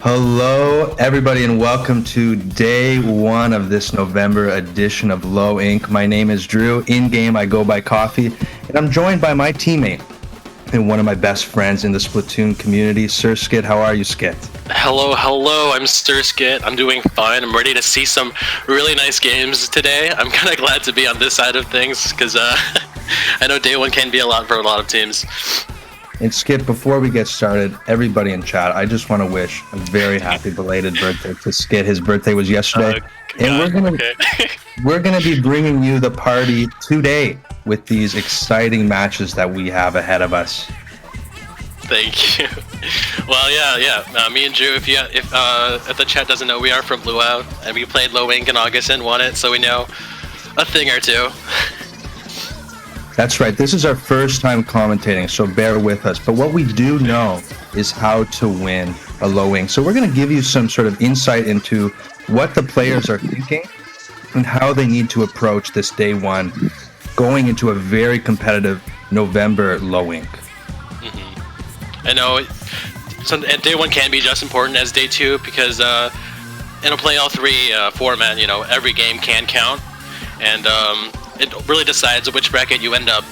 Hello, everybody, and welcome to day one of this November edition of Low Ink. My name is Drew. In-game, I go by Coffee, and I'm joined by my teammate and one of my best friends in the Splatoon community, Sir Skit. How are you, Skit? Hello, I'm Sir Skit. I'm doing fine. I'm ready to see some really nice games today. I'm kind of glad to be on this side of things because I know day one can be a lot for a lot of teams. And Skip, before we get started, everybody in chat, I just want to wish a very happy belated birthday to Skit. His birthday was yesterday. And we're gonna be bringing you the party today with these exciting matches that we have ahead of us. Thank you. Well, yeah. Me and Drew, if the chat doesn't know, we are from Luau, and we played Low Ink in August and won it, so we know a thing or two. That's right. This is our first time commentating, so bear with us. But what we do know is how to win a Low Ink. So we're going to give you some sort of insight into what the players are thinking and how they need to approach this day one, going into a very competitive November Low Ink. I know day one can be just important as day two because in a play all three format, every game can count, and it really decides which bracket you end up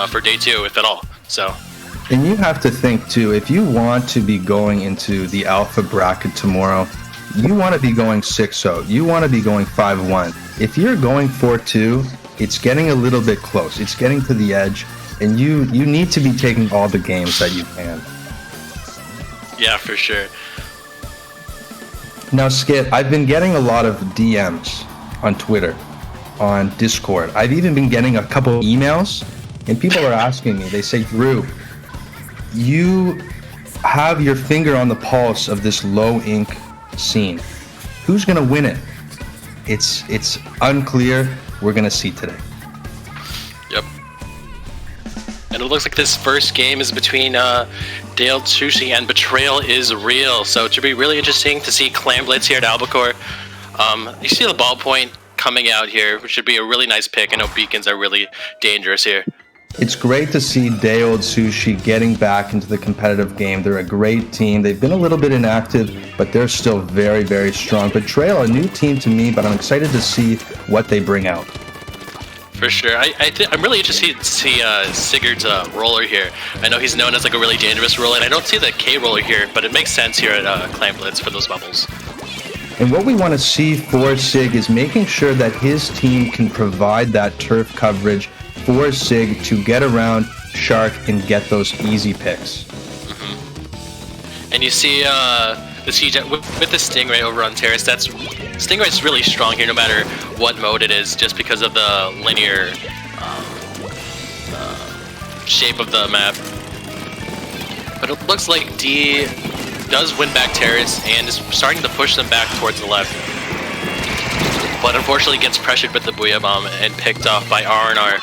for day two, if at all. So. And you have to think too, if you want to be going into the alpha bracket tomorrow, you want to be going 6-0. You want to be going 5-1. If you're going 4-2, it's getting a little bit close. It's getting to the edge, and you need to be taking all the games that you can. Yeah, for sure. Now, Skit, I've been getting a lot of DMs on Twitter, on Discord. I've even been getting a couple of emails, and people are asking me, they say, Drew, you have your finger on the pulse of this Low Ink scene. Who's going to win it? It's unclear. We're going to see today. Yep. And it looks like this first game is between Dale Sushi and Betrayal is real. So it should be really interesting to see Clam Blitz here at Albacore. You see the ballpoint coming out here, which should be a really nice pick. I know beacons are really dangerous here. It's great to see Day Old Sushi getting back into the competitive game. They're a great team. They've been a little bit inactive, but they're still very, very strong. Betrayal, a new team to me, but I'm excited to see what they bring out. For sure. I'm really interested to see Sigurd's roller here. I know he's known as like a really dangerous roller, and I don't see the K roller here, but it makes sense here at Clam Blitz for those bubbles. And what we want to see for Sig is making sure that his team can provide that turf coverage for Sig to get around Shark and get those easy picks. Mm-hmm. And you see the Siege with the Stingray over on Terrace. Stingray's really strong here no matter what mode it is, just because of the linear shape of the map. But it looks like D does win back Terrace and is starting to push them back towards the left. But unfortunately gets pressured with the Booyah Bomb and picked off by R&R.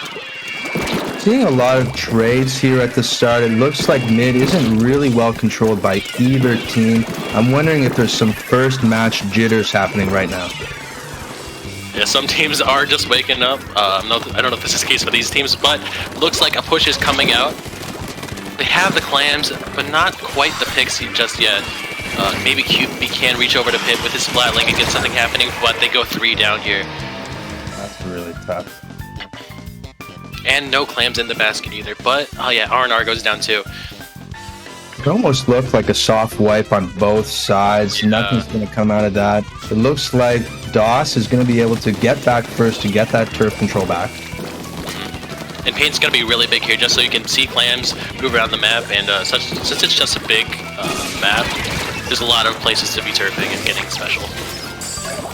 Seeing a lot of trades here at the start. It looks like mid isn't really well controlled by either team. I'm wondering if there's some first match jitters happening right now. Yeah, some teams are just waking up. I don't know if this is the case for these teams, but looks like a push is coming out. They have the clams, but not quite the pixie just yet. Maybe QB can reach over to Pit with his Splatling and get something happening, but they go 3 down here. That's really tough. And no clams in the basket either, but oh yeah, R&R goes down too. It almost looked like a soft wipe on both sides. Yeah. Nothing's going to come out of that. It looks like DOS is going to be able to get back first to get that turf control back. And paint's going to be really big here, just so you can see clams move around the map, and since it's just a big map, there's a lot of places to be turfing and getting special.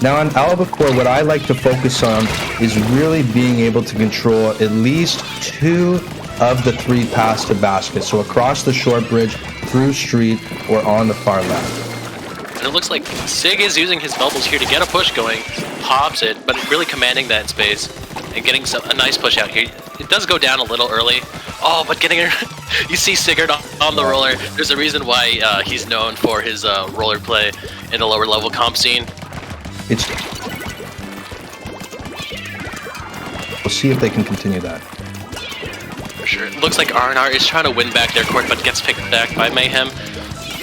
Now on Albacore, what I like to focus on is really being able to control at least 2 of the 3 paths to basket. So across the short bridge, through street, or on the far left. And it looks like Sig is using his bubbles here to get a push going, pops it, but really commanding that space and getting a nice push out here. It does go down a little early. Oh, but getting her, you see Sigurd on the roller. There's a reason why he's known for his roller play in the lower level comp scene. We'll see if they can continue that. For sure. It looks like R&R is trying to win back their court, but gets picked back by Mayhem.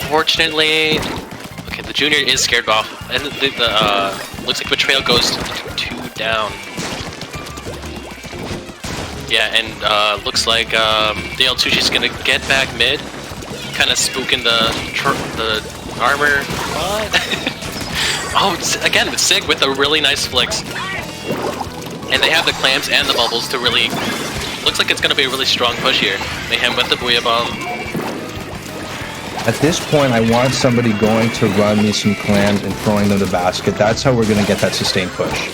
Fortunately, Okay, the junior is scared off, and looks like Betrayal goes 2 down. Yeah, and looks like Dale Sushi's gonna get back mid, kind of spooking the armor. What? Oh, again with Sig with a really nice flicks, and they have the clamps and the bubbles to really. Looks like it's gonna be a really strong push here. Mayhem with the Booyah Bomb. At this point, I want somebody going to run me some clams and throwing them to the basket. That's how we're going to get that sustained push.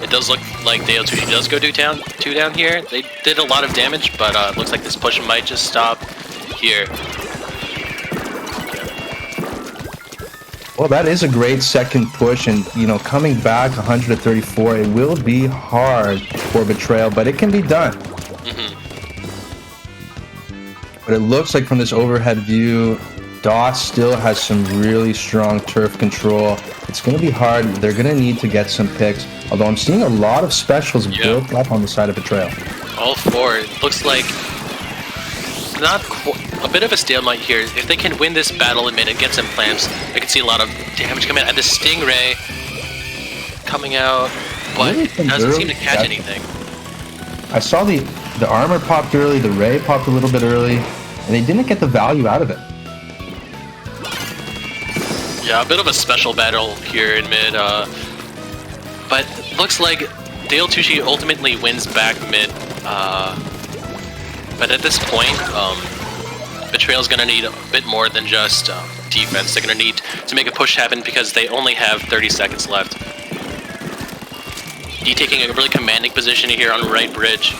It does look like Dale Sushi does go 2 down here. They did a lot of damage, but it looks like this push might just stop here. Well, that is a great second push, and you know, coming back 134, it will be hard for Betrayal, but it can be done. But it looks like from this overhead view, DOS still has some really strong turf control. It's going to be hard. They're going to need to get some picks. Although I'm seeing a lot of specials built up on the side of Betrayal. All 4. It looks like a bit of a stalemate here. If they can win this battle in mid and get some clamps, I can see a lot of damage coming out. And the Stingray coming out, but it doesn't seem to catch anything. I saw the armor popped early, the Ray popped a little bit early, and they didn't get the value out of it. Yeah, a bit of a special battle here in mid, but looks like Dale Tushi ultimately wins back mid, but at this point, Betrayal's gonna need a bit more than just defense. They're gonna need to make a push happen because they only have 30 seconds left. D taking a really commanding position here on right bridge.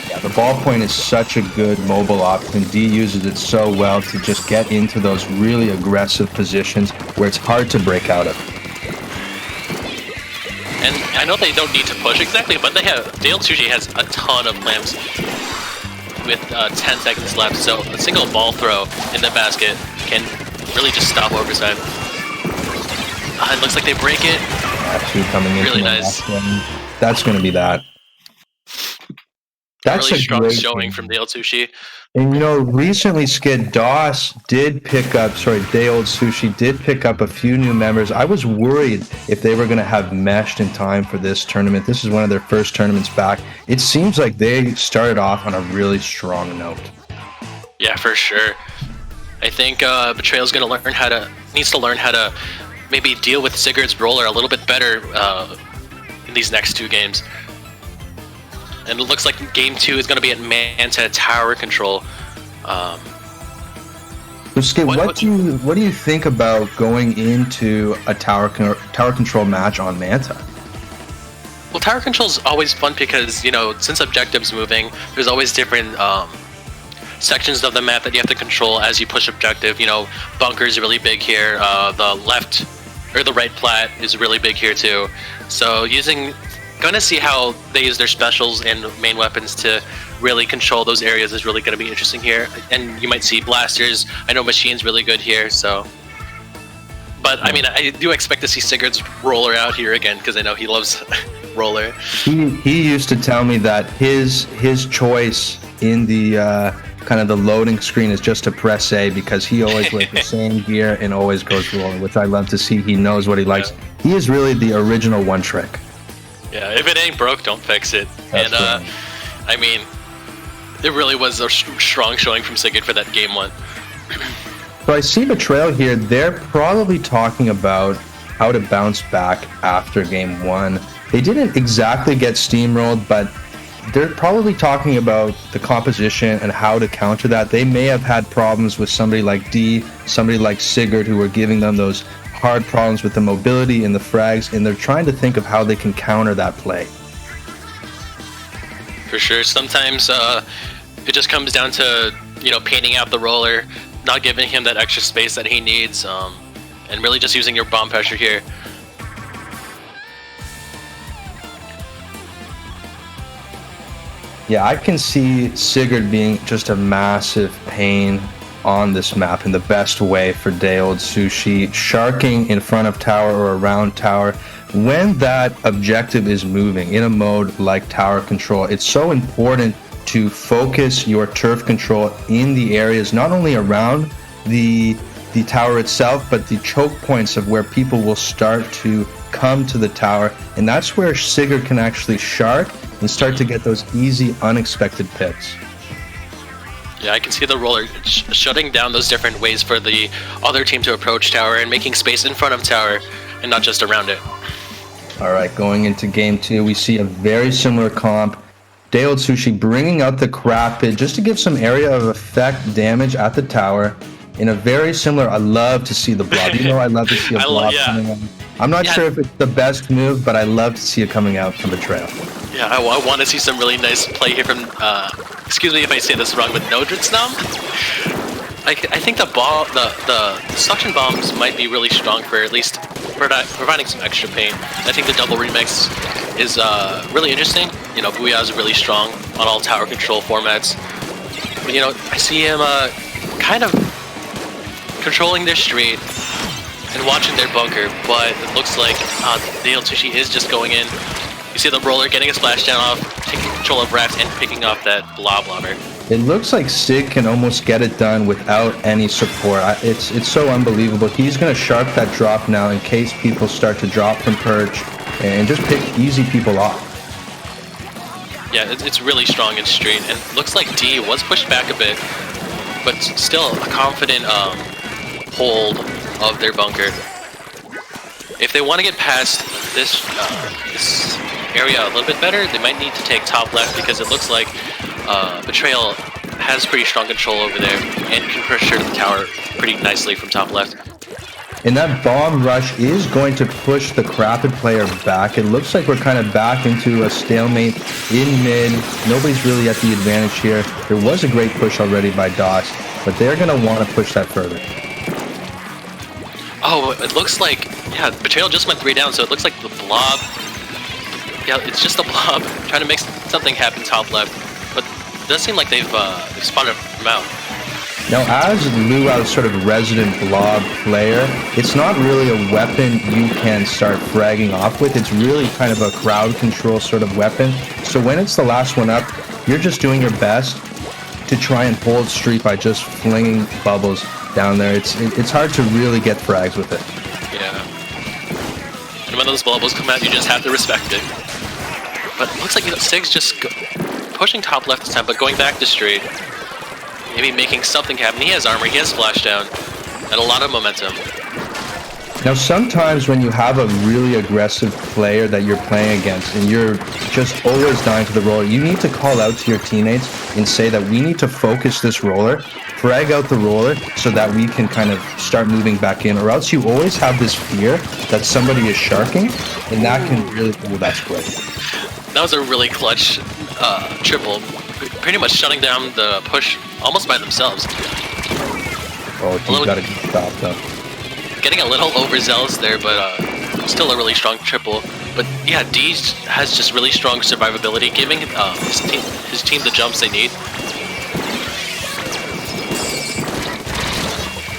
Yeah, the ballpoint is such a good mobile option. D uses it so well to just get into those really aggressive positions where it's hard to break out of. And I know they don't need to push exactly, but Dale Sushi has a ton of clamps with 10 seconds left, so a single ball throw in the basket can really just stop overtime. It looks like they break it. Actually coming in really nice. That's going to be that. That's really strong showing from Dale Sushi. And you know, recently Skid DOS did pick up, Dale Sushi did pick up a few new members. I was worried if they were going to have meshed in time for this tournament. This is one of their first tournaments back. It seems like they started off on a really strong note. Yeah, for sure. I think Betrayal's going to needs to learn how to maybe deal with Sigurd's roller a little bit better in these next 2 games. And it looks like game 2 is going to be at Manta tower control. So Skid, what do you think about going into a tower control match on Manta? Well, tower control is always fun because, you know, since objective's moving, there's always different sections of the map that you have to control as you push objective. You know, bunker's really big here. The left or the right plat is really big here too. So gonna see how they use their specials and main weapons to really control those areas is really gonna be interesting here. And you might see blasters. I know machine's really good here, so. But I mean, I do expect to see Sigurd's roller out here again because I know he loves roller. He used to tell me that his choice in the kind of the loading screen is just to press A because he always wears the same gear and always goes roller, which I love to see. He knows what he likes. Yeah. He is really the original one trick. Yeah, if it ain't broke, don't fix it. That's and I mean, it really was a strong showing from Sigurd for that game 1. So I see Betrayal here. They're probably talking about how to bounce back after game 1. They didn't exactly get steamrolled, but they're probably talking about the composition and how to counter that. They may have had problems with somebody like D, somebody like Sigurd, who were giving them those hard problems with the mobility and the frags, and they're trying to think of how they can counter that play. For sure. Sometimes it just comes down to, you know, painting out the roller, not giving him that extra space that he needs, and really just using your bomb pressure here. Yeah, I can see Sigurd being just a massive pain on this map in the best way for Dale Sushi, sharking in front of tower or around tower. When that objective is moving in a mode like tower control, it's so important to focus your turf control in the areas not only around the tower itself, but the choke points of where people will start to come to the tower, and that's where Sigurd can actually shark and start to get those easy, unexpected picks. Yeah, I can see the roller shutting down those different ways for the other team to approach tower and making space in front of tower and not just around it. All right, going into game 2, we see a very similar comp. Day-Old Sushi bringing out the Crapid just to give some area of effect damage at the tower. In a very similar, I love to see the blob. You know I love to see a blob coming out. I'm not sure if it's the best move, but I love to see it coming out from Betrayal. Yeah, I want to see some really nice play here from, excuse me if I say this wrong, but Nodridsnam? I think the suction bombs might be really strong for at least providing some extra pain. I think the double remix is really interesting. You know, Booyah is really strong on all tower control formats. But, you know, I see him kind of controlling their street and watching their bunker, but it looks like Day-Old Sushi is just going in. You see the roller getting a splashdown off, taking control of Raft, and picking up that blob lobber. It looks like Sig can almost get it done without any support. It's so unbelievable. He's going to sharp that drop now in case people start to drop from perch and just pick easy people off. Yeah, it's really strong in street, and looks like D was pushed back a bit, but still a confident hold of their bunker. If they want to get past this area a little bit better, they might need to take top left, because it looks like Betrayal has pretty strong control over there and can pressure the tower pretty nicely from top left. And that bomb rush is going to push the Crapid player back. It looks like we're kind of back into a stalemate in mid. Nobody's really at the advantage here. There was a great push already by DOS, but they're going to want to push that further. Oh, it looks like, yeah, Betrayal just went 3 down, so it looks like the blob, yeah, it's just the blob trying to make something happen top left, but it does seem like they've spotted him out. Now, as Luau's sort of resident blob player, it's not really a weapon you can start fragging off with. It's really kind of a crowd control sort of weapon. So when it's the last one up, you're just doing your best to try and hold street by just flinging bubbles down there. It's hard to really get frags with it. Yeah. And when those bubbles come out, you just have to respect it. But it looks like, you know, Sig's just pushing top left this time, but going back to straight. Maybe making something happen. He has armor, he has splashdown, and a lot of momentum. Now, sometimes when you have a really aggressive player that you're playing against and you're just always dying to the roller, you need to call out to your teammates and say that we need to focus this roller, frag out the roller so that we can kind of start moving back in, or else you always have this fear that somebody is sharking, and that can really, that's great. That was a really clutch triple, pretty much shutting down the push almost by themselves. Oh, he's got a good stop though. Getting a little overzealous there, but still a really strong triple. But yeah, D has just really strong survivability, giving his team the jumps they need.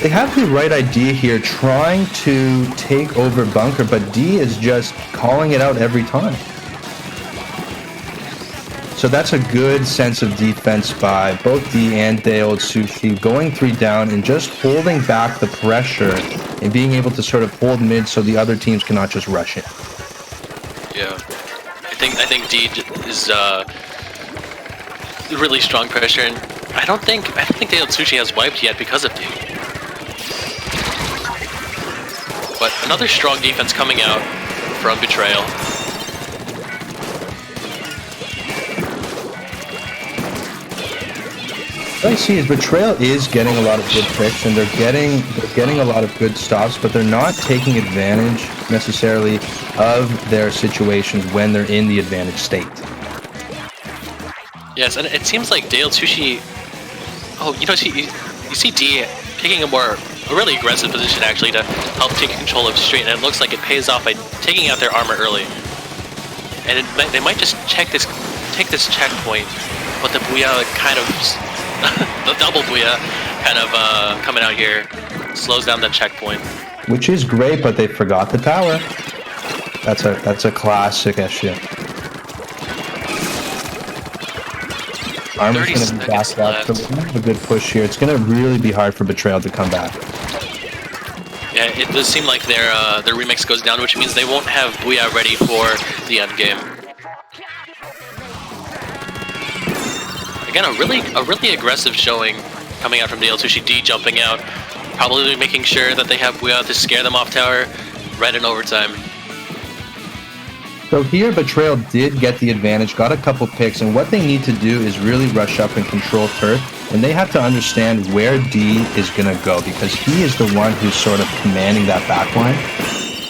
They have the right idea here, trying to take over bunker, but D is just calling it out every time. So that's a good sense of defense by both D and Day-Old Sushi, going 3 down and just holding back the pressure and being able to sort of hold mid so the other teams cannot just rush in. Yeah, I think D is really strong pressure, and I don't think Day-Old Sushi has wiped yet because of D. But another strong defense coming out from Betrayal. What I see is Betrayal is getting a lot of good picks, and they're getting a lot of good stops, but they're not taking advantage necessarily of their situations when they're in the advantage state. Yes, and it seems like Day-Old Sushi. Oh, you know, you see D taking a really aggressive position actually to help take control of straight, and it looks like it pays off by taking out their armor early. And they might just take this checkpoint, but the Booyah kind of. The double Booyah kind of coming out here slows down the checkpoint. Which is great, but they forgot the tower. That's a classic issue. Armor's 30 going to be seconds backed up, so left. we're going to have a good push here. It's going to really be hard for Betrayal to come back. Yeah, it does seem like their remix goes down, which means they won't have Booyah ready for the end game. Again, a really aggressive showing coming out from Dale Sushi D jumping out, probably making sure that they have Booyah to scare them off tower right in overtime. So here, Betrayal did get the advantage, got a couple picks, and what they need to do is really rush up and control turret, and they have to understand where D is going to go, because he is the one who's sort of commanding that backline.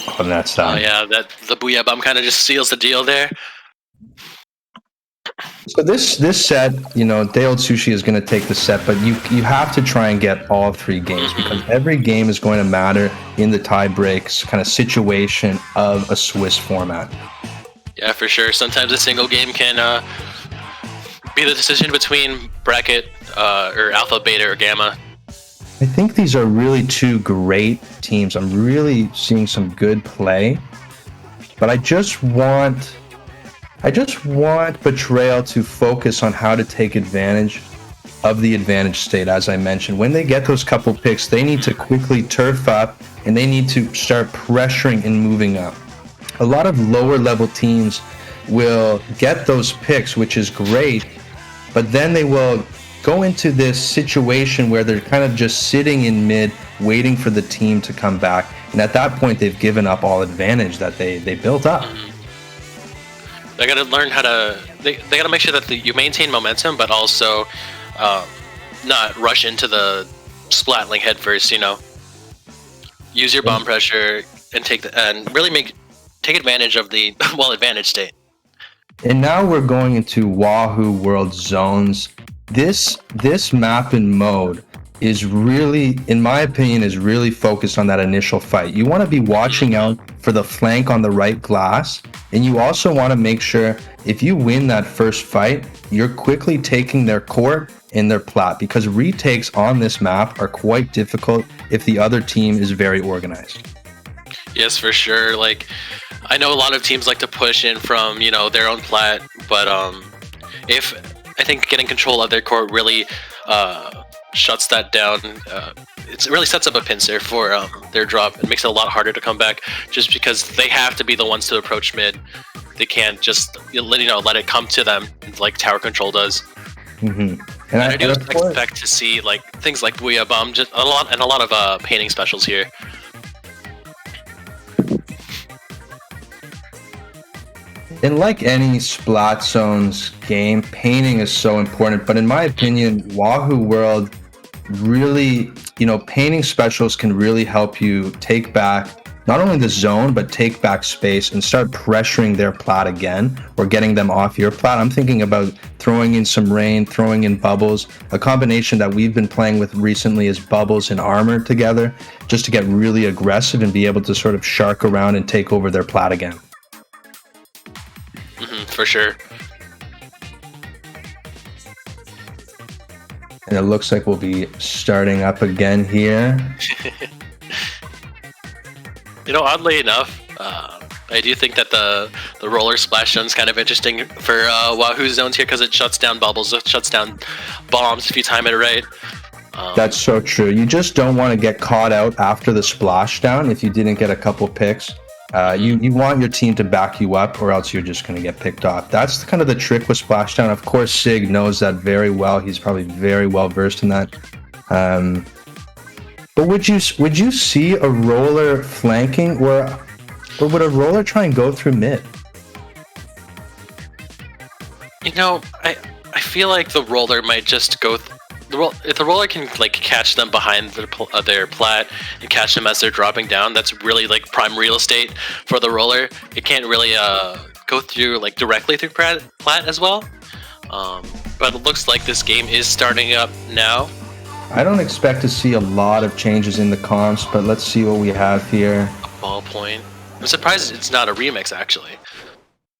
Oh, and that's done. Oh yeah, the Booyah bomb kind of just seals the deal there. So this set, you know, Dale Sushi is going to take the set, but you have to try and get all 3 games, because every game is going to matter in the tie breaks kind of situation of a Swiss format. Yeah, for sure. Sometimes a single game can be the decision between bracket or alpha, beta, or gamma. I think these are really 2 great teams. I'm really seeing some good play, but I just want Betrayal to focus on how to take advantage of the advantage state. As I mentioned, when they get those couple picks, they need to quickly turf up, and they need to start pressuring and moving up. A lot of lower level teams will get those picks, which is great, but then they will go into this situation where they're kind of just sitting in mid, waiting for the team to come back. And at that point, they've given up all advantage that they built up. They got to learn how to. They got to make sure that you maintain momentum, but also not rush into the splatling head first. You know, use your bomb pressure and really take advantage of the advantage state. And now we're going into Wahoo World Zones. This map and mode is really, in my opinion, is really focused on that initial fight. You want to be watching out for the flank on the right glass, and you also want to make sure if you win that first fight, you're quickly taking their court and their plat, because retakes on this map are quite difficult if the other team is very organized. Yes, for sure. Like, I know a lot of teams like to push in from, you know, their own plat, but if I think getting control of their court really shuts that down, it really sets up a pincer for their drop. It makes it a lot harder to come back, just because they have to be the ones to approach mid. They can't just let it come to them like tower control does. And I do expect to see like things like Booyah Bomb, just a lot of painting specials here. And like any Splat Zones game, painting is so important. But in my opinion, Wahoo World really, painting specials can really help you take back not only the zone, but take back space and start pressuring their plat again, or getting them off your plat. I'm thinking about throwing in some rain, throwing in bubbles. A combination that we've been playing with recently is bubbles and armor together, just to get really aggressive and be able to sort of shark around and take over their plat again. For sure. And it looks like we'll be starting up again here. Oddly enough, I do think that the roller splash zone is kind of interesting for Wahoo zones here, because it shuts down bubbles, it shuts down bombs if you time it right. That's so true. You just don't want to get caught out after the splashdown if you didn't get a couple picks. You want your team to back you up, or else you're just going to get picked off. That's kind of the trick with splashdown. Of course, Sig knows that very well. He's probably very well versed in that. But would you see a roller flanking, or would a roller try and go through mid? I feel like the roller might just go. If the roller can catch them behind their plat and catch them as they're dropping down, that's really prime real estate for the roller. It can't really go through directly through plat as well. But it looks like this game is starting up now. I don't expect to see a lot of changes in the comps, but let's see what we have here. A ballpoint. I'm surprised it's not a remix, actually.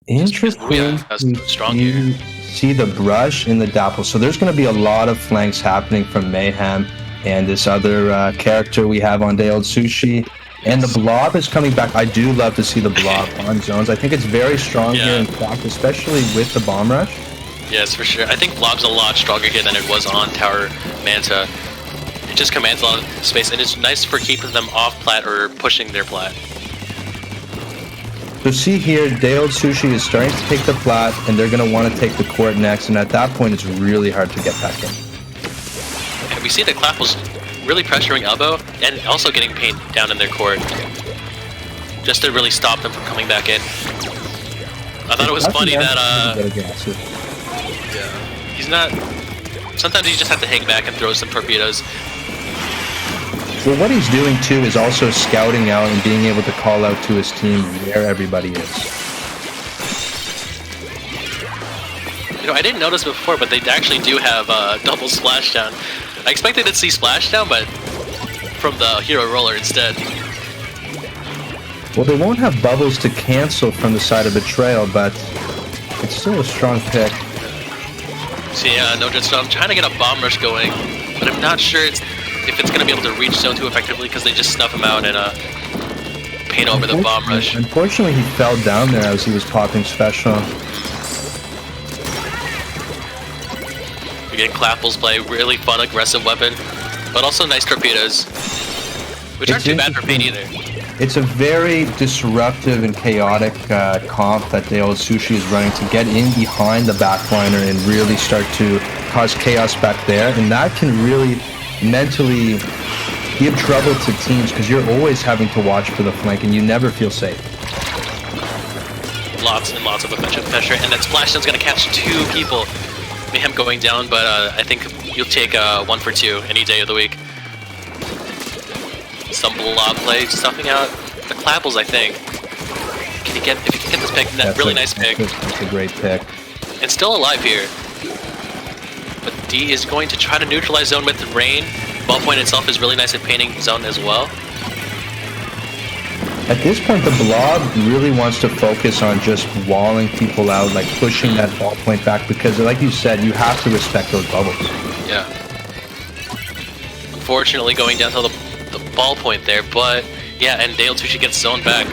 Interesting. Yeah, that's strong here. See the brush in the dapple. So there's going to be a lot of flanks happening from Mayhem and this other character we have on Day Old Sushi. And the blob is coming back. I do love to see the blob on zones. I think it's very strong here in fact, especially with the bomb rush. Yes, for sure. I think Blob's a lot stronger here than it was on Tower Manta. It just commands a lot of space, and it's nice for keeping them off plat or pushing their plat. So see here, Day-Old Sushi is starting to take the plat, and they're going to want to take the court next, and at that point, it's really hard to get back in. And we see that Clapple's really pressuring Elbow, and also getting paint down in their court, just to really stop them from coming back in. I thought it was funny that, yeah, he's not... Sometimes you just have to hang back and throw some torpedoes. Well, what he's doing too is also scouting out and being able to call out to his team where everybody is. You know, I didn't notice before, but they actually do have double splashdown. I expected to see splashdown, but from the hero roller instead. Well, they won't have bubbles to cancel from the side of Betrayal, but it's still a strong pick. See, no just I'm trying to get a bomb rush going, but I'm not sure if it's going to be able to reach Zone 2 effectively because they just snuff him out and paint over the bomb rush. Unfortunately, he fell down there as he was popping special. We're getting Clapple's play, really fun, aggressive weapon, but also nice torpedoes, which aren't too bad for paint either. It's a very disruptive and chaotic comp that Day-Old Sushi is running to get in behind the backliner and really start to cause chaos back there, and that can really mentally give trouble to teams because you're always having to watch for the flank and you never feel safe. Lots and lots of offensive pressure, and that splashdown's going to catch 2 people. Mayhem going down, but I think you'll take 1 for 2 any day of the week. Some blob play, stuffing out the Clapples, I think. If you can get this pick, that really nice pick. That's a great pick. And still alive here. But D is going to try to neutralize Zone with Rain. Ballpoint itself is really nice at painting Zone as well. At this point, the blob really wants to focus on just walling people out, like pushing that ballpoint back, because like you said, you have to respect those bubbles. Yeah. Unfortunately, going down to the ballpoint there, but yeah, and Day-Old Sushi gets Zone back.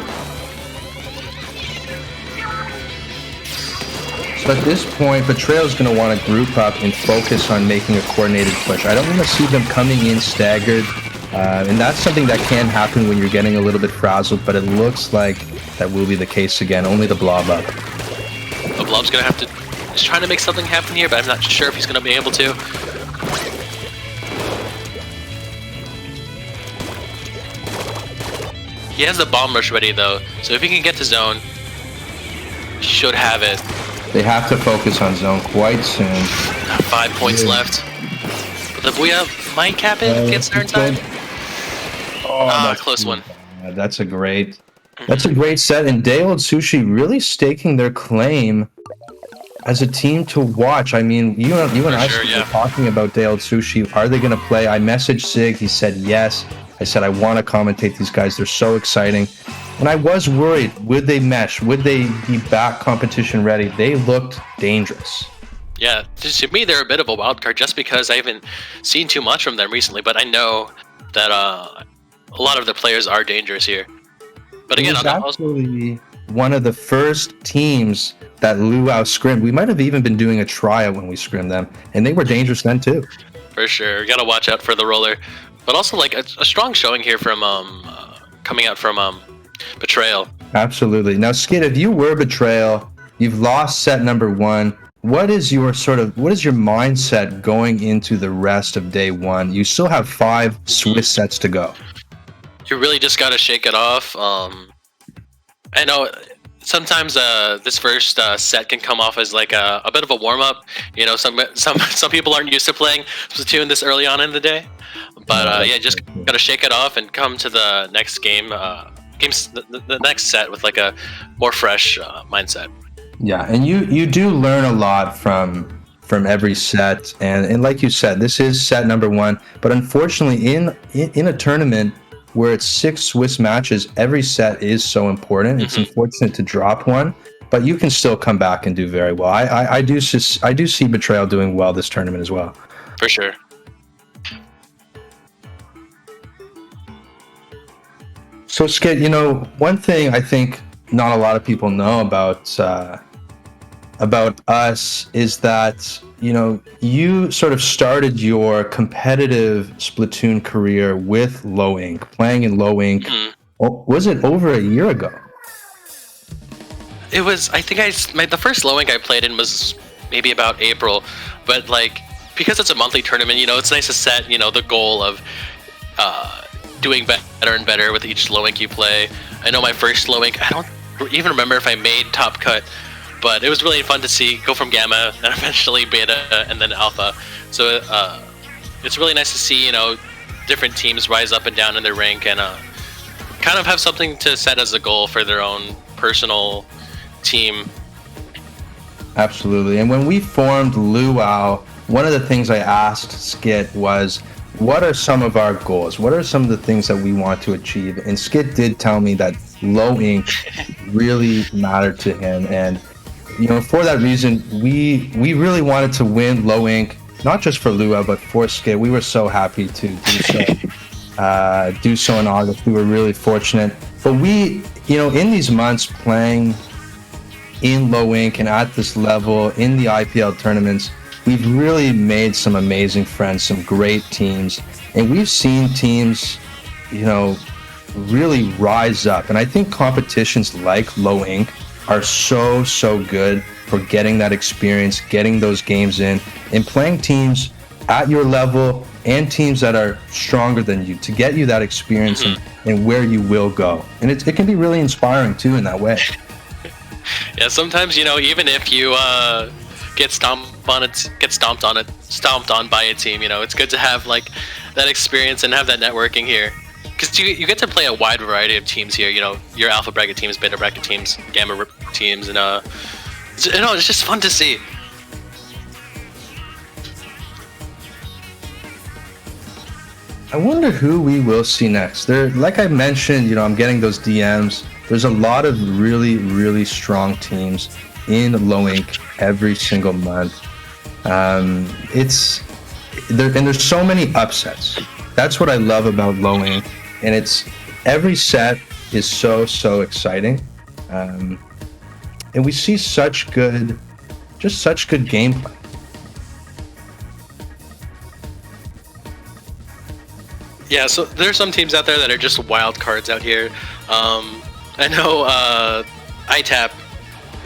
So at this point, Betrayal is going to want to group up and focus on making a coordinated push. I don't want to see them coming in staggered, and that's something that can happen when you're getting a little bit frazzled, but it looks like that will be the case again, only the blob up. The blob's going to have to... He's trying to make something happen here, but I'm not sure if he's going to be able to. He has the bomb rush ready though, so if he can get to Zone, he should have it. They have to focus on Zone quite soon. 5 points left. But the Booyah might cap it, gets there in time. Oh, close one. That's a great set, and Day-Old Sushi really staking their claim as a team to watch. I mean, you and I were talking about Day-Old Sushi. Are they going to play? I messaged Sig. He said yes. I said, I want to commentate these guys. They're so exciting. And I was worried. Would they mesh? Would they be back competition ready? They looked dangerous. Yeah, to me, they're a bit of a wild card just because I haven't seen too much from them recently. But I know that a lot of the players are dangerous here. But again, it was actually one of the first teams that luau scrimmed. We might have even been doing a tryout when we scrimmed them. And they were dangerous then, too. For sure. You got to watch out for the roller. But also, like, a strong showing here from coming out from Betrayal. Absolutely. Now, Skid, if you were Betrayal, you've lost set number 1. What is your mindset going into the rest of day 1? You still have 5 Swiss sets to go. You really just got to shake it off. I know sometimes this first set can come off as like a bit of a warm up. You know, some people aren't used to playing Splatoon this early on in the day. But yeah, just gotta shake it off and come to the next game, the next set with like a more fresh mindset. Yeah, and you do learn a lot from every set, and like you said, this is set number 1. But unfortunately, in a tournament where it's 6 Swiss matches, every set is so important. It's unfortunate to drop one, but you can still come back and do very well. I do see Betrayal doing well this tournament as well. For sure. So, Skid, you know, one thing I think not a lot of people know about about us is that, you sort of started your competitive Splatoon career with OwO, playing in OwO. Was it over a year ago? It was. I think the first Zeroink I played in was maybe about April, but like because it's a monthly tournament, it's nice to set the goal of doing better and better with each Zeroink you play. I know my first Zeroink, I don't even remember if I made top cut, but it was really fun to see go from Gamma and eventually Beta and then Alpha. So it's really nice to see different teams rise up and down in their rank and kind of have something to set as a goal for their own personal team. Absolutely. And when we formed LuWow, one of the things I asked Skit was, what are some of our goals? What are some of the things that we want to achieve? And Skit did tell me that Zeroink really mattered to him. And, for that reason, we really wanted to win Zeroink, not just for LuWow, but for Skit. We were so happy to do so in August. We were really fortunate. But we, in these months playing in Zeroink and at this level in the IPL tournaments, we've really made some amazing friends, some great teams, and we've seen teams, really rise up. And I think competitions like Zeroink are so good for getting that experience, getting those games in, and playing teams at your level and teams that are stronger than you to get you that experience and where you will go. And it can be really inspiring too in that way. Yeah, sometimes even if you get stomped on by a team, it's good to have like that experience and have that networking here, because you get to play a wide variety of teams here. Your alpha bracket teams, beta bracket teams, gamma teams, and it's just fun to see. I wonder who we will see next. Like I mentioned, I'm getting those DMs. There's a lot of really strong teams in Zeroink every single month. There's so many upsets. That's what I love about Zeroink, and every set is so exciting, and we see such good gameplay. Yeah, so there's some teams out there that are just wild cards out here. I know ITAP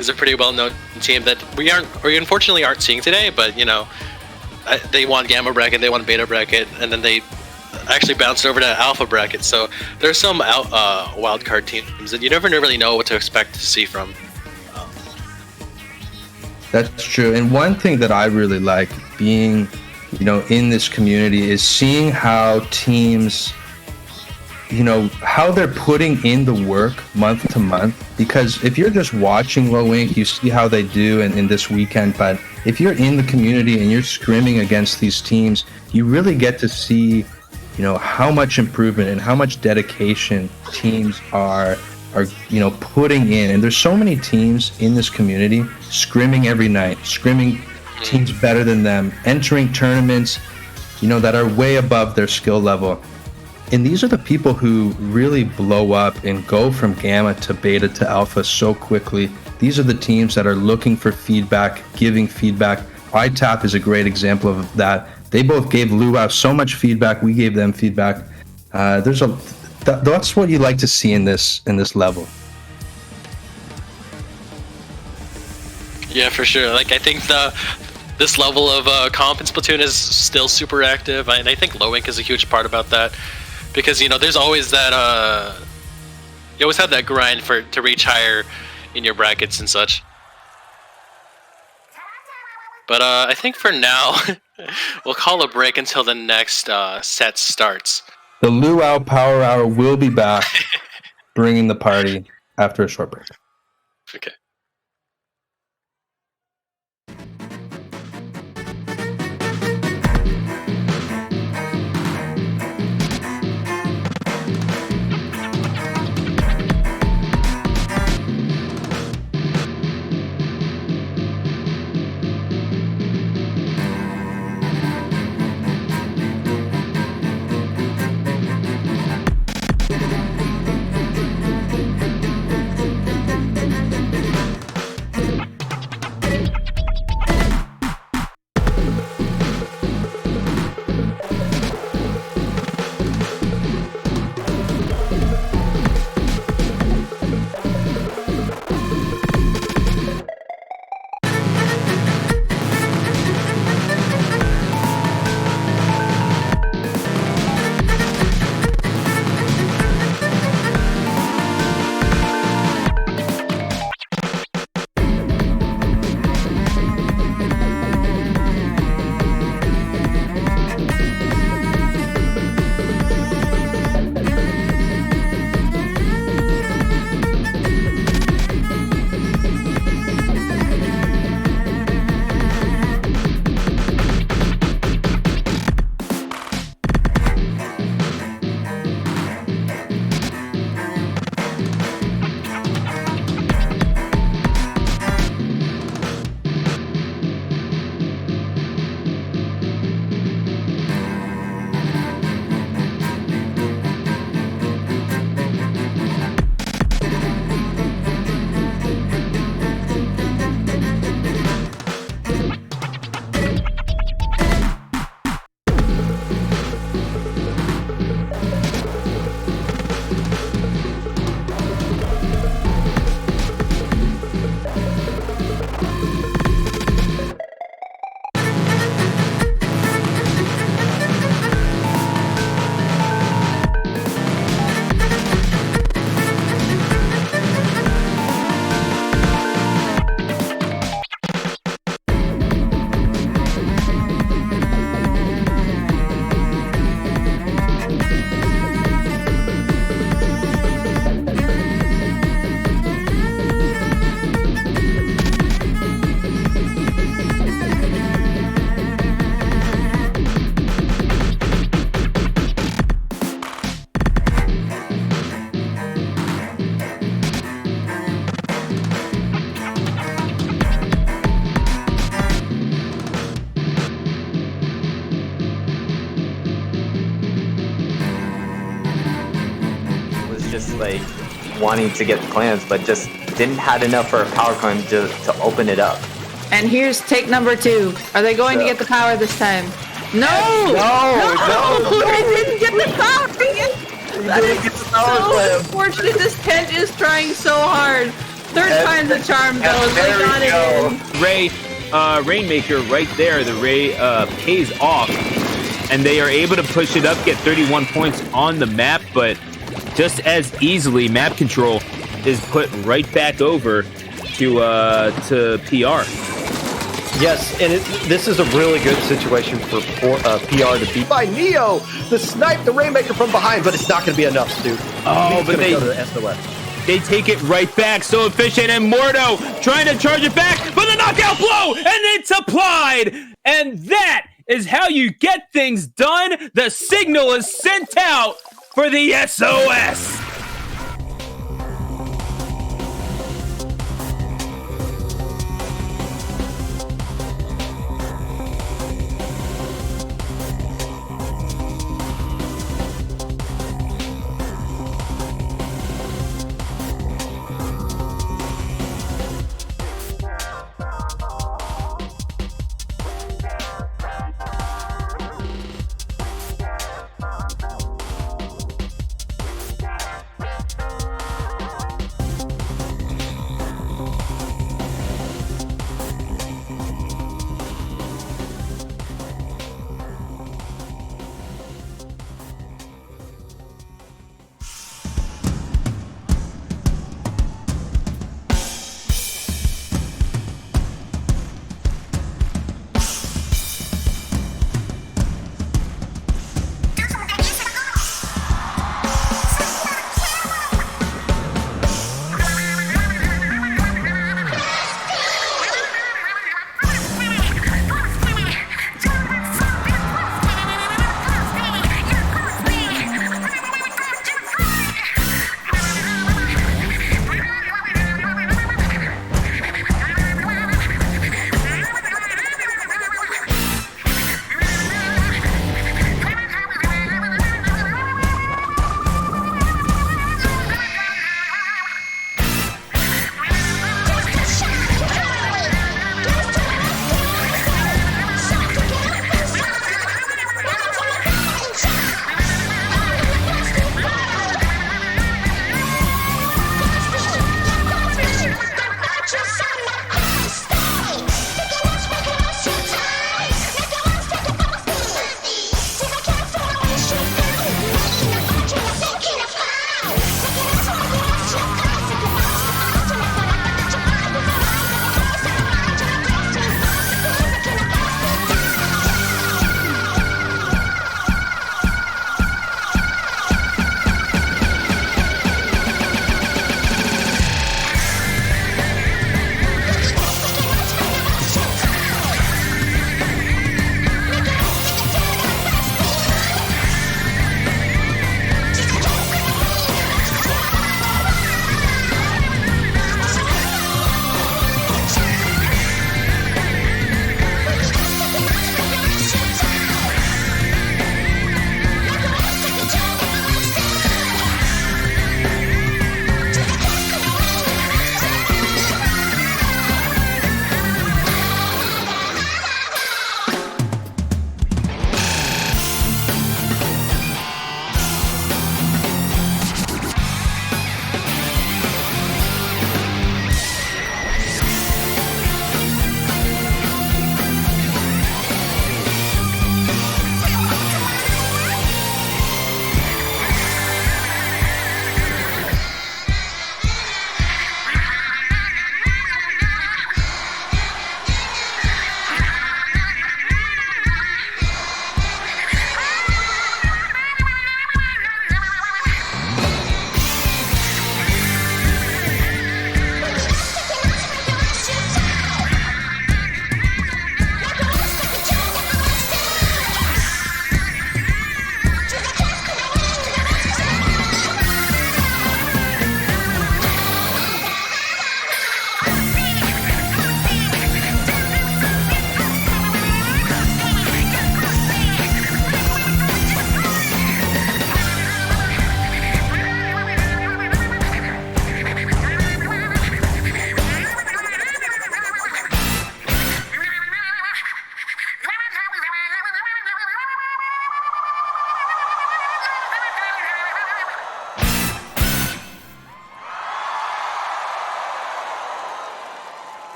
is a pretty well-known team that we unfortunately aren't seeing today, but they won Gamma bracket, they won Beta bracket, and then they actually bounced over to Alpha bracket. So there's some wild card teams that you never really know what to expect to see from. That's true. And one thing that I really like being in this community is seeing how teams, how they're putting in the work month to month. Because if you're just watching Zeroink, you see how they do in this weekend. But if you're in the community and you're scrimming against these teams, you really get to see, how much improvement and how much dedication teams are putting in. And there's so many teams in this community scrimming every night, scrimming teams better than them, entering tournaments, that are way above their skill level. And these are the people who really blow up and go from Gamma to Beta to Alpha so quickly. These are the teams that are looking for feedback, giving feedback. ITAP is a great example of that. They both gave LuWow so much feedback. We gave them feedback. That's what you like to see in this level. Yeah, for sure. Like I think this level of comp in Splatoon is still super active, and I think Zeroink is a huge part about that, because there's always that you always have that grind to reach higher in your brackets and such. But I think for now we'll call a break until the next set starts. The LuWow Power Hour will be back, bringing the party after a short break. Okay. like wanting to get the clams, but just didn't have enough for a power climb to open it up. And here's take number 2. Are they going to get the power this time? No! No! They didn't get the power! That is so unfortunate. This tent is trying so hard. Third time's the charm, though. They got it in. Rainmaker right there. The Ray pays off, and they are able to push it up, get 31 points on the map, but just as easily, map control is put right back over to PR. Yes, and this is a really good situation for PR to beat by Neo. The snipe, the Rainmaker from behind, but it's not going to be enough, Stu. Oh, but go to the SOS. They take it right back. So efficient, and Mordo trying to charge it back for the knockout blow, and it's applied. And that is how you get things done. The signal is sent out for the SOS.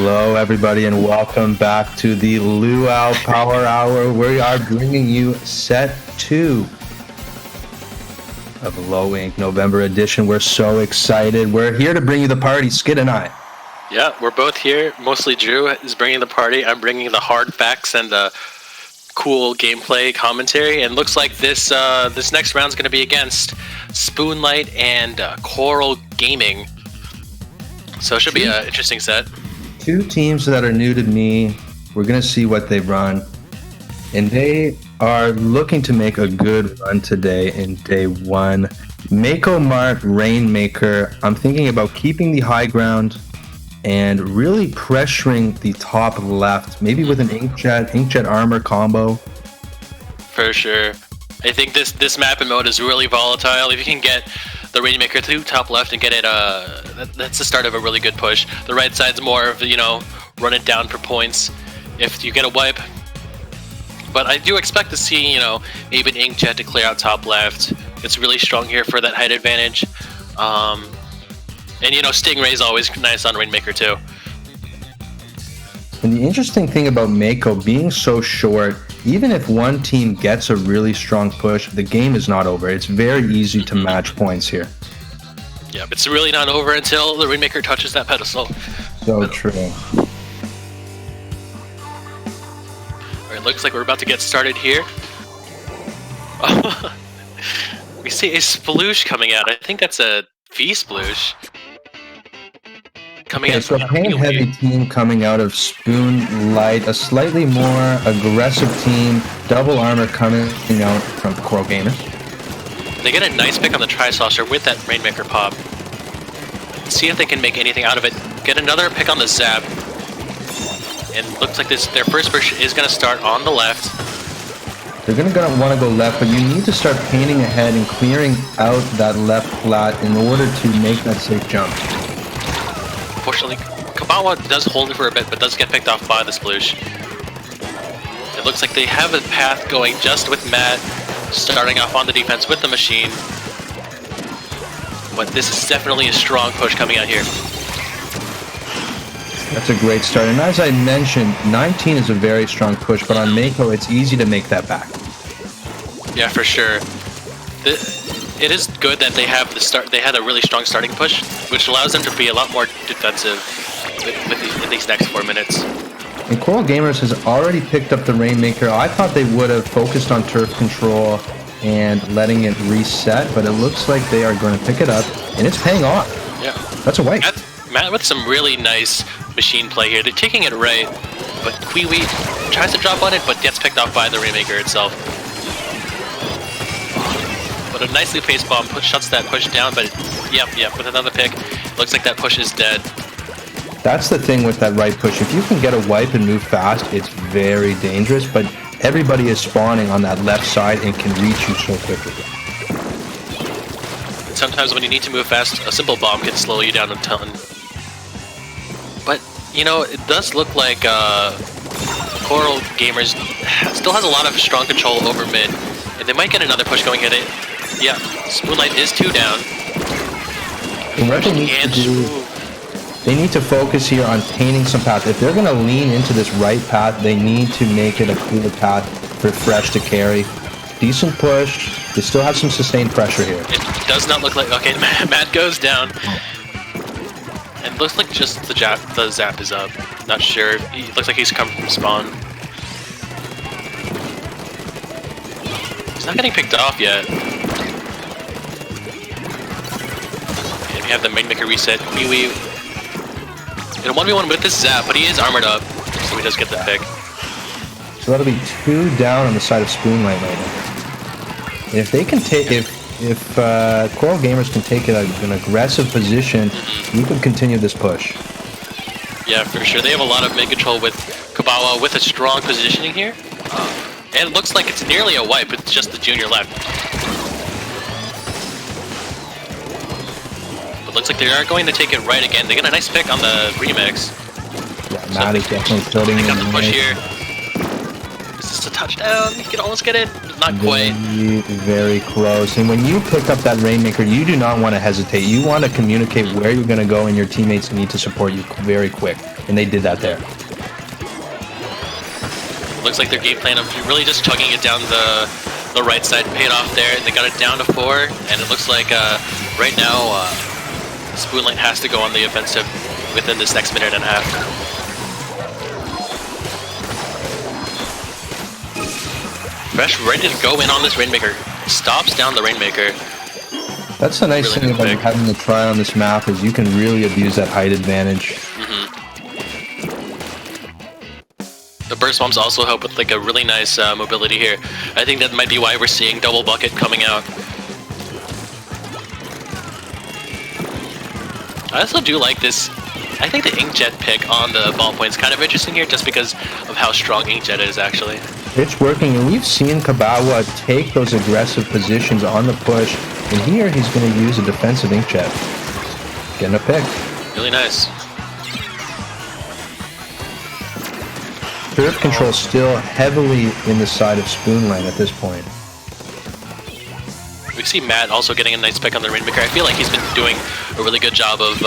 Hello, everybody, and welcome back to the Luau Power Hour. We are bringing you set 2 of Low Ink November edition. We're so excited. We're here to bring you the party, Skid and I. Yeah, we're both here. Mostly Drew is bringing the party. I'm bringing the hard facts and the cool gameplay commentary. And looks like this next round is going to be against SpoonLight and Coral Gaming. So it should be an interesting set. 2 teams that are new to me. We're going to see what they run. And they are looking to make a good run today in day 1. Mako Mart Rainmaker. I'm thinking about keeping the high ground and really pressuring the top left, maybe with an inkjet armor combo. For sure. I think this map and mode is really volatile. If you can get the Rainmaker to top left and get it, that's the start of a really good push. The right side's more of, run it down for points if you get a wipe. But I do expect to see, maybe an inkjet to clear out top left. It's really strong here for that height advantage. And Stingray is always nice on Rainmaker too. And the interesting thing about Mako being so short, even if one team gets a really strong push, the game is not over. It's very easy to match points here. Yeah, it's really not over until the Rainmaker touches that pedestal. So true. Alright, looks like we're about to get started here. We see a sploosh coming out. I think that's a V-sploosh. So a paint-heavy team coming out of SpoonLight, a slightly more aggressive team, double armor coming out from Coral Gamers. They get a nice pick on the Tri-Saucer with that Rainmaker pop. See if they can make anything out of it. Get another pick on the Zap. And looks like their first push is going to start on the left. They're going to want to go left, but you need to start painting ahead and clearing out that left flat in order to make that safe jump. Unfortunately, Kabawa does hold it for a bit, but does get picked off by the sploosh. It looks like they have a path going just with Matt, starting off on the defense with the machine. But this is definitely a strong push coming out here. That's a great start. And as I mentioned, 19 is a very strong push, but on Mako, it's easy to make that back. Yeah, for sure. It is good that they have they had a really strong starting push, which allows them to be a lot more defensive in these next 4 minutes. And Coral Gamers has already picked up the Rainmaker. I thought they would have focused on turf control and letting it reset, but it looks like they are going to pick it up, and it's paying off. Yeah. That's a wipe. Matt with some really nice machine play here. They're taking it right, but Kiwi tries to drop on it, but gets picked off by the Rainmaker itself. But a nicely placed bomb shuts that push down, but yep, with another pick, looks like that push is dead. That's the thing with that right push. If you can get a wipe and move fast, it's very dangerous, but everybody is spawning on that left side and can reach you so quickly. And sometimes when you need to move fast, a simple bomb can slow you down a ton. But, it does look like Coral Gamers still has a lot of strong control over mid, and they might get another push going at it. Yeah, SpoonLight is 2 down. And what they need to do, they need to focus here on painting some path. If they're going to lean into this right path, they need to make it a clear path for Fresh to carry. Decent push. They still have some sustained pressure here. It does not look like... Okay, Matt goes down. And looks like just the zap is up. Not sure. He looks like he's come from spawn. He's not getting picked off yet. And we have the Rainmaker reset. Kiwi in a 1v1 with this zap, but he is armored up, so he does get the pick. So that'll be 2 down on the side of SpoonLight right now. And if they can take... If Coral Gamers can take an aggressive position, you can continue this push. Yeah, for sure. They have a lot of mid control with Kabawa with a strong positioning here. And it looks like it's nearly a wipe. It's just the junior left. But looks like they are going to take it right again. They get a nice pick on the remix. Yeah, Matt is definitely putting in the push here. this a touchdown? He can almost get it. Not quite. Very, very close. And when you pick up that Rainmaker, you do not want to hesitate. You want to communicate where you're going to go, and your teammates need to support you very quick. And they did that there. Looks like their game plan of really just chugging it down the right side paid off there. They got it down to 4, and it looks like right now SpoonLight has to go on the offensive within this next minute and a half. Fresh ready to go in on this Rainmaker. Stops down the Rainmaker. That's the nice thing about having the try on this map is you can really abuse that height advantage. The burst bombs also help with like a really nice mobility here. I think that might be why we're seeing double bucket coming out. I also do like this. I think the Inkjet pick on the ballpoint is kind of interesting here just because of how strong Inkjet is actually. It's working, and we've seen Kabawa take those aggressive positions on the push, and here he's going to use a defensive Inkjet. Getting a pick. Really nice. Turf control still heavily in the side of SpoonLight at this point. We see Matt also getting a nice pick on the Rainmaker. I feel like he's been doing a really good job of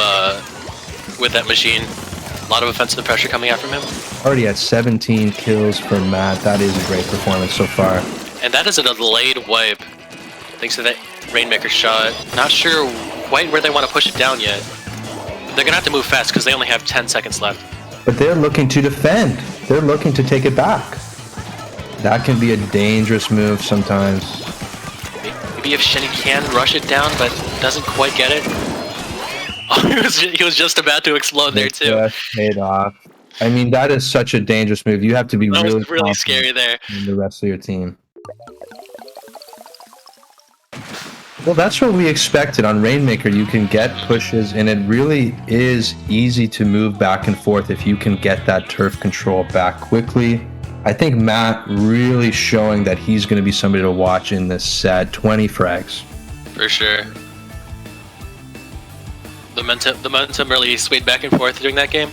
with that machine. A lot of offensive pressure coming out from him. Already at 17 kills for Matt. That is a great performance so far. And that is a delayed wipe. Thanks to that Rainmaker shot. Not sure quite where they want to push it down yet. They're going to have to move fast because they only have 10 seconds left. But they're looking to defend. They're looking to take it back. That can be a dangerous move sometimes. Maybe if Shenny can rush it down, but doesn't quite get it. Oh, he was just about to explode there too. Just paid off. I mean, that is such a dangerous move. You have to be really scary there. In the rest of your team. Well, that's what we expected on Rainmaker. You can get pushes, and it really is easy to move back and forth if you can get that turf control back quickly. I think Matt really showing that he's going to be somebody to watch in this set. 20 frags. For sure. The momentum really swayed back and forth during that game.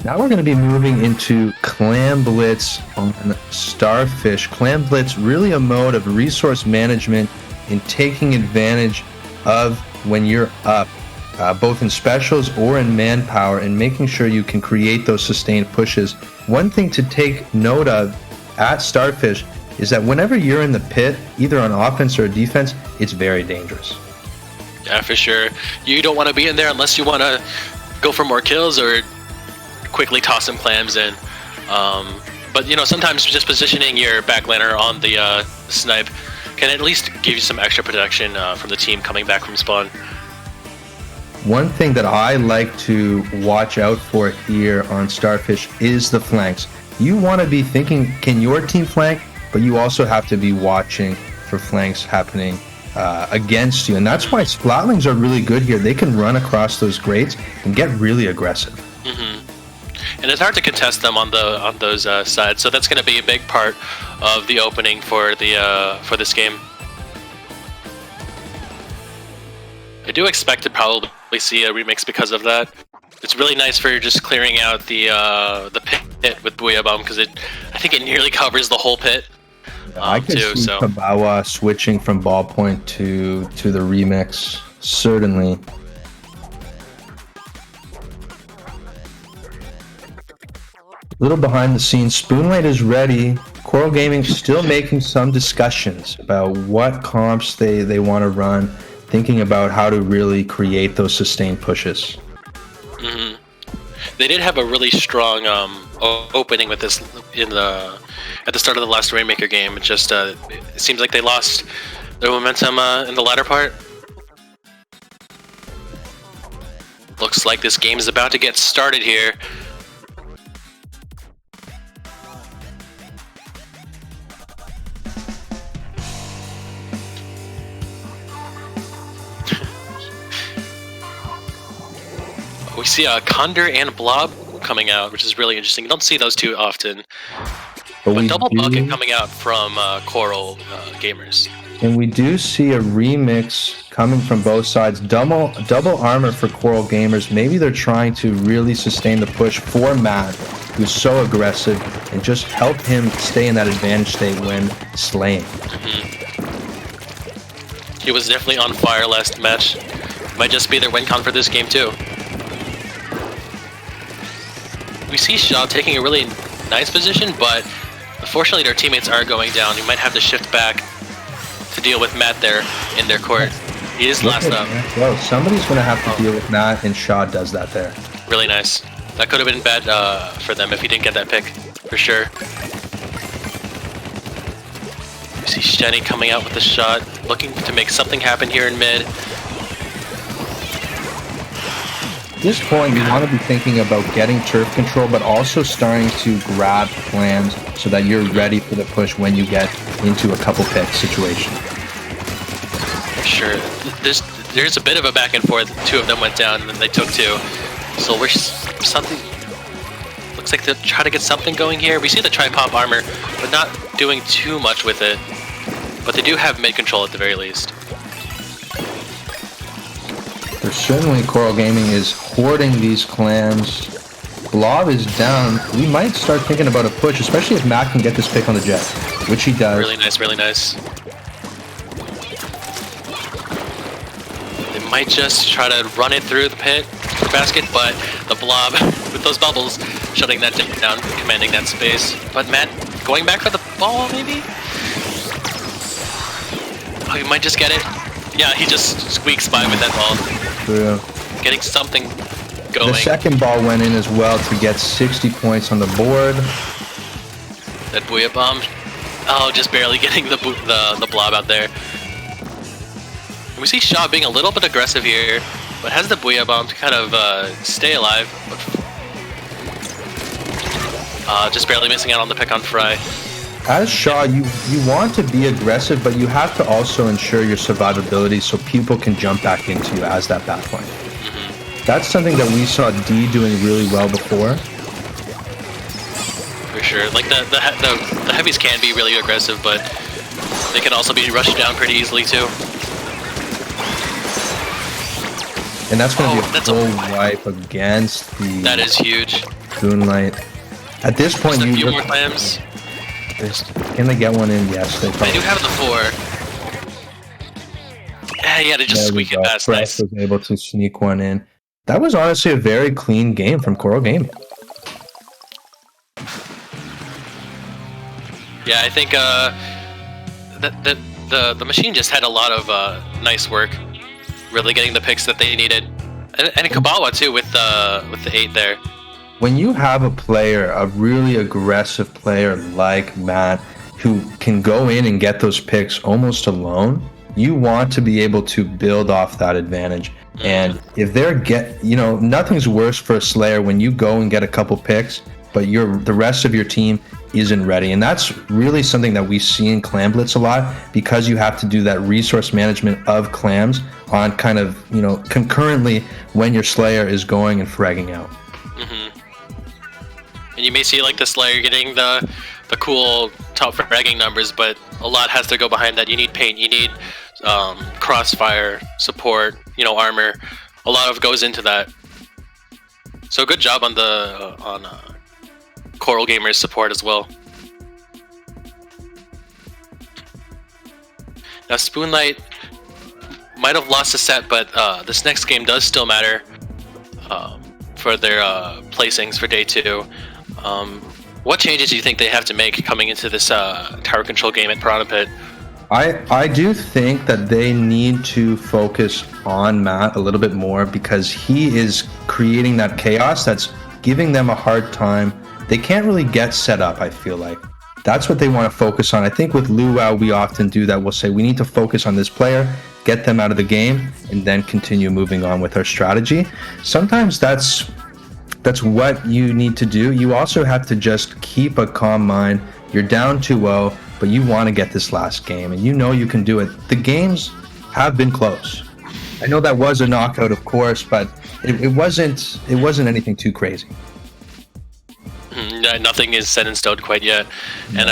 Now we're going to be moving into Clam Blitz on Starfish. Clam Blitz, really a mode of resource management in taking advantage of when you're up, both in specials or in manpower, and making sure you can create those sustained pushes. One thing to take note of at Starfish is that whenever you're in the pit, either on offense or defense, it's very dangerous. Yeah, for sure. You don't want to be in there unless you want to go for more kills or quickly toss some clams in. But you know, sometimes just positioning your backlaner on the snipe can at least give you some extra protection from the team coming back from spawn. One thing that I like to watch out for here on Starfish is the flanks. You want to be thinking, can your team flank? But you also have to be watching for flanks happening against you. And that's why Splatlings are really good here. They can run across those grates and get really aggressive. And it's hard to contest them on those sides, so that's going to be a big part of the opening for this game. I do expect to probably see a remix because of that. It's really nice for just clearing out the pit with Booyah Bomb because I think it nearly covers the whole pit. I can see Kabawa switching from ballpoint to the remix, certainly. A little behind the scenes, SpoonLight is ready. Coral Gaming still making some discussions about what comps they want to run, thinking about how to really create those sustained pushes. They did have a really strong opening with this at the start of the last Rainmaker game. It just it seems like they lost their momentum in the latter part. Looks like this game is about to get started here. We see Condor and Blob coming out, which is really interesting. You don't see those two often. But double bucket coming out from Coral Gamers. And we do see a remix coming from both sides. Double armor for Coral Gamers. Maybe they're trying to really sustain the push for Matt who's so aggressive, and just help him stay in that advantage state when slaying. He was definitely on fire last match. Might just be their win con for this game too. We see Shaw taking a really nice position, but unfortunately their teammates are going down. He might have to shift back to deal with Matt there in their court. He is last up. Well, somebody's going to have to deal with Matt, and Shaw does that there. Really nice. That could have been bad for them if he didn't get that pick, for sure. We see Shenny coming out with the shot, looking to make something happen here in mid. At this point, you want to be thinking about getting turf control, but also starting to grab clams so that you're ready for the push when you get into a couple pick situation. Sure. There's a bit of a back and forth. Two of them went down, and then they took two. So we're something. Looks like they'll try to get something going here. We see the tri-pop armor, but not doing too much with it. But they do have mid control at the very least. There's certainly Coral Gaming is hoarding these clams. Blob is down. We might start thinking about a push, especially if Matt can get this pick on the jet, which he does. Really nice, really nice. They might just try to run it through the pit basket, but the Blob with those bubbles shutting that down, commanding that space. But Matt going back for the ball, maybe? Oh, he might just get it. Yeah, he just squeaks by with that ball. True. Getting something going. The second ball went in as well to get 60 points on the board. That Booyah bomb. Oh, just barely getting the blob out there. And we see Shaw being a little bit aggressive here, but has the Booyah bomb to kind of stay alive. Just barely missing out on the pick on Fry. As Shaw, you want to be aggressive, but you have to also ensure your survivability so people can jump back into you as that backline. That's something that we saw D doing really well before. For sure. Like the heavies can be really aggressive, but they can also be rushed down pretty easily too. And that's going to be a full wipe against the... That is huge. SpoonLight. At this point, just a few more clams. Can they get one in? Yes, they do have the 4. Yeah, he had to just squeak it past. Nice. Was able to sneak one in. That was honestly a very clean game from Coral Gaming. Yeah, I think the machine just had a lot of nice work, really getting the picks that they needed, and Kabawa too with the 8 there. When you have a player, a really aggressive player like Matt, who can go in and get those picks almost alone, you want to be able to build off that advantage. And if they're nothing's worse for a Slayer when you go and get a couple picks, but the rest of your team isn't ready. And that's really something that we see in Clam Blitz a lot, because you have to do that resource management of clams on kind of, concurrently when your Slayer is going and fragging out. And you may see like the Slayer getting the cool top fragging numbers, but a lot has to go behind that. You need paint, you need crossfire, support, armor. A lot of goes into that. So good job on Coral Gamers support as well. Now SpoonLight might have lost a set, but this next game does still matter for their placings for day 2. What changes do you think they have to make coming into this tower control game at Piranha Pit? I do think that they need to focus on Matt a little bit more, because he is creating that chaos that's giving them a hard time. They can't really get set up, I feel like. That's what they want to focus on. I think with Luau, we often do that. We'll say we need to focus on this player, get them out of the game, and then continue moving on with our strategy. Sometimes that's what you need to do. You also have to just keep a calm mind. You're down 2-0, but you want to get this last game, and you can do it. The games have been close. I know that was a knockout, of course, but it wasn't anything too crazy. Nothing is set in stone quite yet, and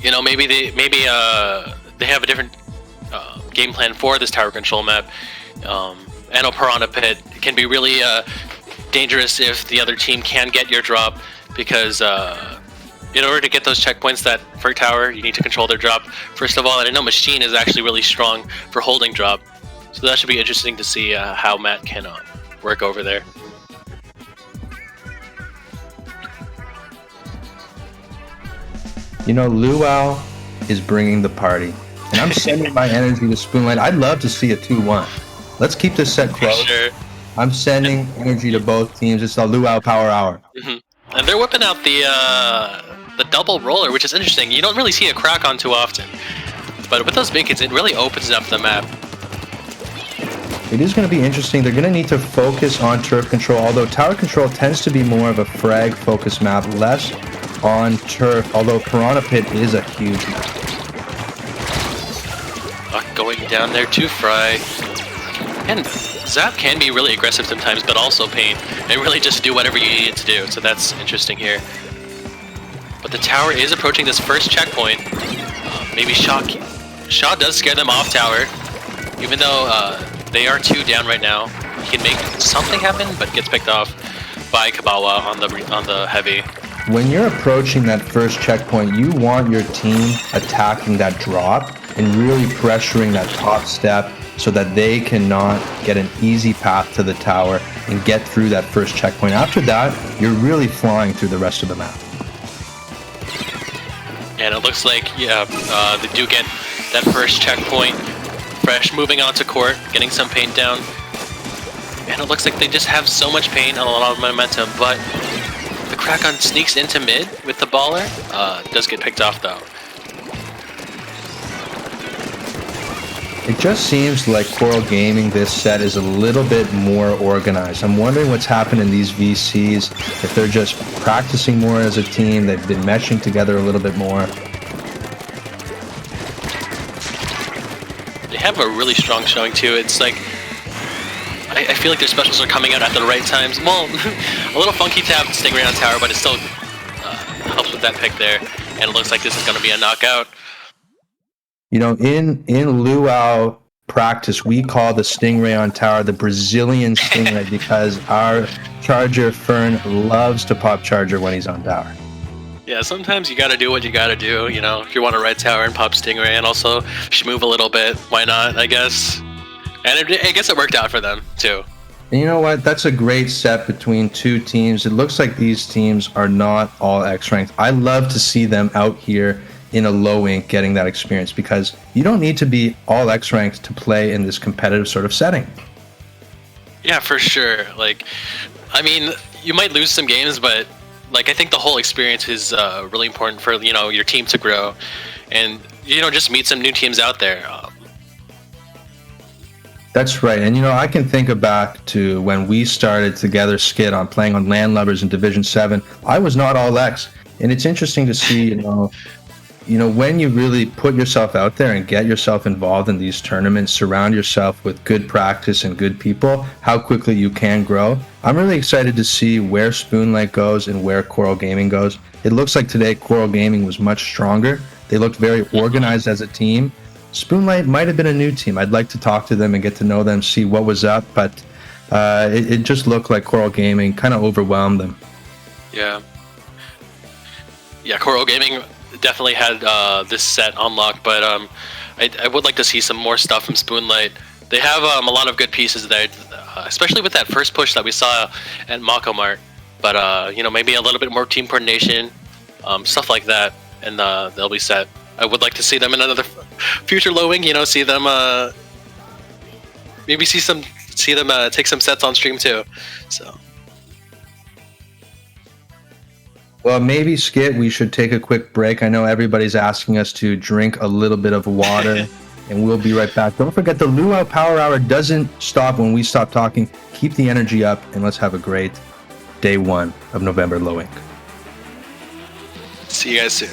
maybe they have a different game plan for this tower control map. I know Piranha Pit can be really dangerous if the other team can get your drop, because in order to get those checkpoints that for tower, you need to control their drop. First of all, and I know Machine is actually really strong for holding drop, so that should be interesting to see how Matt can work over there. You know, Luau is bringing the party, and I'm sending my energy to SpoonLight. I'd love to see a 2-1. Let's keep this set close. Sure. I'm sending energy to both teams. It's the Luau Power Hour. Mm-hmm. And they're whipping out the double roller, which is interesting. You don't really see a crack on too often, but with those beacons, it really opens up the map. It is going to be interesting. They're going to need to focus on turf control, although tower control tends to be more of a frag-focused map, less on turf, although Piranha Pit is a huge map. Going down there to Fry. And Zap can be really aggressive sometimes, but also Pain, and really just do whatever you need it to do, so that's interesting here. But the tower is approaching this first checkpoint. Maybe Shaw does scare them off tower, even though they are 2 down right now. He can make something happen, but gets picked off by Kabawa on the heavy. When you're approaching that first checkpoint, you want your team attacking that drop and really pressuring that top step so that they cannot get an easy path to the tower and get through that first checkpoint. After that, you're really flying through the rest of the map. And it looks like, yeah, they do get that first checkpoint. Fresh moving on to court, getting some paint down. And it looks like they just have so much paint and a lot of momentum, but the Crack-On sneaks into mid with the baller. Does get picked off though. It just seems like Coral Gaming this set is a little bit more organized. I'm wondering what's happened in these VCs, if they're just practicing more as a team, they've been meshing together a little bit more. They have a really strong showing too. It's like, I feel like their specials are coming out at the right times. Well, a little funky tap Stingray on tower, but it still helps with that pick there. And it looks like this is going to be a knockout. You know, in Luau practice, we call the Stingray on tower the Brazilian Stingray because our Charger Fern loves to pop Charger when he's on tower. Yeah, sometimes you gotta do what you gotta do, you know, if you want to ride tower and pop Stingray and also move a little bit, why not, I guess. And I guess it worked out for them, too. And you know what? That's a great set between 2 teams. It looks like these teams are not all X-ranked. I love to see them out here in a low ink getting that experience because you don't need to be all X-ranked to play in this competitive sort of setting. Yeah, for sure. Like, I mean, you might lose some games, but like I think the whole experience is really important for, you know, your team to grow and, you know, just meet some new teams out there. That's right. And, you know, I can think back to when we started together skid on playing on Landlubbers in Division 7. I was not all X. And it's interesting to see, you know, when you really put yourself out there and get yourself involved in these tournaments, surround yourself with good practice and good people, how quickly you can grow. I'm really excited to see where SpoonLight goes and where Coral Gaming goes. It looks like today Coral Gaming was much stronger. They looked very organized as a team. SpoonLight might have been a new team. I'd like to talk to them and get to know them, see what was up, but it just looked like Coral Gaming kind of overwhelmed them. Yeah. Yeah, Coral Gaming definitely had this set unlocked, but I would like to see some more stuff from SpoonLight. They have a lot of good pieces there, especially with that first push that we saw at Mako Mart. But you know, maybe a little bit more team coordination, stuff like that, and they'll be set. I would like to see them in another future low wing. You know, see them maybe see them take some sets on stream too. So. Well, maybe, Skit, we should take a quick break. I know everybody's asking us to drink a little bit of water, and we'll be right back. Don't forget, the Luau Power Hour doesn't stop when we stop talking. Keep the energy up, and let's have a great day 1 of November Low Ink. See you guys soon.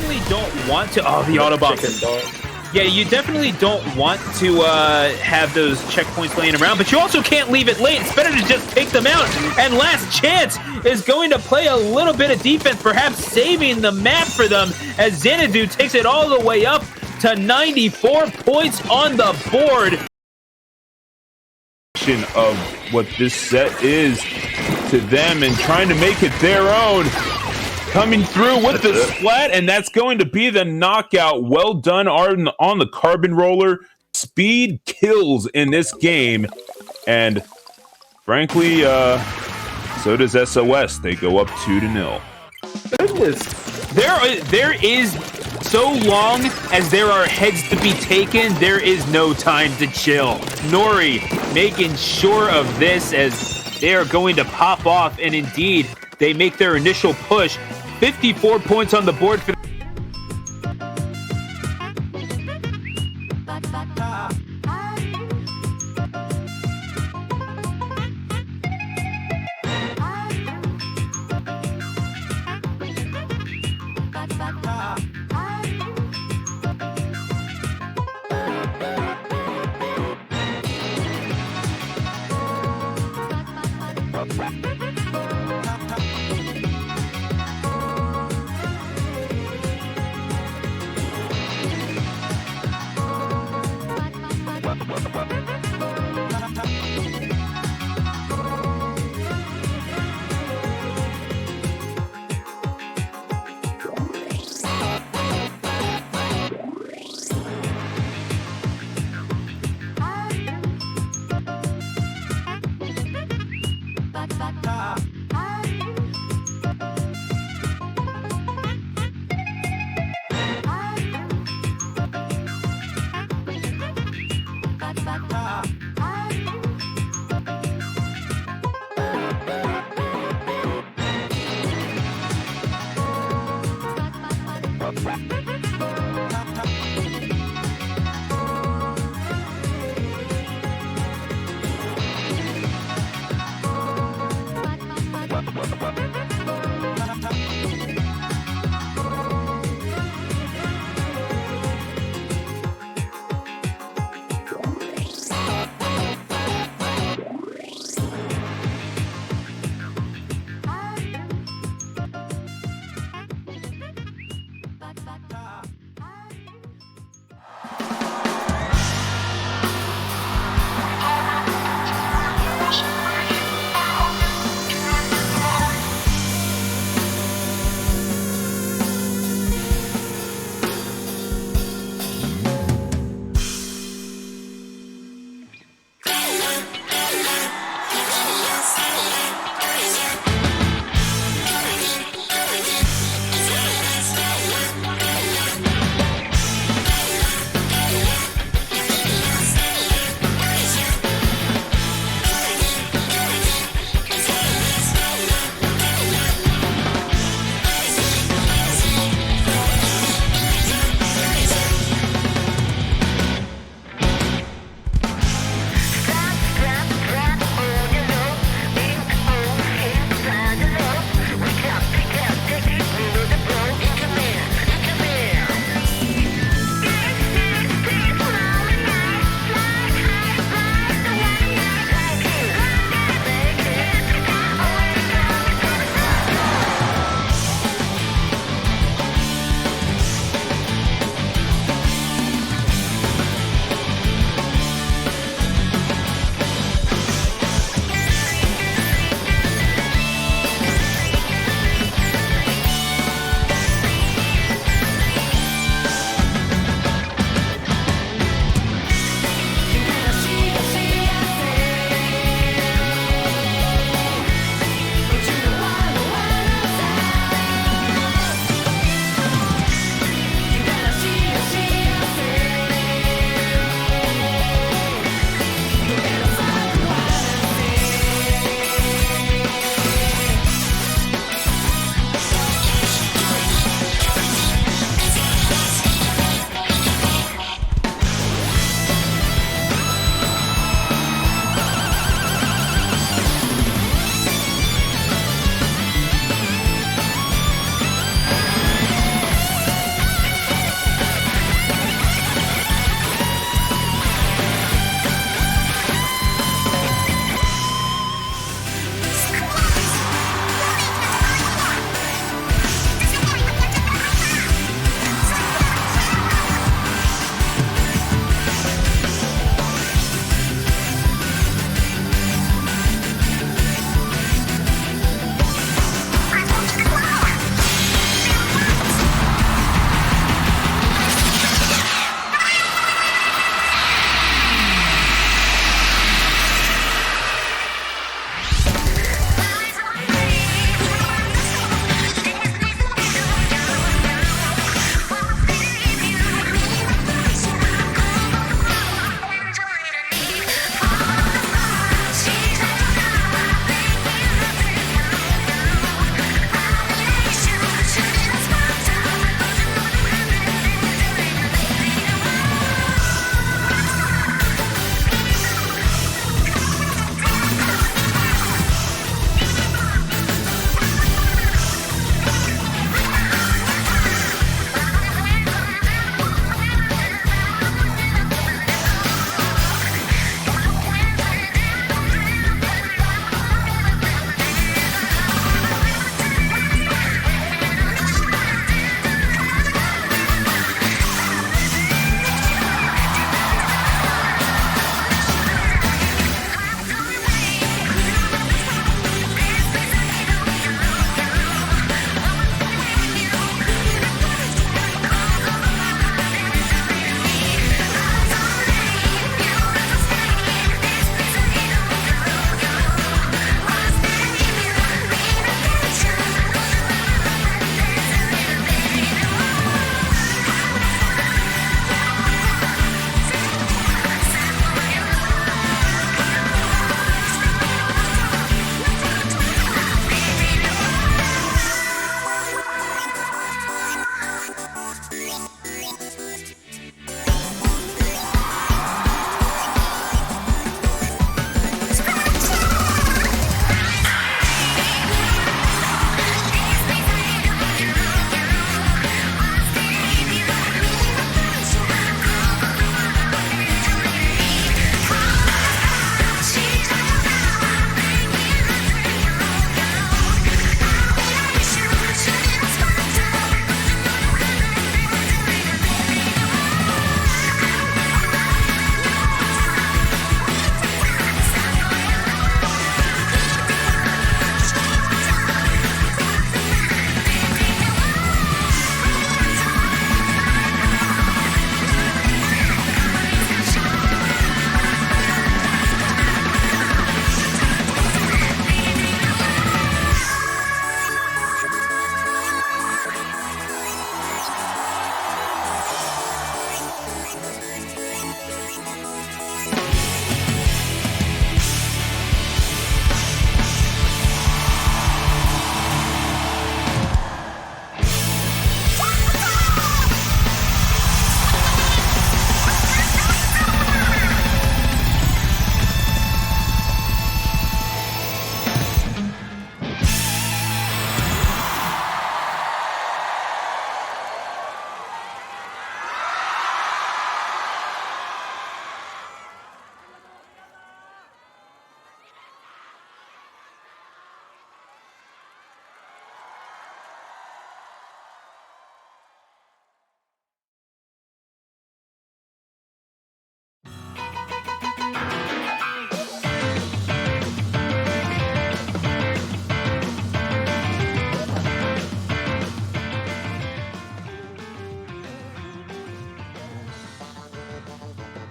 definitely don't want to. Oh, the Autobomb. Yeah, you definitely don't want to have those checkpoints laying around, but you also can't leave it late. It's better to just take them out. And Last Chance is going to play a little bit of defense, perhaps saving the map for them, as Xanadu takes it all the way up to 94 points on the board. Of what this set is to them and trying to make it their own. Coming through with the splat, and that's going to be the knockout. Well done, Arden, on the carbon roller. Speed kills in this game, and frankly, so does SOS. They go up 2-0. Goodness. There is, so long as there are heads to be taken, there is no time to chill. Nori making sure of this as they are going to pop off, and indeed, they make their initial push. 54 points on the board for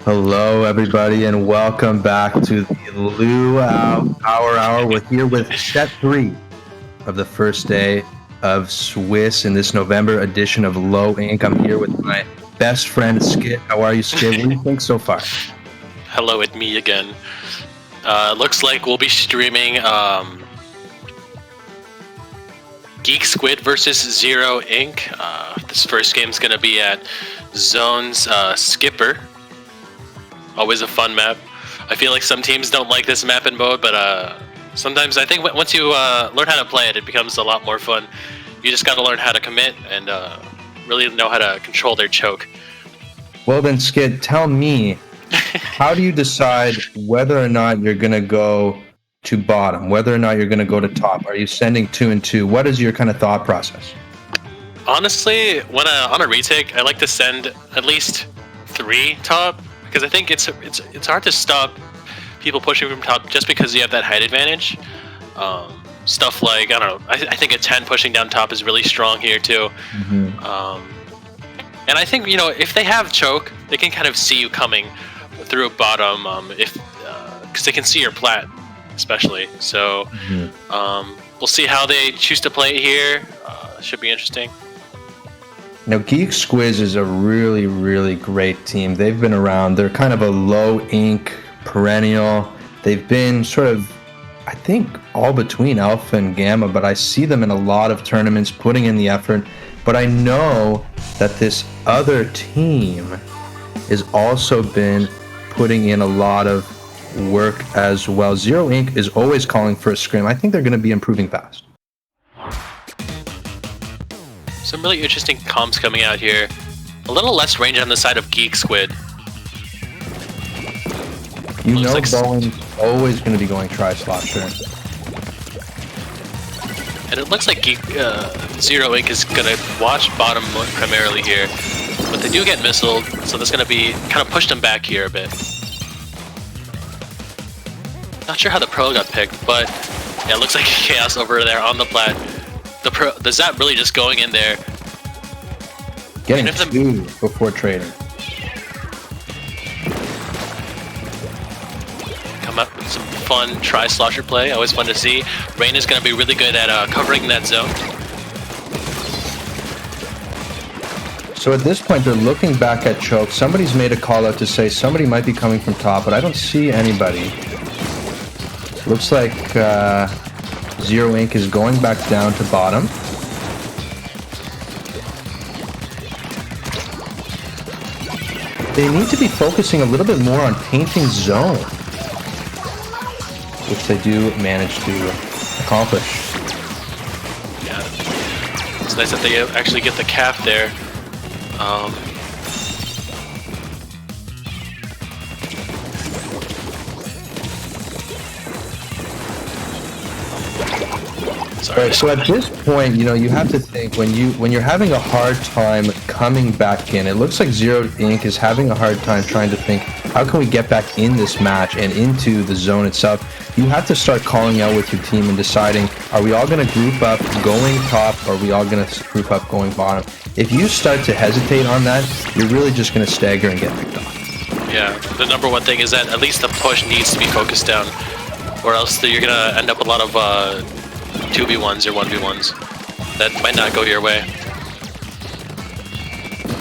Hello, everybody, and welcome back to the Luau Power Hour. We're here with set 3 of the first day of Swiss in this November edition of OwO Inc. I'm here with my best friend, Skit. How are you, Skit? What do you think so far? Hello, it's me again. Looks like we'll be streaming GeekSquid versus Zeroink. This first game's going to be at Zone's Skipper. Always a fun map. I feel like some teams don't like this map and mode, but sometimes I think once you learn how to play it, it becomes a lot more fun. You just got to learn how to commit and really know how to control their choke. Well then, Skid, tell me, how do you decide whether or not you're going to go to bottom, whether or not you're going to go to top? Are you sending 2 and 2? What is your kind of thought process? Honestly, when on a retake, I like to send at least 3 top, because I think it's hard to stop people pushing from top just because you have that height advantage. Stuff like, I don't know, I think a 10 pushing down top is really strong here too. And I think, if they have choke, they can kind of see you coming through bottom, because they can see your plat, especially. So we'll see how they choose to play it here. Should be interesting. Now, GeekSquids is a really, really great team. They've been around. They're kind of a low ink perennial. They've been sort of, I think, all between Alpha and Gamma, but I see them in a lot of tournaments putting in the effort. But I know that this other team has also been putting in a lot of work as well. Zeroink is always calling for a scrim. I think they're going to be improving fast. Some really interesting comps coming out here. A little less range on the side of GeekSquid. You know, Bowen's always going to be going tri-slosher. And it looks like Zeroink is going to watch bottom primarily here. But they do get missiled, so that's going to be kind of push them back here a bit. Not sure how the pro got picked, but yeah, it looks like Chaos over there on the plat. The Zap really just going in there. Getting 2 before trading. Come up with some fun tri-slosher play. Always fun to see. Rain is going to be really good at covering that zone. So at this point, they're looking back at choke. Somebody's made a call out to say somebody might be coming from top, but I don't see anybody. Looks like Zeroink is going back down to bottom. They need to be focusing a little bit more on painting zone, which they do manage to accomplish. Yeah, it's nice that they actually get the cap there. Right, so at this point, you have to think when you're having a hard time coming back in. It looks like Zeroink is having a hard time trying to think, how can we get back in this match and into the zone itself? You have to start calling out with your team and deciding, are we all going to group up going top, or are we all going to group up going bottom? If you start to hesitate on that, you're really just going to stagger and get picked off. Yeah, the number one thing is that at least the push needs to be focused down, or else you're going to end up with a lot of 2v1s or 1v1s. That might not go your way.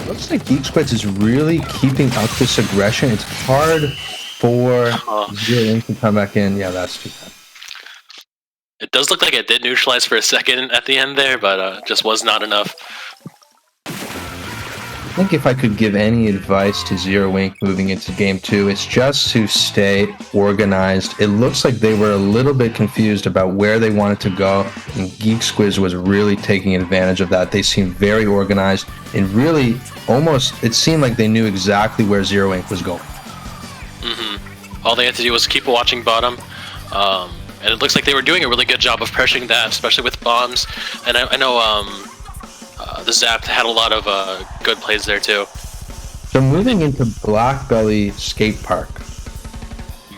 Looks like GeekSquids is really keeping up this aggression. It's hard for Zeroink to come back in. Yeah, that's too bad. It does look like it did neutralize for a second at the end there, but just was not enough. I think if I could give any advice to Zeroink moving into Game 2, it's just to stay organized. It looks like they were a little bit confused about where they wanted to go, and GeekSquids was really taking advantage of that. They seemed very organized, and really almost, it seemed like they knew exactly where Zeroink was going. All they had to do was keep watching bottom, and it looks like they were doing a really good job of pressuring that, especially with bombs. And I know the Zap had a lot of good plays there too. So moving into Blackbelly Skate Park.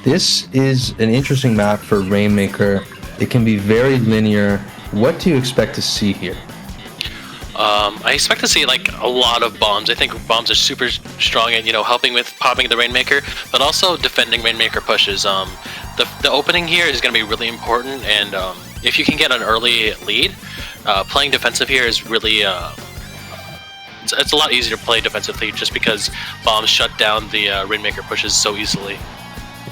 This is an interesting map for Rainmaker. It can be very linear. What do you expect to see here? I expect to see like a lot of bombs. I think bombs are super strong at, you know, helping with popping the Rainmaker, but also defending Rainmaker pushes. The opening here is going to be really important, and if you can get an early lead, playing defensive here is really it's a lot easier to play defensively just because bombs shut down the Rainmaker pushes so easily.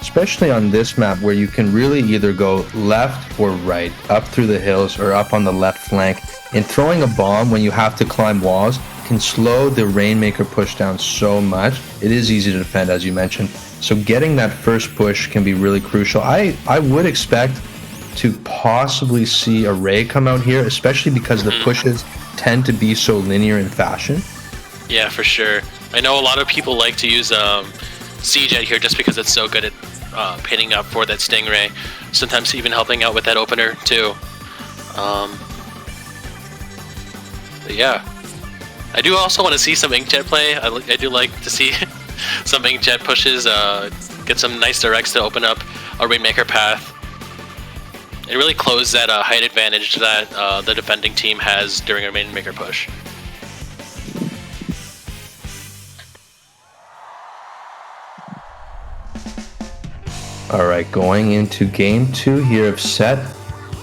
Especially on this map where you can really either go left or right, up through the hills or up on the left flank. And throwing a bomb when you have to climb walls can slow the Rainmaker push down so much. It is easy to defend, as you mentioned. So getting that first push can be really crucial. I would expect to possibly see a Ray come out here, especially because the pushes tend to be so linear in fashion. Yeah, for sure. I know a lot of people like to use Siege here just because it's so good at pinning up for that Stingray. Sometimes even helping out with that opener too. But yeah, I do also want to see some Inkjet play. I do like to see some Inkjet pushes, get some nice directs to open up a Rainmaker path. It really closed that height advantage that the defending team has during a Rainmaker push. Alright, going into game 2 here of set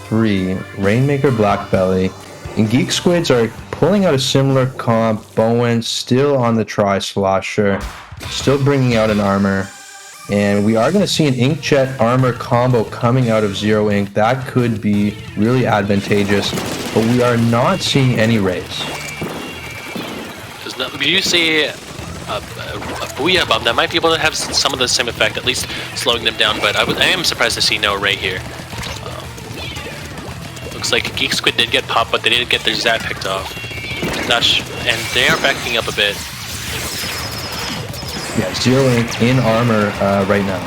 3, Rainmaker Blackbelly. And GeekSquids are pulling out a similar comp. Bowen still on the Tri-Slosher, still bringing out an armor. And we are going to see an Inkjet armor combo coming out of Zeroink. That could be really advantageous, but we are not seeing any rays. Do you see a Booyah Bomb that might be able to have some of the same effect, at least slowing them down, but I am surprised to see no Ray here. Looks like GeekSquid did get popped, but they did get their Zap picked off. And they are backing up a bit. Yeah, Zeroink in armor right now.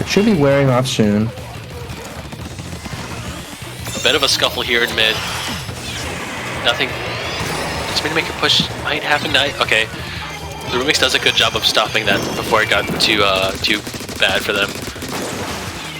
It should be wearing off soon. A bit of a scuffle here in mid. Nothing. This Rainmaker push might happen. Okay. The Remix does a good job of stopping that before it got too bad for them.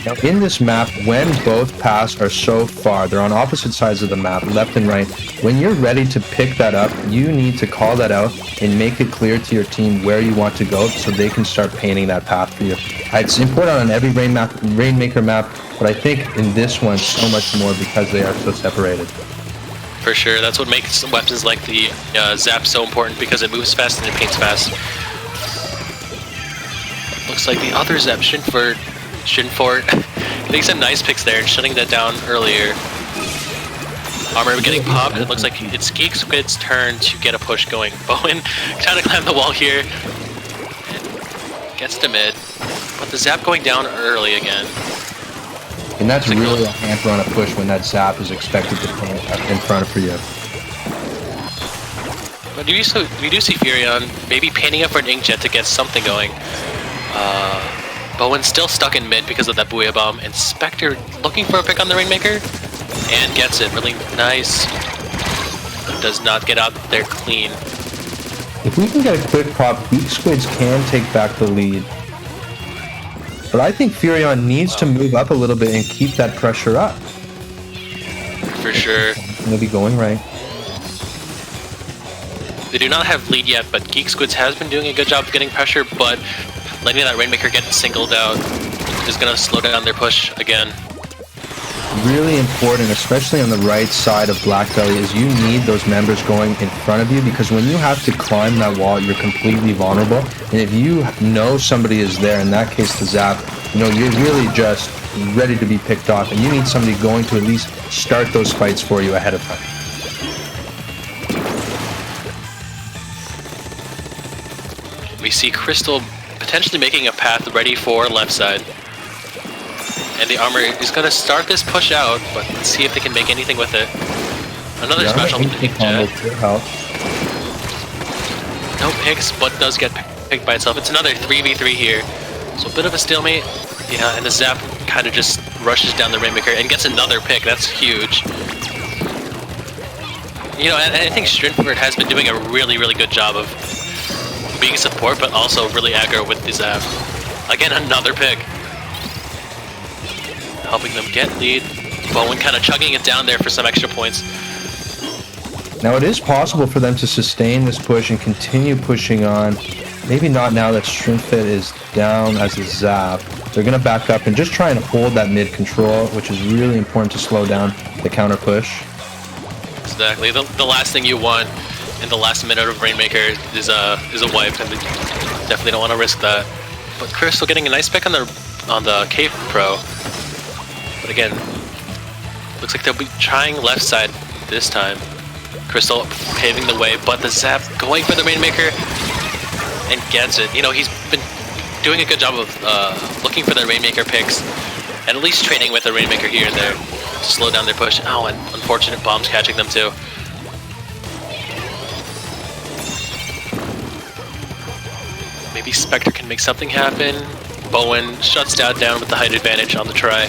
Now in this map, when both paths are so far, they're on opposite sides of the map, left and right, when you're ready to pick that up, you need to call that out and make it clear to your team where you want to go so they can start painting that path for you. It's important on every Rainmaker map, but I think in this one so much more because they are so separated. For sure, that's what makes weapons like the Zap so important, because it moves fast and it paints fast. Looks like the other Zap, Shinfort, getting some nice picks there and shutting that down earlier. Armor getting popped. It looks like it's GeekSquid's turn to get a push going. Bowen trying to climb the wall here. And gets to mid. But the Zap going down early again. And that's really a hamper on a push when that Zap is expected to paint in front for you. But we do see Furion maybe painting up for an Inkjet to get something going. Bowen's still stuck in mid because of that Booyah Bomb, and Spectre looking for a pick on the Rainmaker, and gets it. Really nice. Does not get out there clean. If we can get a quick pop, GeekSquids can take back the lead. But I think Furion needs to move up a little bit and keep that pressure up. For sure. Maybe going right. They do not have lead yet, but GeekSquids has been doing a good job of getting pressure, but letting that Rainmaker get singled out is going to slow down their push again. Really important, especially on the right side of Blackbelly, is you need those members going in front of you, because when you have to climb that wall, you're completely vulnerable. And if you know somebody is there, in that case the Zap, you know, you're really just ready to be picked off, and you need somebody going to at least start those fights for you ahead of time. We see Crystal potentially making a path ready for left side. And the armor is going to start this push out, but let's see if they can make anything with it. Another special Inkjet. No picks, but does get picked by itself. It's another 3v3 here. So a bit of a stalemate. Yeah, and the Zap kind of just rushes down the Rainmaker and gets another pick. That's huge. You know, and I think Strinford has been doing a really, really good job of being support, but also really aggro with the Zap. Again, another pick. Helping them get lead. Bowen kind of chugging it down there for some extra points. Now it is possible for them to sustain this push and continue pushing on. Maybe not now that Shrimpfit is down as a zap. They're going to back up and just try and hold that mid control, which is really important to slow down the counter push. Exactly. The last thing you want in the last minute of Rainmaker is a wipe, and we definitely don't want to risk that. But Crystal getting a nice pick on the Cave Pro. But again, looks like they'll be trying left side this time. Crystal paving the way, but the Zap going for the Rainmaker and gets it. You know, he's been doing a good job of looking for the Rainmaker picks and at least trading with the Rainmaker here and there to slow down their push. Oh, and unfortunate bombs catching them too. Maybe Spectre can make something happen. Bowen shuts down with the height advantage on the try.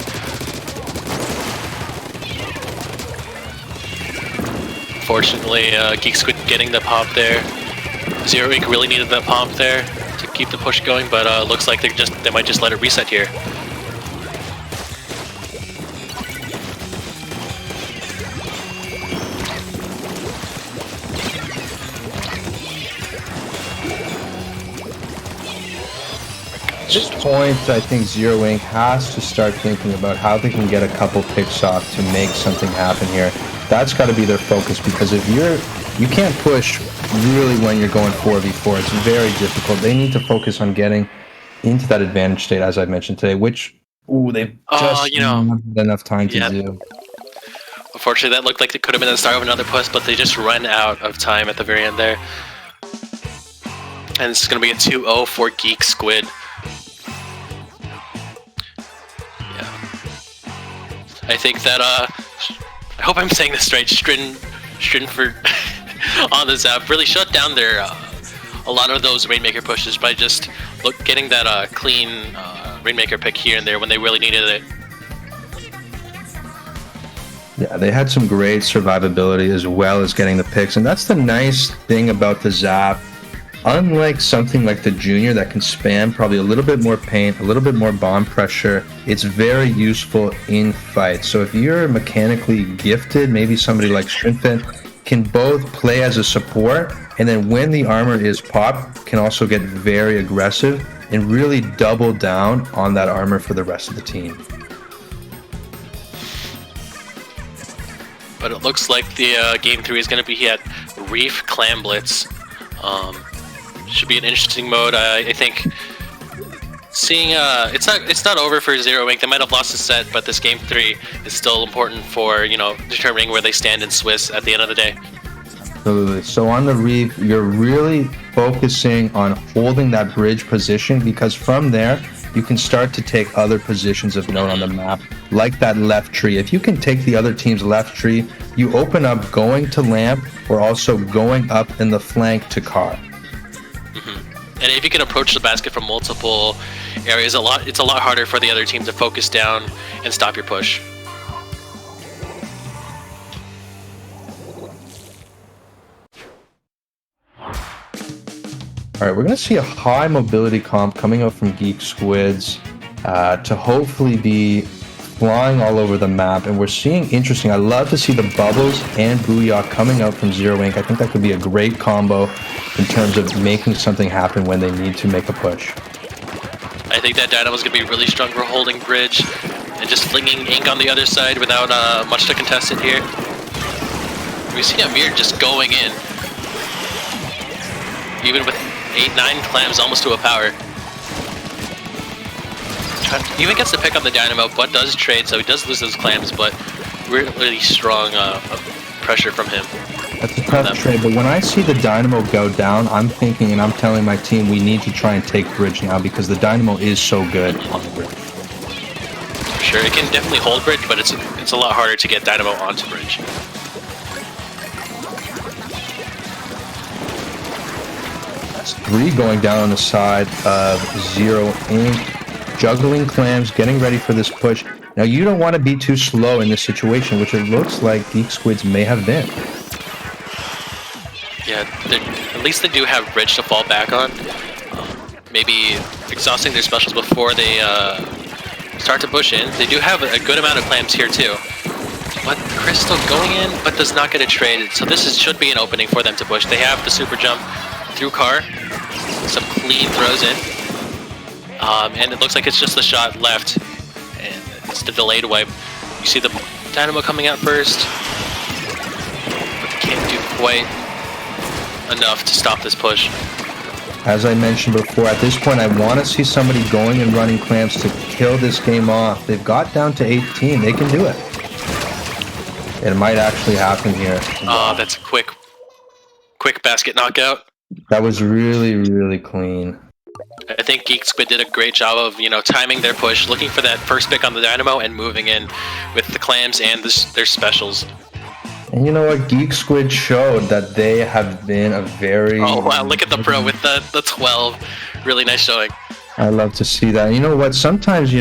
Unfortunately, GeekSquid getting the pop there. Zeroink really needed that pop there to keep the push going, but looks like they might just let it reset here. At this point, I think Zeroink has to start thinking about how they can get a couple picks off to make something happen here. That's got to be their focus, because if you can't push really when you're going 4v4. It's very difficult. They need to focus on getting into that advantage state, as I mentioned today, which they've just not had enough time to do. Unfortunately, that looked like it could have been the start of another push, but they just ran out of time at the very end there. And it's going to be a 2-0 for GeekSquid. I think that, I hope I'm saying this right, Strinford on the Zap really shut down their, a lot of those Rainmaker pushes by just getting that clean Rainmaker pick here and there when they really needed it. Yeah, they had some great survivability as well as getting the picks, and that's the nice thing about the Zap. Unlike something like the Junior that can spam probably a little bit more paint, a little bit more bomb pressure, it's very useful in fights. So if you're mechanically gifted, maybe somebody like Shrimpfit can both play as a support, and then when the armor is popped, can also get very aggressive and really double down on that armor for the rest of the team. But it looks like the game 3 is going to be at Reef Clam Blitz. Should be an interesting mode. I think seeing it's not over for Zeroink. They might have lost a set, but this game 3 is still important for, you know, determining where they stand in Swiss at the end of the day. Absolutely. So on the Reef, you're really focusing on holding that bridge position, because from there you can start to take other positions of note on the map, like that left tree. If you can take the other team's left tree, you open up going to lamp or also going up in the flank to car. And if you can approach the basket from multiple areas, it's a lot harder for the other team to focus down and stop your push. All right, we're going to see a high mobility comp coming out from GeekSquids to hopefully be flying all over the map, and we're seeing interesting. I love to see the bubbles and Booyah coming out from Zeroink. I think that could be a great combo in terms of making something happen when they need to make a push. I think that Dynamo's going to be really strong for holding bridge and just flinging ink on the other side without much to contest it here. We see Amir just going in, even with 8-9 clams almost to a power. Even gets the pick on the Dynamo, but does trade, so he does lose those clams, but really strong pressure from him. That's a tough trade, but when I see the Dynamo go down, I'm thinking and I'm telling my team we need to try and take bridge now, because the Dynamo is so good on the bridge. For sure, it can definitely hold bridge, but it's a lot harder to get Dynamo onto bridge. That's 3 going down on the side of Zeroink. Juggling clams, getting ready for this push. Now, you don't want to be too slow in this situation, which it looks like GeekSquids may have been. Yeah, at least they do have bridge to fall back on. Maybe exhausting their specials before they start to push in. They do have a good amount of clams here too. But Crystal going in, but does not get it traded. So this should be an opening for them to push. They have the super jump through car. Some clean throws in. And it looks like it's just the shot left. And it's the delayed wipe. You see the Dynamo coming out first. But they can't do quite enough to stop this push. As I mentioned before, at this point, I want to see somebody going and running clamps to kill this game off. They've got down to 18. They can do it. It might actually happen here. Oh, that's a quick basket knockout. That was really, really clean. I think GeekSquid did a great job of, timing their push, looking for that first pick on the Dynamo, and moving in with the clams and their specials. And you know what? GeekSquid showed that they have been a very... Oh, wow. Look at the pro with the 12. Really nice showing. I love to see that. You know what? Sometimes,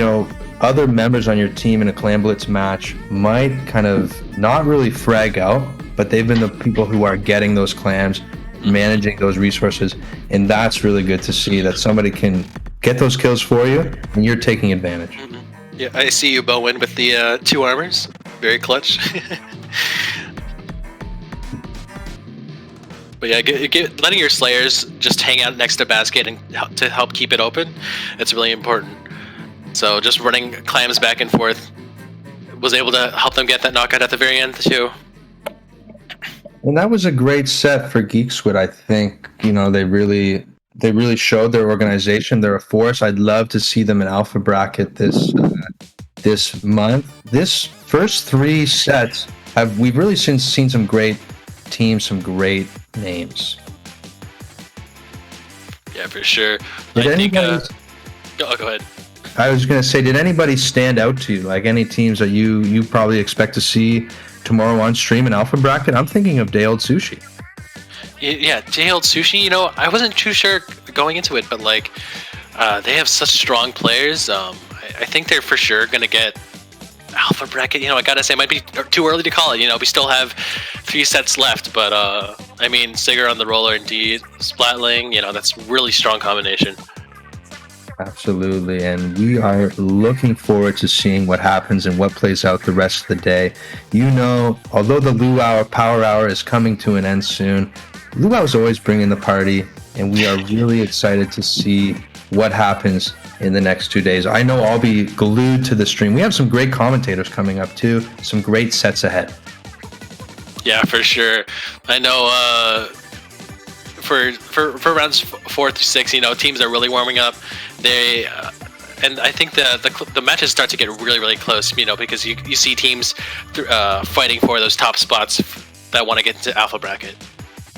other members on your team in a Clam Blitz match might kind of not really frag out, but they've been the people who are getting those clams, managing those resources, and that's really good to see that somebody can get those kills for you, and you're taking advantage. Mm-hmm. Yeah, I see you, Bowen, with the 2 armors. Very clutch. But yeah, letting your Slayers just hang out next to basket and to help keep it open, it's really important. So just running clams back and forth was able to help them get that knockout at the very end too. And that was a great set for GeekSquid. I think they really showed their organization. They're a force. I'd love to see them in Alpha Bracket this month. This first 3 sets we've really seen some great teams, some great names. Yeah, for sure. Go ahead. I was going to say, did anybody stand out to you? Like any teams that you probably expect to see tomorrow on stream in Alpha Bracket? I'm thinking of Day Old Sushi. Yeah, Day Old Sushi, I wasn't too sure going into it, but they have such strong players. I think they're for sure going to get Alpha Bracket. I gotta say, it might be too early to call it. We still have 3 sets left, but Sigurd on the roller, indeed, Splatling, that's really strong combination. Absolutely, and we are looking forward to seeing what happens and what plays out the rest of the day. Although the Luau Power Hour is coming to an end soon, Luau is always bringing the party, and we are really excited to see what happens in the next 2 days. I know I'll be glued to the stream. We have some great commentators coming up too, some great sets ahead. Yeah, for sure. I know for rounds 4 through 6, teams are really warming up. And I think the matches start to get really, really close, because you see teams fighting for those top spots that want to get into Alpha Bracket.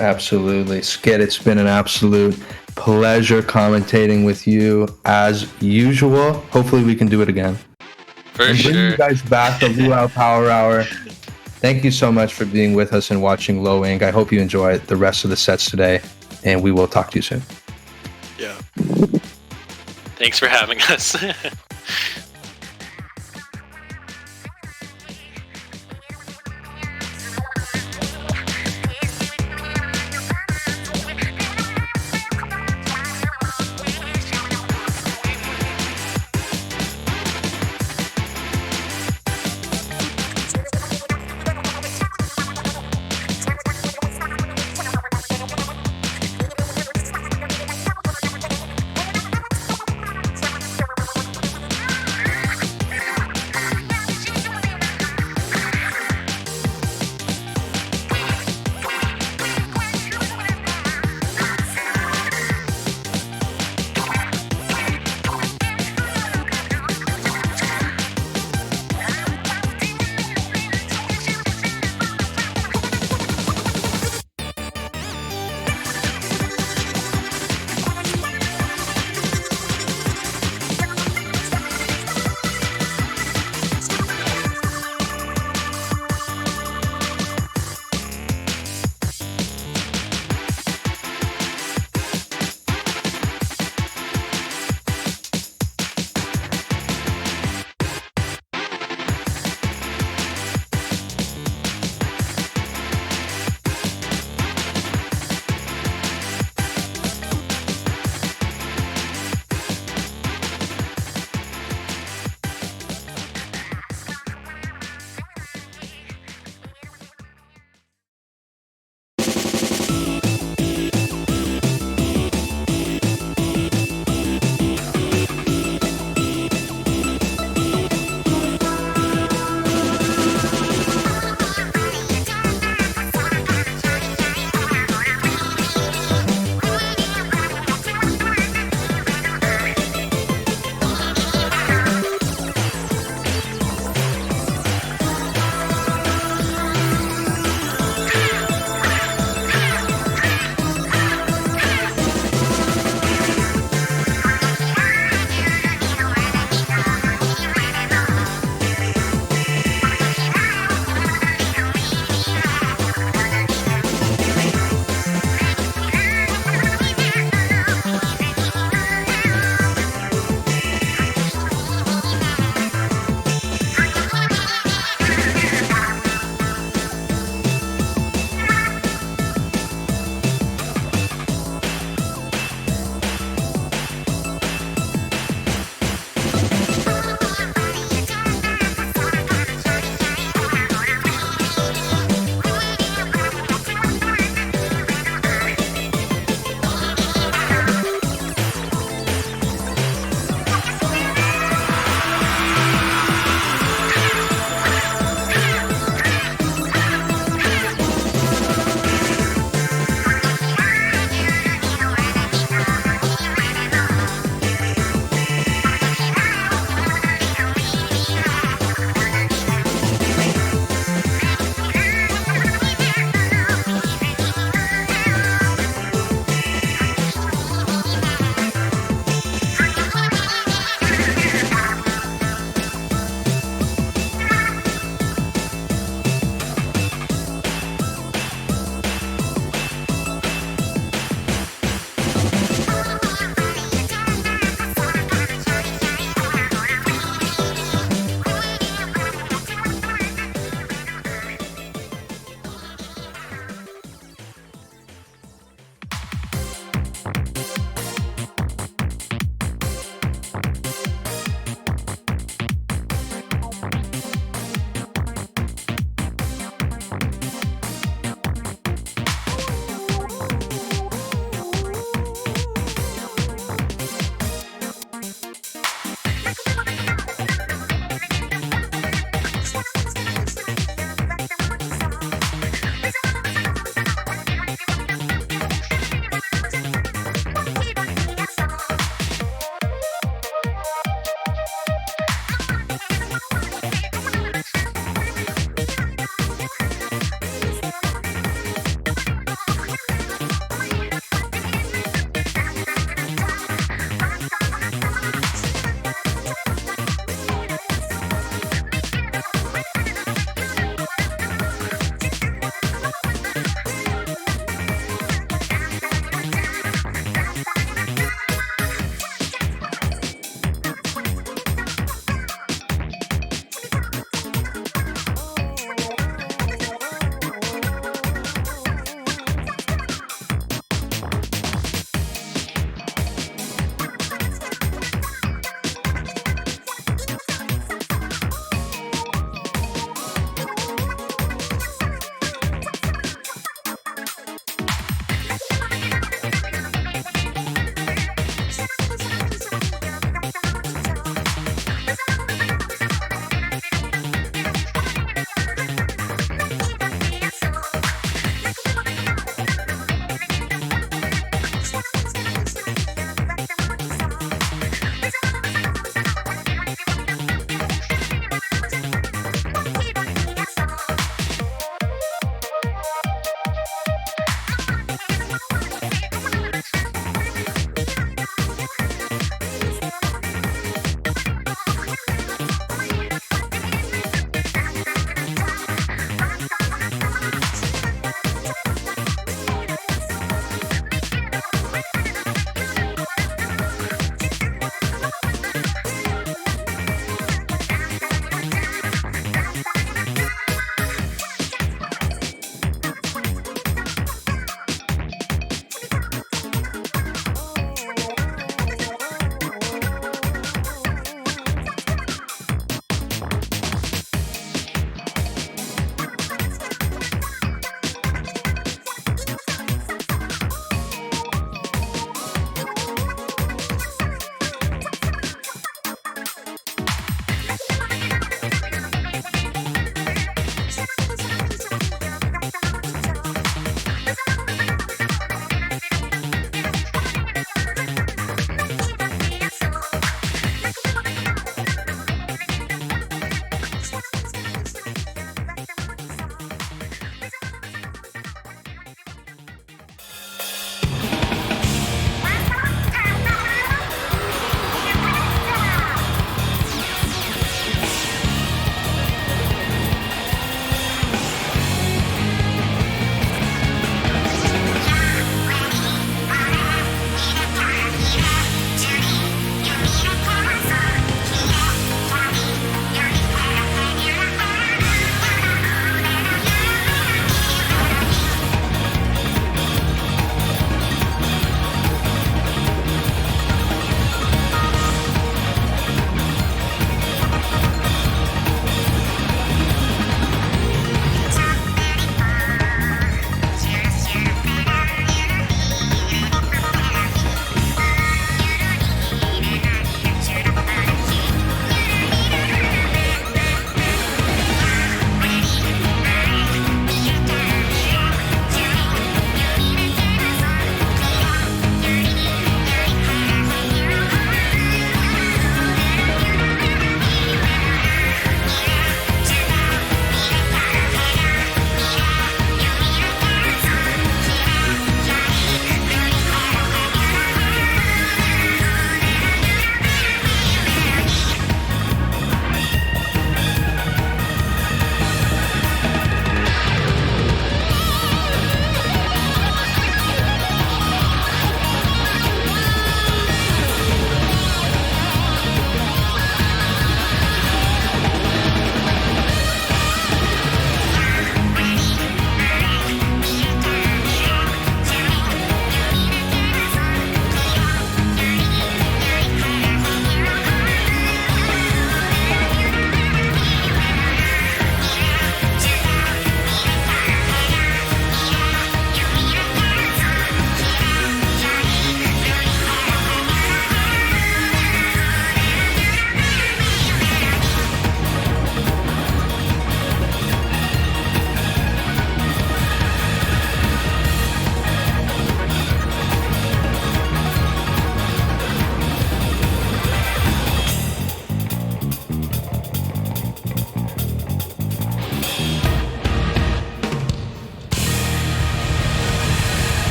Absolutely. Skid, it's been an absolute pleasure commentating with you as usual. Hopefully we can do it again. For sure. Bring you guys back the Luau Power Hour. Thank you so much for being with us and watching OwO Inc. I hope you enjoy the rest of the sets today, and we will talk to you soon. Yeah. Thanks for having us.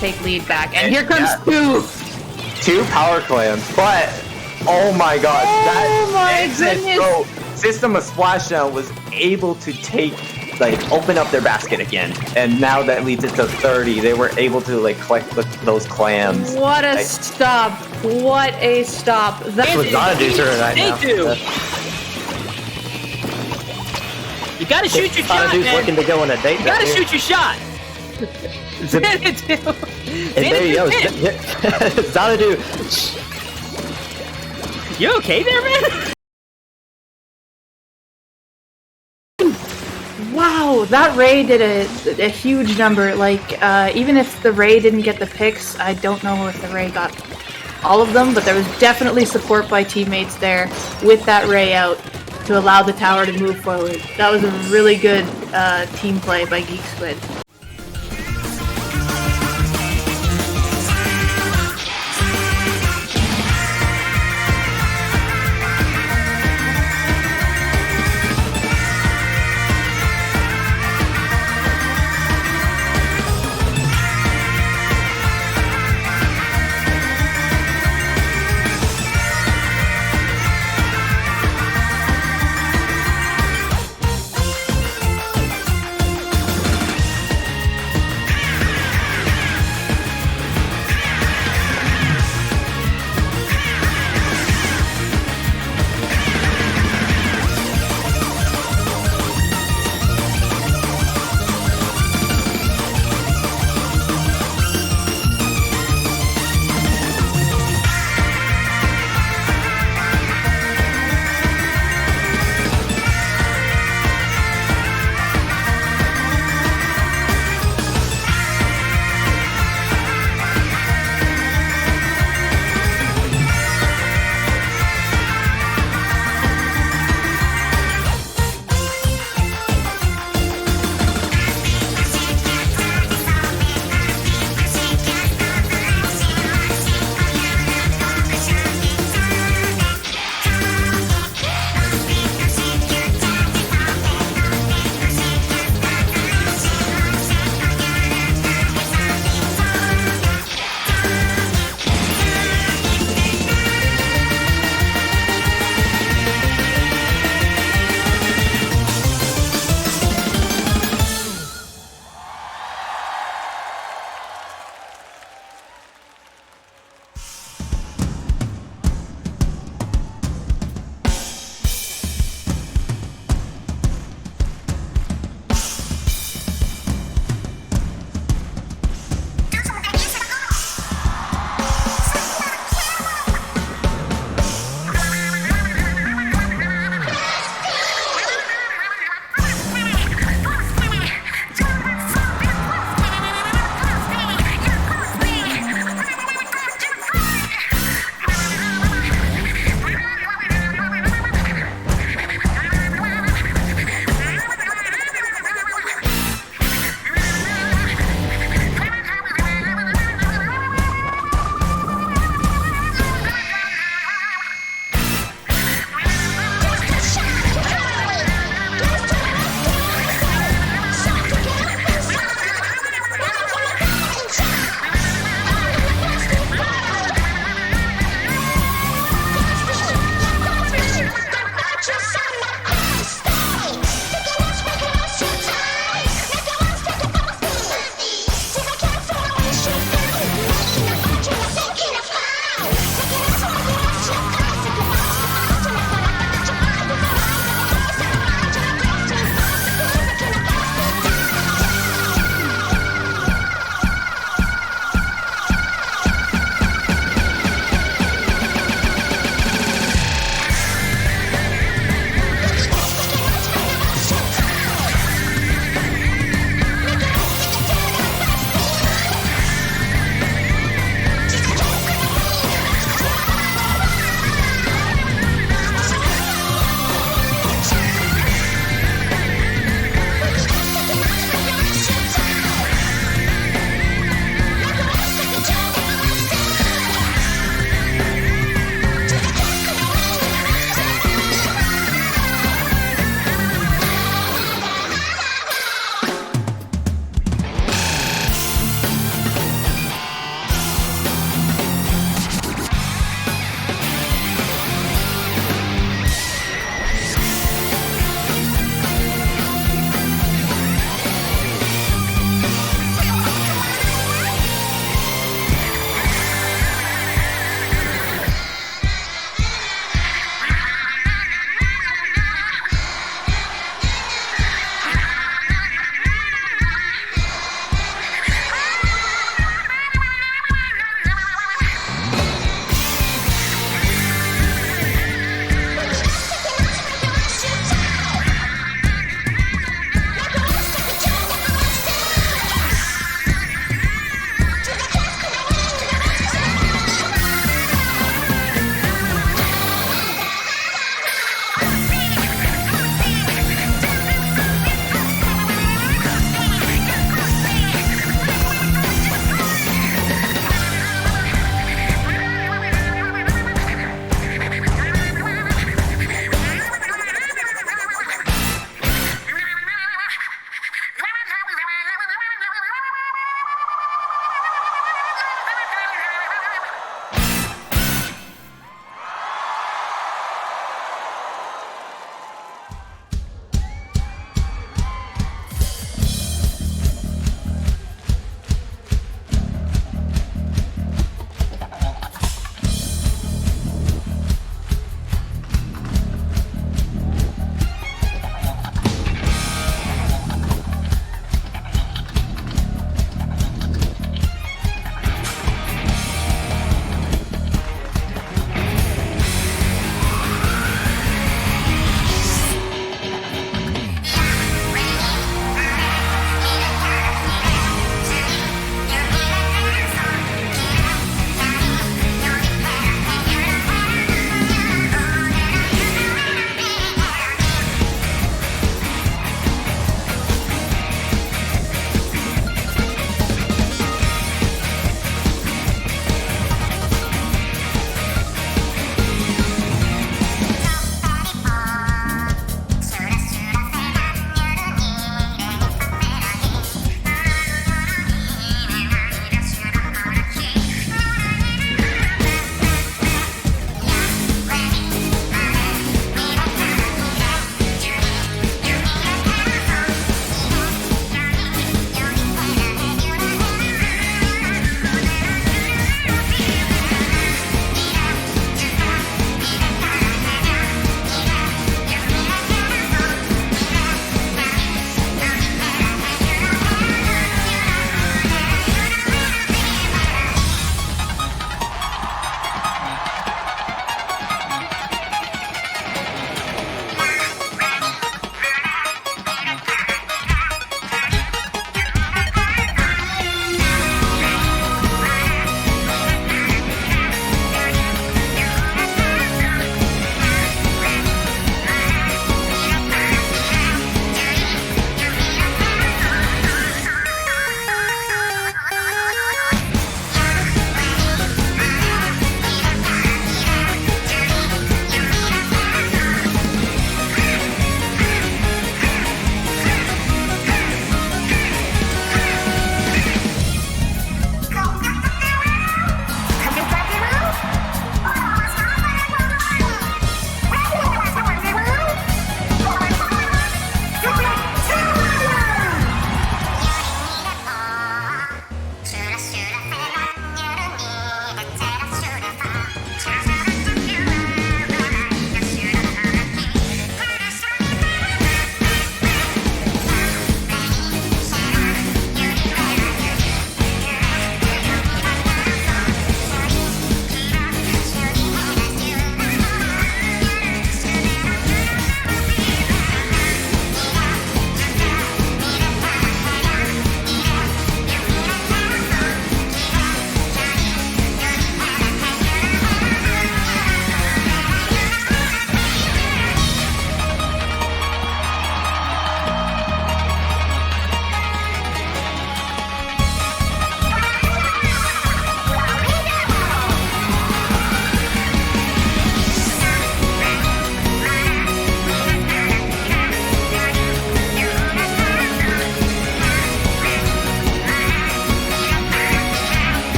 take lead back. And here comes two. 2 power clams, but oh my gosh, Oh my goodness. Bro, System of Splashdown was able to open up their basket again, and now that leads it to 30. They were able to collect those clams. What a stop! What a stop! That's what Xanadu's doing right now. You gotta shoot your shot, Xanadu's man. looking to go on a date. You gotta shoot your shot. And there you go. Xanadu. You okay there, man? Wow, that Ray did a huge number. Even if the Ray didn't get the picks, I don't know if the Ray got all of them, but there was definitely support by teammates there with that Ray out to allow the tower to move forward. That was a really good team play by GeekSquids.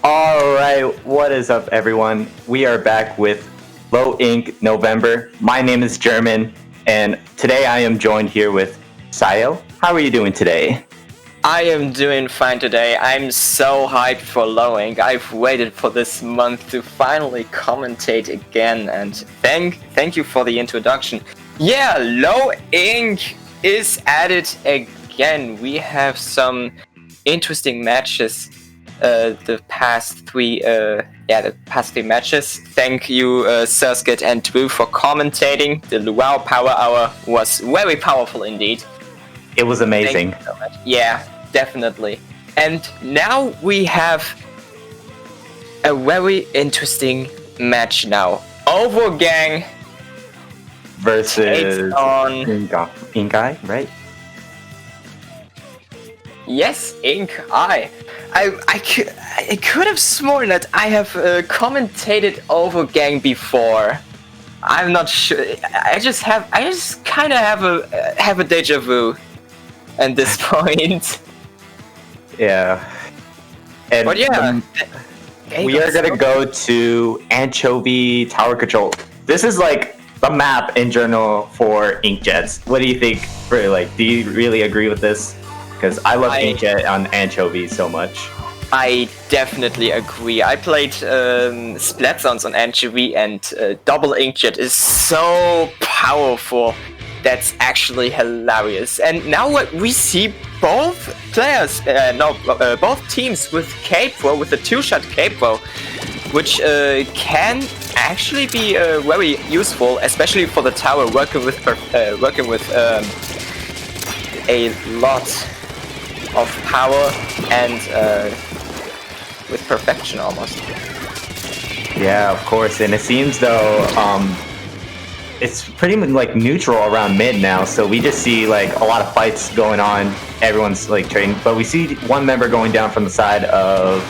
Alright, what is up everyone? We are back with Low Ink November. My name is German, and today I am joined here with Xylo. How are you doing today? I am doing fine today. I'm so hyped for Low Ink. I've waited for this month to finally commentate again, and thank you for the introduction. Yeah, Low Ink is at it again. We have some interesting matches. The past three matches. Thank you, Surskit and Drew, for commentating. The Luau Power Hour was very powerful indeed. It was amazing. Thank you so much. Yeah, definitely. And now we have a very interesting match now. OwO Gang versus on Inkai, right? Yes, Ink. I could have sworn that I have commentated OwO Gang before. I'm not sure. I just kind of have a deja vu at this point. Yeah. And but yeah, we are gonna go to Anchovy Tower Control. This is like the map in general for Inkjets. What do you think? Do you really agree with this? Because I love Inkjet on Anchovy so much. I definitely agree. I played Splat Zones on Anchovy, and double Inkjet is so powerful. That's actually hilarious. And now what we see both players, both teams with Cape-Throw, with the two-shot Cape-Throw, which can actually be very useful, especially for the tower, working with a lot of power and with perfection almost. Yeah, of course. And it seems though it's pretty much like neutral around mid now, so we just see like a lot of fights going on. Everyone's like trading, but we see one member going down from the side of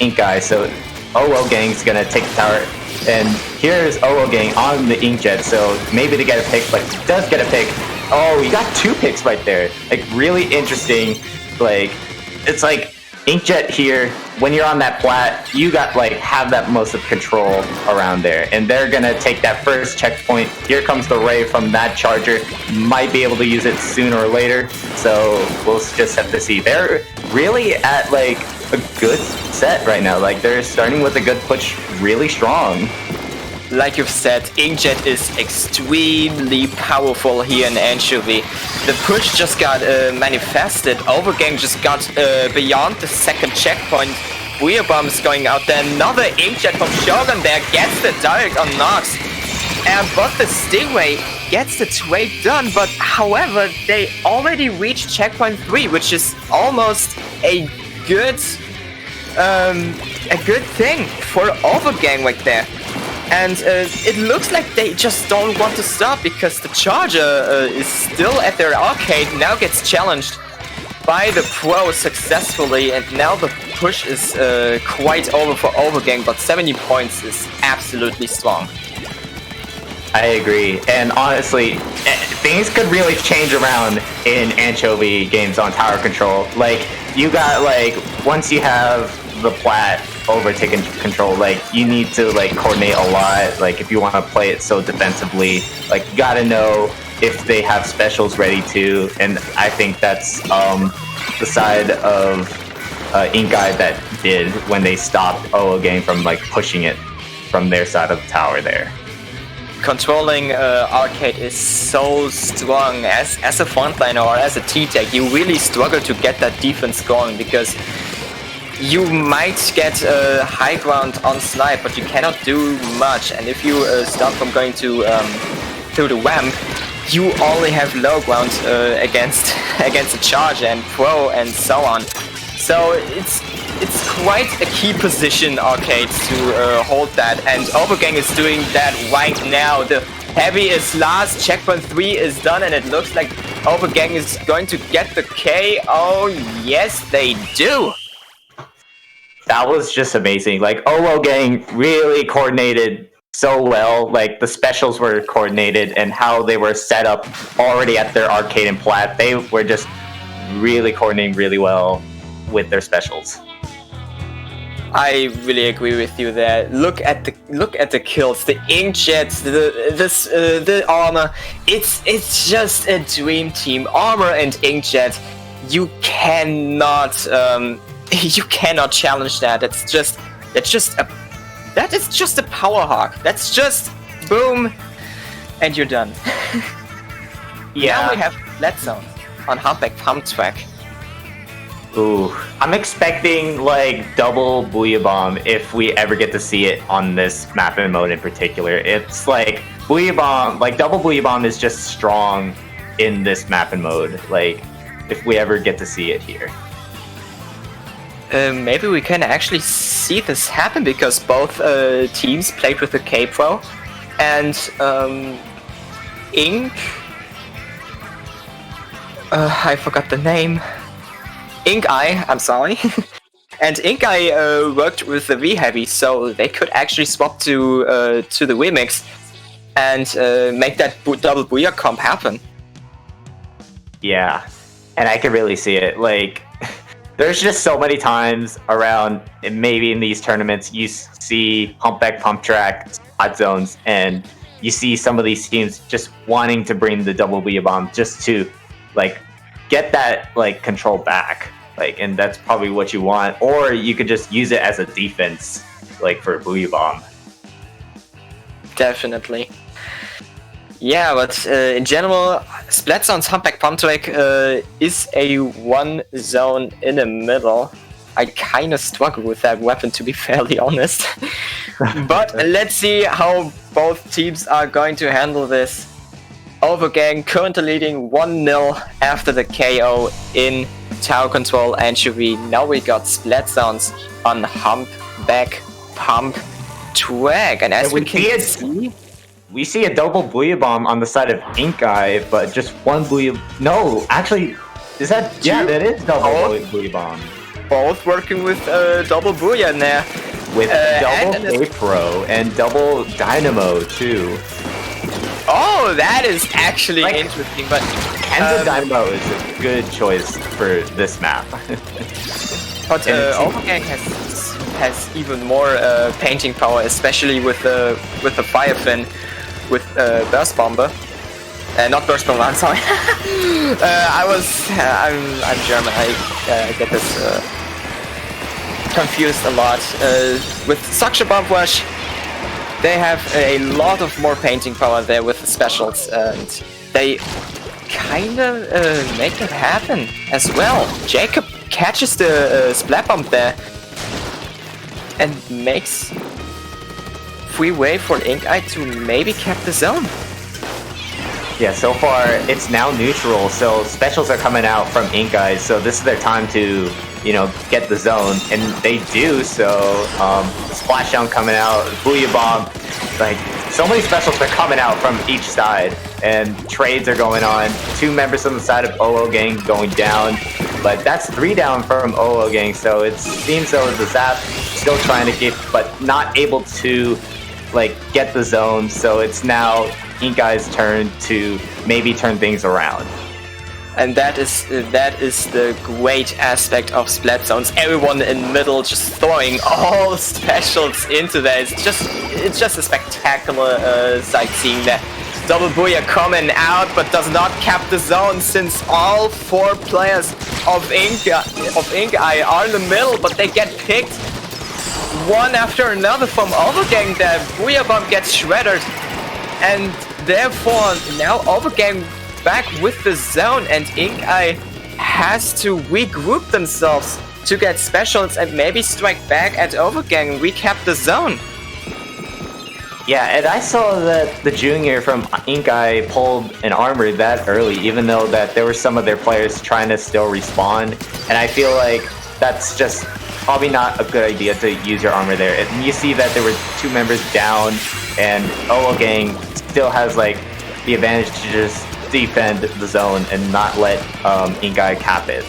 Inkai. So OwO Gang's gonna take the tower, and here's OwO Gang on the Inkjet. So maybe to get a pick, but does get a pick. Oh, you got 2 picks right there. Like really interesting. Like it's like Inkjet here, when you're on that plat, you got like have that most of control around there, and they're gonna take that first checkpoint. Here comes the ray from that charger. Might be able to use it sooner or later, so we'll just have to see. They're really at like a good set right now. Like they're starting with a good push, really strong. Like you've said, Inkjet is extremely powerful here in Anchovy. The push just got manifested. OwO Gang just got beyond the second checkpoint. Weir bombs going out there. Another Inkjet from Shogun there gets the direct on Nox. But the Stingray gets the trade done. But however, they already reached checkpoint 3, which is almost a good thing for OwO Gang right there. And it looks like they just don't want to stop, because the charger is still at their arcade, now gets challenged by the pro successfully, and now the push is quite over for OwO Gang, but 70 points is absolutely strong. I agree, and honestly, things could really change around in Anchovy games on tower control. Like, you got, like, once you have the plat overtaken control, like, you need to, like, coordinate a lot. Like, if you want to play it so defensively, like, you gotta know if they have specials ready to, and I think that's the side of Inkai that did when they stopped OwO Gang from, like, pushing it from their side of the tower there. Controlling arcade is so strong. As a frontliner or as a T-Tech, you really struggle to get that defense going, because you might get high ground on snipe, but you cannot do much. And if you stop from going to the ramp, you only have low ground against a charger and pro and so on. So it's quite a key position, arcade, to hold that, and OwO Gang is doing that right now. The heavy is last, checkpoint 3 is done, and it looks like OwO Gang is going to get the KO. Yes, they do. That was just amazing. Like, OwO Gang really coordinated so well. Like, the specials were coordinated, and how they were set up already at their arcade and plat. They were just really coordinating really well with their specials. I really agree with you there. Look at the kills, the inkjets, the armor. It's just a dream team. Armor and inkjet. You cannot challenge that. That is just a power hog. That's just boom, and you're done. Yeah. Now we have Flat Zone on Humpback Pump Track. Ooh, I'm expecting like double Booyah Bomb if we ever get to see it on this map and mode in particular. It's like Booyah Bomb, like double Booyah Bomb is just strong in this map and mode. Like if we ever get to see it here. Maybe we can actually see this happen because both teams played with the K-Pro and Ink. I forgot the name. Ink Eye, I'm sorry. And Ink Eye worked with the V-Heavy, so they could actually swap to the remix and make that double Booyah comp happen. Yeah, and I can really see it. Like, there's just so many times around, maybe in these tournaments, you see Humpback Pump Track, Hot Zones, and you see some of these teams just wanting to bring the double Booyah Bomb just to, like, get that, like, control back. Like, and that's probably what you want. Or you could just use it as a defense, like, for a Booyah Bomb. Definitely. Yeah, but in general, Splat Zone's Humpback Pump Track is a one zone in the middle. I kind of struggle with that weapon, to be fairly honest. But let's see how both teams are going to handle this. OwO GANG currently leading 1-0 after the KO in tower control entry. Now we got Splat Zones on Humpback Pump Track. And as we can see... We see a double Booyah Bomb on the side of Ink Eye, but just one Booyah... No, actually, is that... Yeah, that is double Booyah Bomb. Both working with double Booyah in there. With double K-Pro and double Dynamo, too. Oh, that is actually interesting, but... Kenza Dynamo is a good choice for this map. But OwO GANG has even more painting power, especially with the Fire Fin, with Burst Bomber. Not Burst Bomber, I'm sorry. I'm German, I get this confused a lot. With Suction Bomb Rush, they have a lot of more painting power there with the specials, and they kind of make that happen as well. Jacob catches the Splat Bomb there and makes free way for Ink Eye to maybe cap the zone. Yeah, so far it's now neutral, so specials are coming out from Ink Eye, so this is their time to, you know, get the zone, and they do. So Splashdown coming out, Booyah Bomb, like so many specials are coming out from each side, and trades are going on. 2 members on the side of OwO GANG going down, but that's 3 down from OwO GANG, so it seems though the Zap still trying to get, but not able to like get the zone. So it's now Ink Eye's turn to maybe turn things around. And that is the great aspect of Splat Zones. Everyone in middle just throwing all specials into there. It's just a spectacular sightseeing there. Double Booyah coming out, but does not cap the zone since all 4 players of Ink Eye are in the middle, but they get picked one after another from OwO GANG. The Booyah Bomb gets shredded, and therefore now OwO GANG back with the zone, and Ink Eye has to regroup themselves to get specials and maybe strike back at OwO GANG and recap the zone. Yeah, and I saw that the junior from Ink Eye pulled an armor that early, even though that there were some of their players trying to still respawn, and I feel like that's just probably not a good idea to use your armor there. And you see that there were 2 members down, and OwO GANG still has like the advantage to just defend the zone and not let Ink Eye cap it.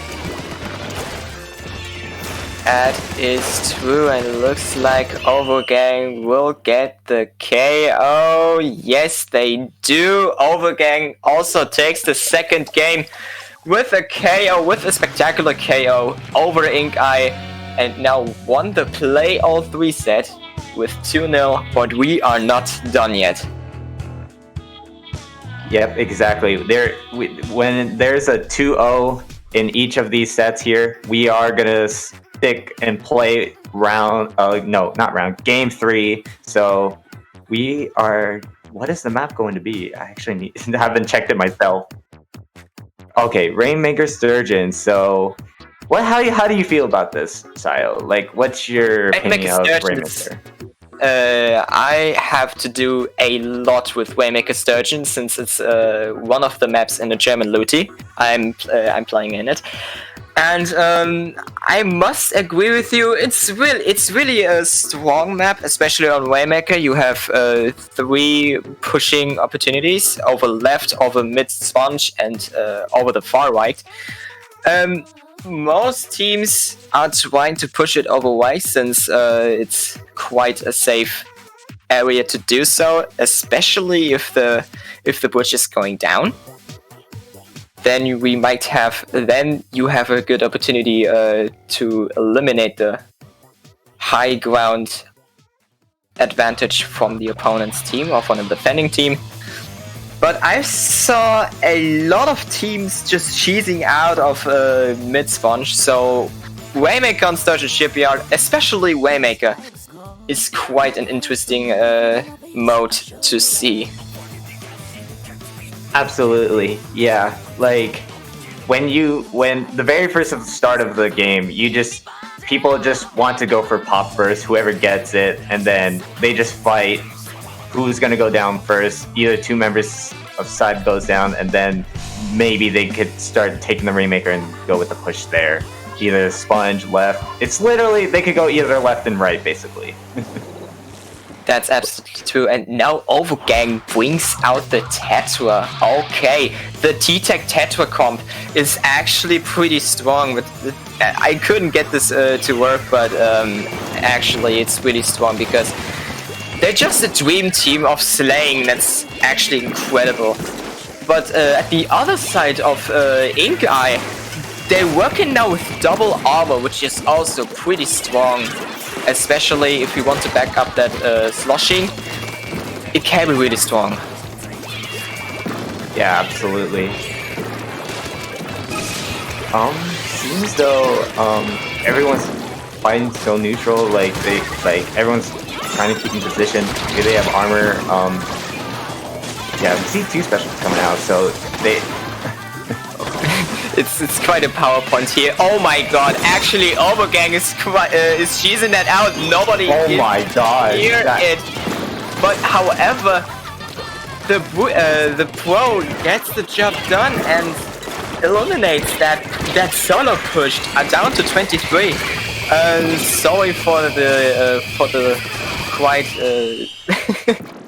That is true, and it looks like OwO GANG will get the KO. Yes, they do. OwO GANG also takes the second game with a KO, with a spectacular KO over Ink Eye. and now won the play all 3 set with 2-0, but we are not done yet. Yep, exactly. When there's a 2-0 in each of these sets here, we are gonna stick and play game 3. So we are. What is the map going to be? I actually haven't checked it myself. Okay, Rainmaker Sturgeon. So, how do you feel about this, Xylo? Like, what's your opinion of Rainmaker? I have to do a lot with Waymaker Sturgeon since it's one of the maps in the German Looty. I'm playing in it, and I must agree with you. It's really a strong map, especially on Waymaker. You have 3 pushing opportunities over left, over mid sponge, and over the far right. Most teams are trying to push it over Y since it's quite a safe area to do so, especially if the bush is going down. Then you have a good opportunity to eliminate the high ground advantage from the opponent's team or from the defending team. But I saw a lot of teams just cheesing out of mid-sponge, so Waymaker on Sturgeon Shipyard, especially Waymaker, is quite an interesting mode to see. Absolutely, yeah. Like, when the very first start of the game, people just want to go for pop first, whoever gets it, and then they just fight who's going to go down first. Either 2 members of side goes down, and then maybe they could start taking the Rainmaker and go with the push there. Either sponge, left. It's literally, they could go either left and right, basically. That's absolutely true. And now OwO GANG brings out the Tetra. Okay, the T-Tech Tetra comp is actually pretty strong. I couldn't get this to work, but actually it's really strong because they're just a dream team of slaying. That's actually incredible. But at the other side of Inkeye, they're working now with double armor, which is also pretty strong. Especially if you want to back up that sloshing, it can be really strong. Yeah, absolutely. Seems though everyone's fighting so neutral. Like everyone's trying to keep in position. Here they have armor. Yeah, we see 2 specials coming out, so they. It's quite a PowerPoint here. Oh my god! Actually, OwO GANG is cheesing that out. Nobody my god! Hear it. But however, the pro gets the job done and eliminates that solo push down to 23. Sorry for the quite.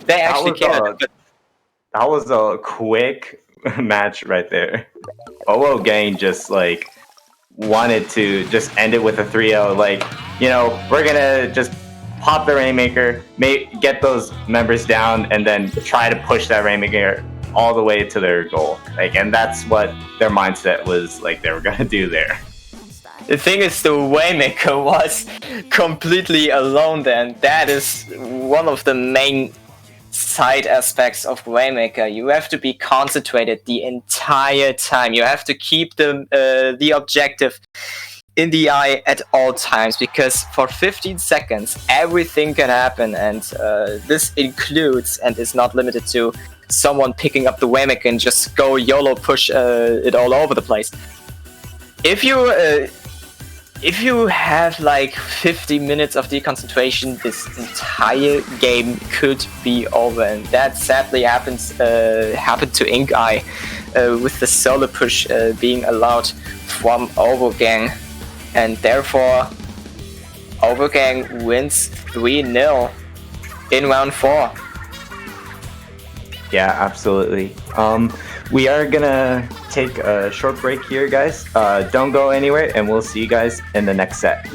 They actually cared. That was a quick match right there. OwO GANG just like wanted to just end it with a 3-0. Like, we're gonna just pop the Rainmaker, get those members down, and then try to push that Rainmaker all the way to their goal. Like, and that's what their mindset was like they were gonna do there. The thing is, the Waymaker was completely alone then. That is one of the main side aspects of Waymaker. You have to be concentrated the entire time. You have to keep the objective in the eye at all times, because for 15 seconds everything can happen, and this includes and is not limited to someone picking up the Waymaker and just go YOLO push it all over the place. If you have like 50 minutes of deconcentration, this entire game could be over, and that sadly happened to Inkeye with the solo push being allowed from OwO GANG, and therefore OwO GANG wins 3-0 in round 4. Yeah, absolutely. We are gonna take a short break here, guys. Don't go anywhere, and we'll see you guys in the next set.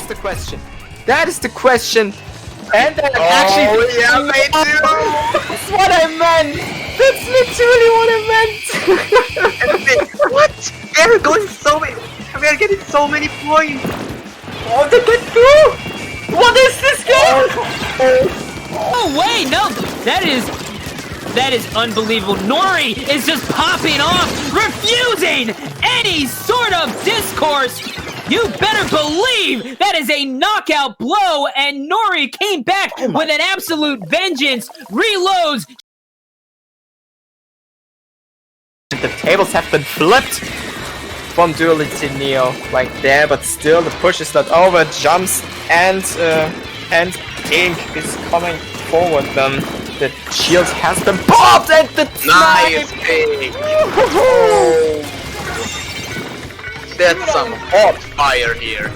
the question. That is the question. And then actually, yeah, they do. that's what I meant. That's literally what I meant. What? They're going so many. We're getting so many points. Oh, did they do? What is this game? Oh wait, no, that is unbelievable. Nori is just popping off, refusing any sort of discourse. You better believe that is a knockout blow, and Nori came back with an absolute vengeance. Reloads. The tables have been flipped from Duality Neo, like there, but still the push is not over. Jumps and Ink is coming forward. The shield has been popped and the Nice snipe. pick. Oh. That's some hot fire here.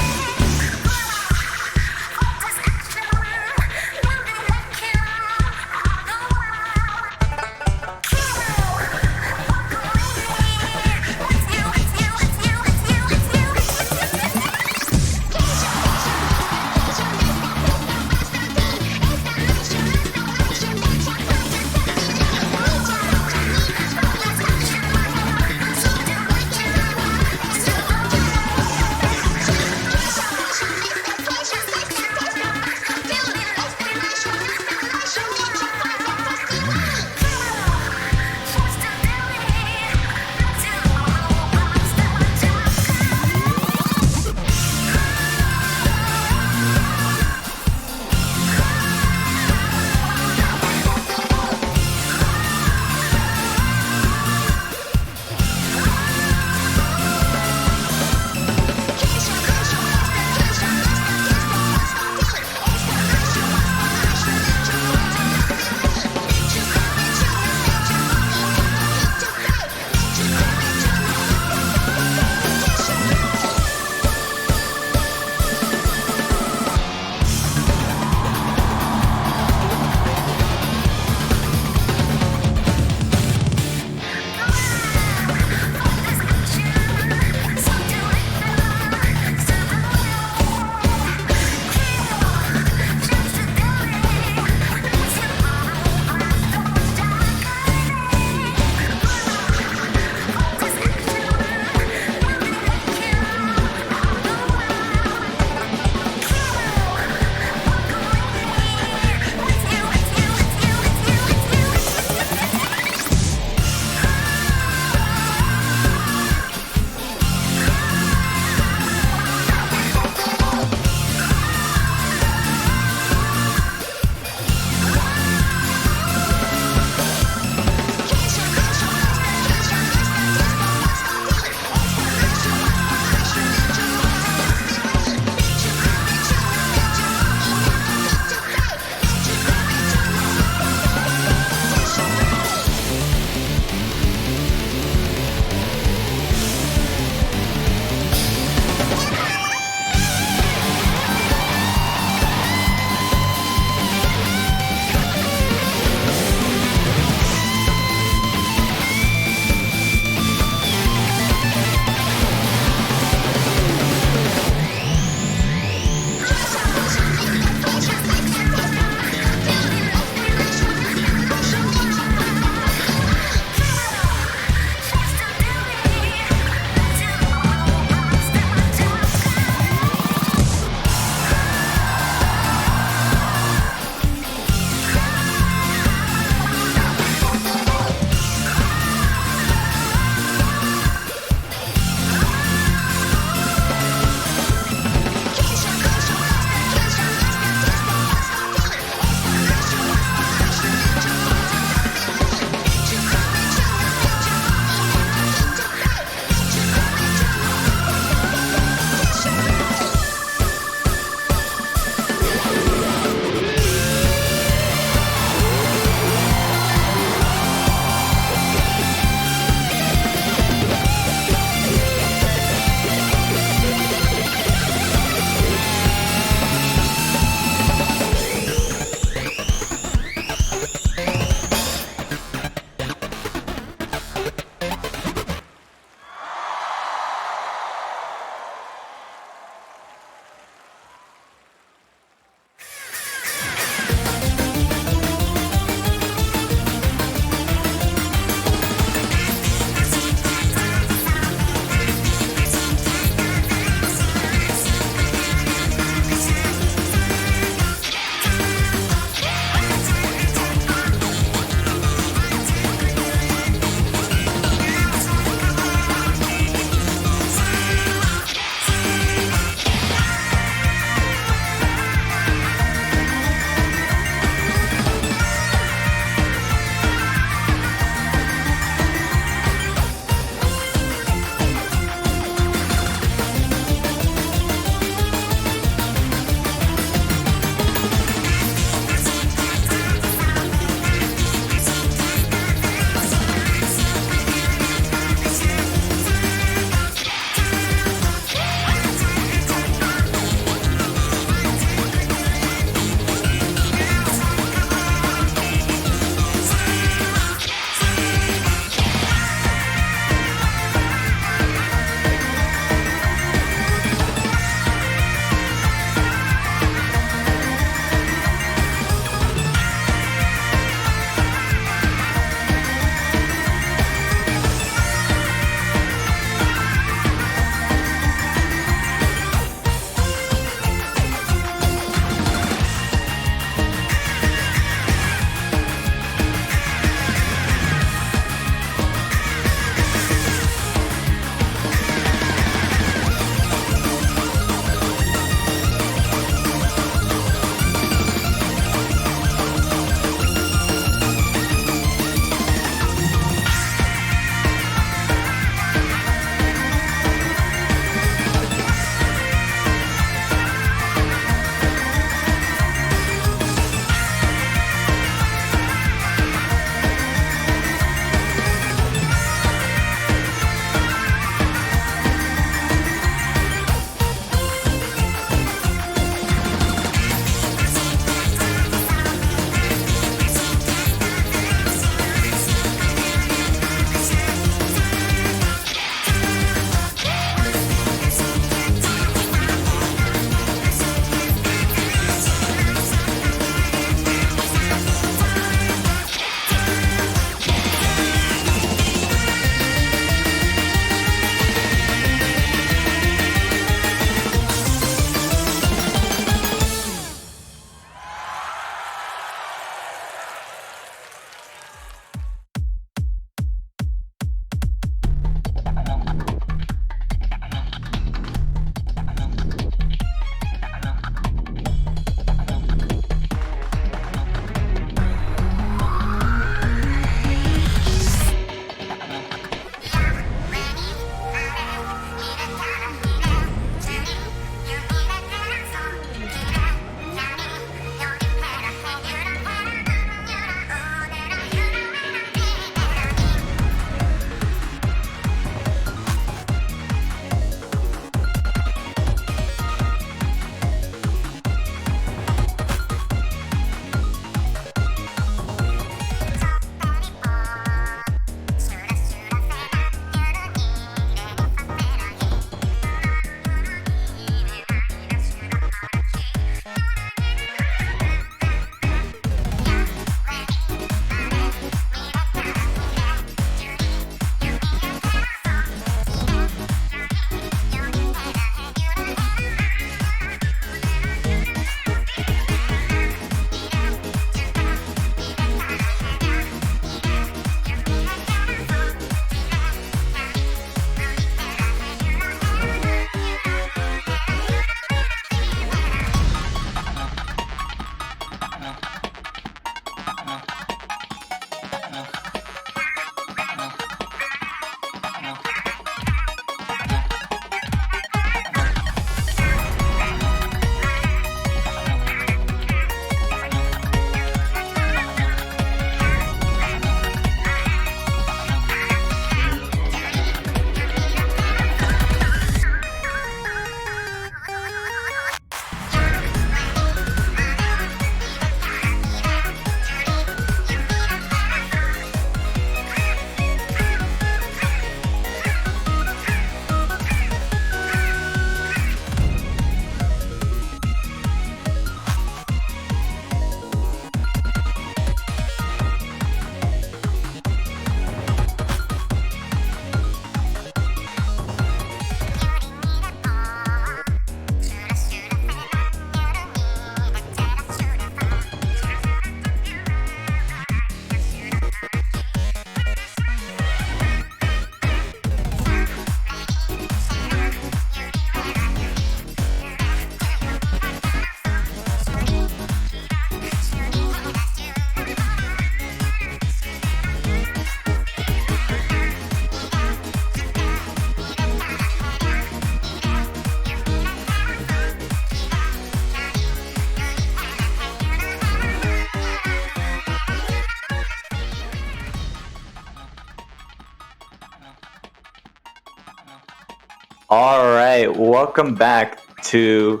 All right, welcome back to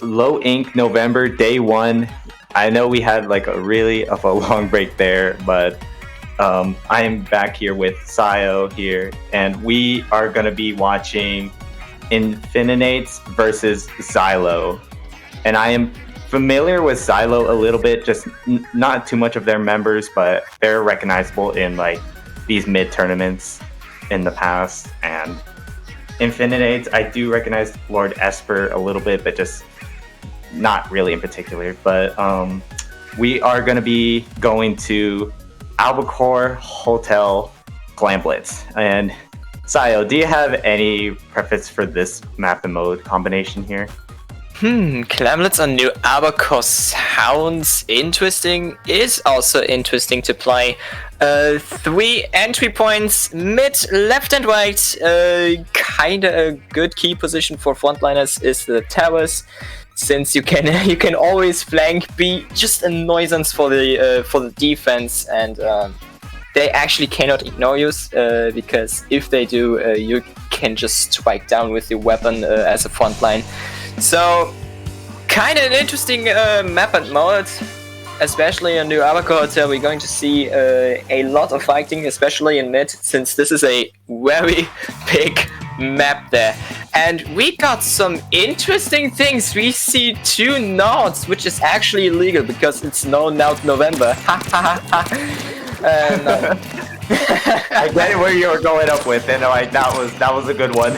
Low Ink November Day 1. I know we had like a long break there, but I am back here with Xylo here, and we are going to be watching Infininades versus Xylo. And I am familiar with Xylo a little bit, just not too much of their members, but they're recognizable in like these mid tournaments in the past. And Infininades, I do recognize Lord Esper a little bit, but just not really in particular. But we are going to be going to Albacore Hotel Clan Blitz. And Xylo, do you have any preference for this map and mode combination here? Clan Blitz on New Albacore sounds interesting. Is also interesting to play. 3 entry points, mid, left, and right. Kinda a good key position for frontliners is the towers, since you can always flank, be just a nuisance for the defense, and they actually cannot ignore you, because if they do, you can just strike down with your weapon as a frontline. So, kind of an interesting map and mode, especially in New Albacore Hotel. We're going to see a lot of fighting, especially in mid, since this is a very big map there. And we got some interesting things. We see 2 nods, which is actually illegal because it's no Node November. No. I get it where you were going up with, and like that was a good one.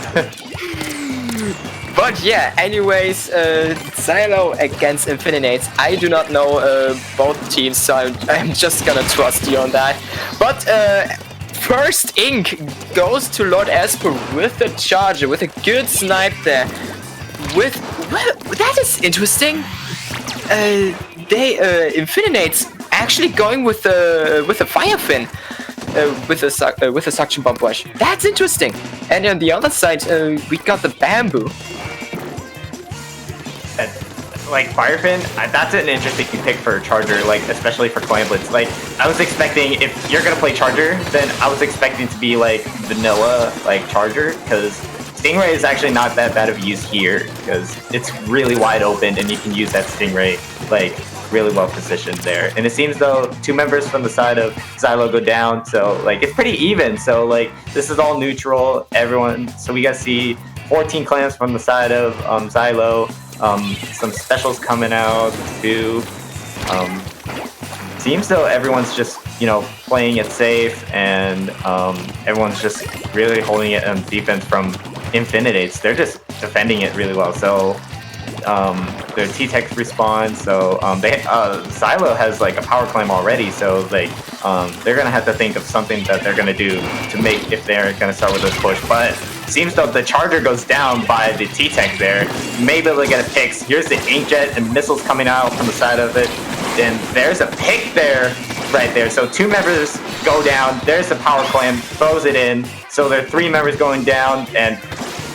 But yeah, anyways, Xylo against Infininades. I do not know both teams, so I'm just gonna trust you on that. But first ink goes to Lord Esper with the charger, with a good snipe there. Well, that is interesting. Infininades actually going with the fire fin. With a suction bomb rush. That's interesting. And on the other side, we got the bamboo. Like Firefin, that's an interesting pick for a Charger, like especially for Clan Blitz. Like I was expecting, if you're gonna play Charger, then I was expecting to be like vanilla like Charger, because Stingray is actually not that bad of use here, because it's really wide open and you can use that Stingray like really well positioned there. And it seems though 2 members from the side of Xylo go down, so like it's pretty even. So like this is all neutral, everyone. So we got to see 14 clans from the side of Xylo. Some specials coming out too. Seems though everyone's just playing it safe, and everyone's just really holding it on defense from Infininades. They're just defending it really well. So their T-Tech responds. So Xylo has like a power climb already. So like they're gonna have to think of something that they're gonna do to make if they're gonna start with this push. But seems though the charger goes down by the T-Tech there. Maybe they'll get a pick. Here's the Inkjet and missiles coming out from the side of it. Then there's a pick there, right there. So 2 members go down. There's the power climb, throws it in. So there are 3 members going down, and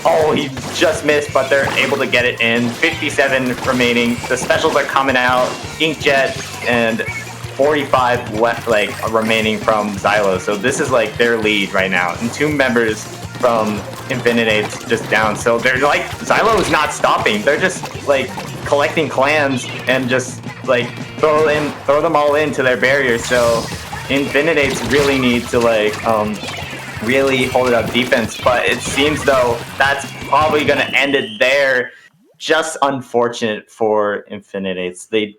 oh, he just missed, but they're able to get it in. 57 remaining. The specials are coming out. Inkjet and 45 left, like remaining from Xylo. So this is like their lead right now, and 2 members from Infininades just down. So they're like, Xylo is not stopping. They're just like collecting clans and just like throw them all into their barriers. So Infininades really need to like really hold it up defense, but it seems though that's probably gonna end it there. Just unfortunate for Infininades. They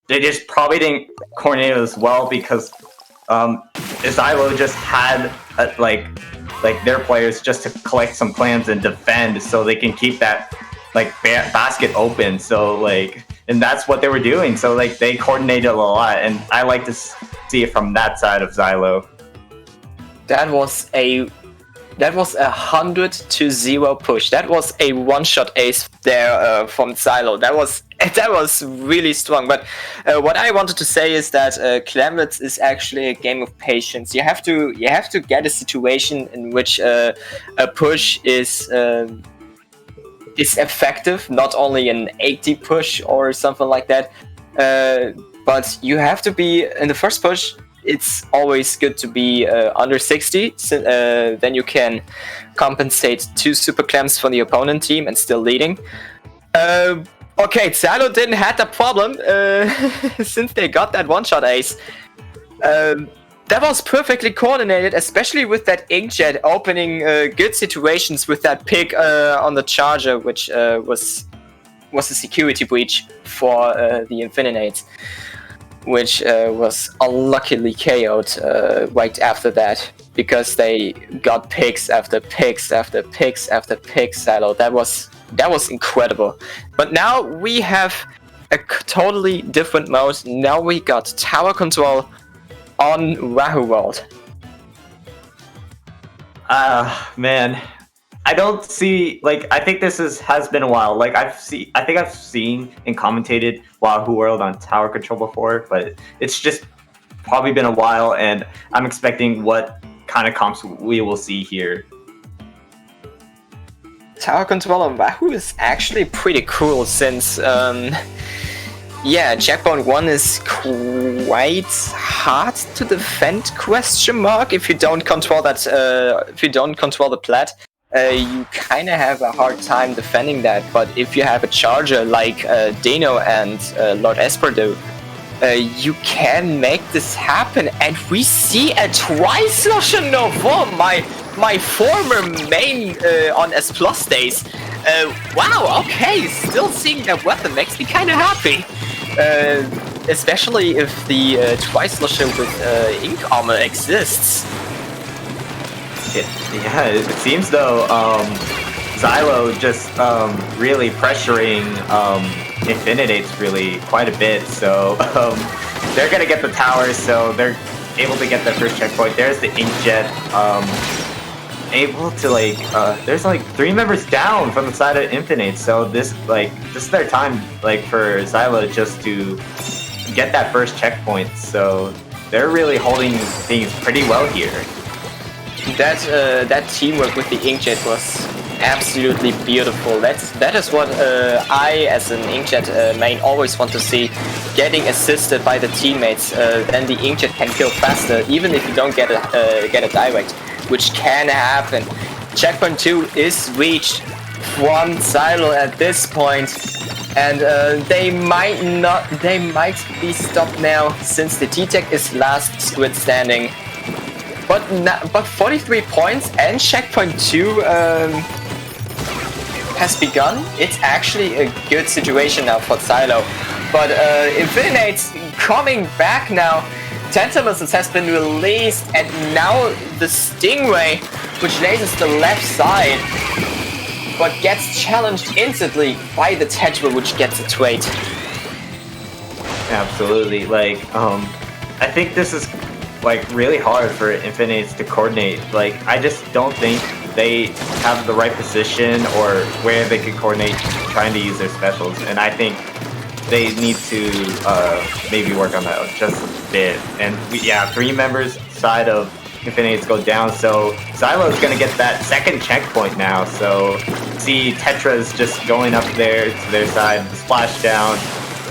just probably didn't coordinate as well, because Xylo just had like their players just to collect some clans and defend, so they can keep that like basket open. So like, and that's what they were doing. So like they coordinated a lot, and I like to see it from that side of Xylo. That was a 100-0 push. That was a one-shot ace there from Xylo. That was really strong. But what I wanted to say is that Clan Blitz is actually a game of patience. You have to get a situation in which a push is effective, not only an 80 push or something like that. But you have to be in the first push. it's always good to be under 60. Then you can compensate 2 super clamps for the opponent team and still leading. Okay, Xylo didn't have that problem since they got that one-shot ace. That was perfectly coordinated, especially with that inkjet opening good situations with that pick on the charger, which was a security breach for the Infininades, which was unluckily KO'd right after that, because they got picks after picks after picks after picks. Xylo, that was incredible. But now we have a totally different mode. Now we got tower control on WoW World. Man, I don't see, like, I think this has been a while. Like, I think I've seen and commentated WoW World on tower control before, but it's just probably been a while, and I'm expecting what kind of comps we will see here. Tower control on Wahoo is actually pretty cool, since yeah, checkpoint 1 is quite hard to defend, question mark. If you don't control that, if you don't control the plat, you kind of have a hard time defending that. But if you have a charger like Dino and Lord Esper do, you can make this happen. And we see a Xylo Novo, my former main on S Plus days. Wow, okay, still seeing that weapon makes me kind of happy. Especially if the Xylo with ink armor exists. Yeah, it seems though Xylo just really pressuring Infininades really quite a bit, so they're gonna get the towers, so they're able to get their first checkpoint. There's the inkjet, able to like there's like 3 members down from the side of Infinite, so this is their time like for Xylo just to get that first checkpoint, so they're really holding things pretty well here. That teamwork with the inkjet was absolutely beautiful. That is what I, as an inkjet main, always want to see. Getting assisted by the teammates, then the inkjet can kill faster, even if you don't get a direct, which can happen. Checkpoint 2 is reached from Xylo at this point, and they might be stopped now, since the T-Tech is last squid standing. But 43 points and checkpoint 2 has begun. It's actually a good situation now for Xylo. But Infininades coming back now. Tentamissiles has been released, and now the Stingray, which lasers the left side, but gets challenged instantly by the Tetra, which gets a trait. Absolutely, like I think this is like really hard for Infininades to coordinate. Like, I just don't think they have the right position or where they can coordinate trying to use their specials, and I think they need to maybe work on that just a bit. And 3 members side of Infininades go down, so Xylo is going to get that second checkpoint now. So see Tetra's just going up there to their side, splash down.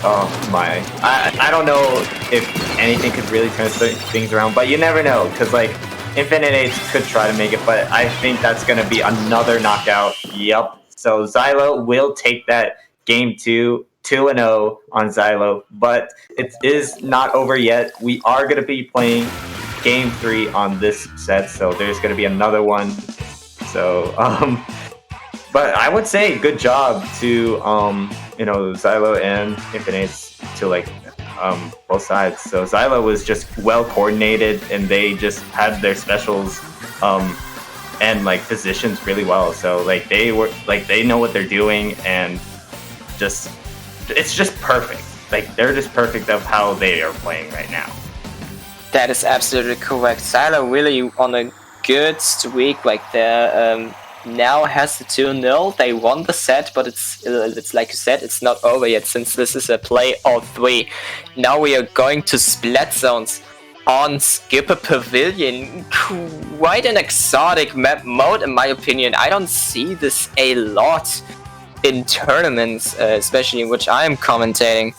Oh my, I don't know if anything could really turn things around, but you never know, because like Infininades could try to make it, but I think that's going to be another knockout. Yep. So Xylo will take that game 2, 2-0 on Xylo, but it is not over yet. We are going to be playing game 3 on this set, so there's going to be another one. So but I would say good job to Xylo and Infininades, to like both sides. So Xylo was just well coordinated, and they just had their specials and like positions really well. So like they know what they're doing, and it's just perfect. Like, they're just perfect of how they are playing right now. That is absolutely correct. Xylo really on a good streak right there. Now has the 2-0. They won the set, but it's like you said, it's not over yet, since this is a play of 3. Now we are going to splat zones on Skipper Pavilion. Quite an exotic map mode, in my opinion. I don't see this a lot in tournaments, especially in which I am commentating.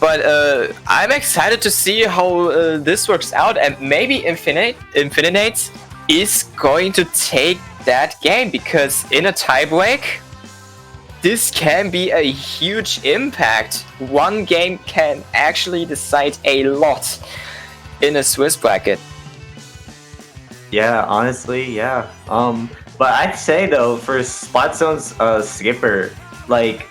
But I'm excited to see how this works out, and maybe Infininades is going to take that game, because in a tiebreak, this can be a huge impact. One game can actually decide a lot in a Swiss bracket. Yeah, honestly, yeah. But I'd say though, for Splatzone's skipper, like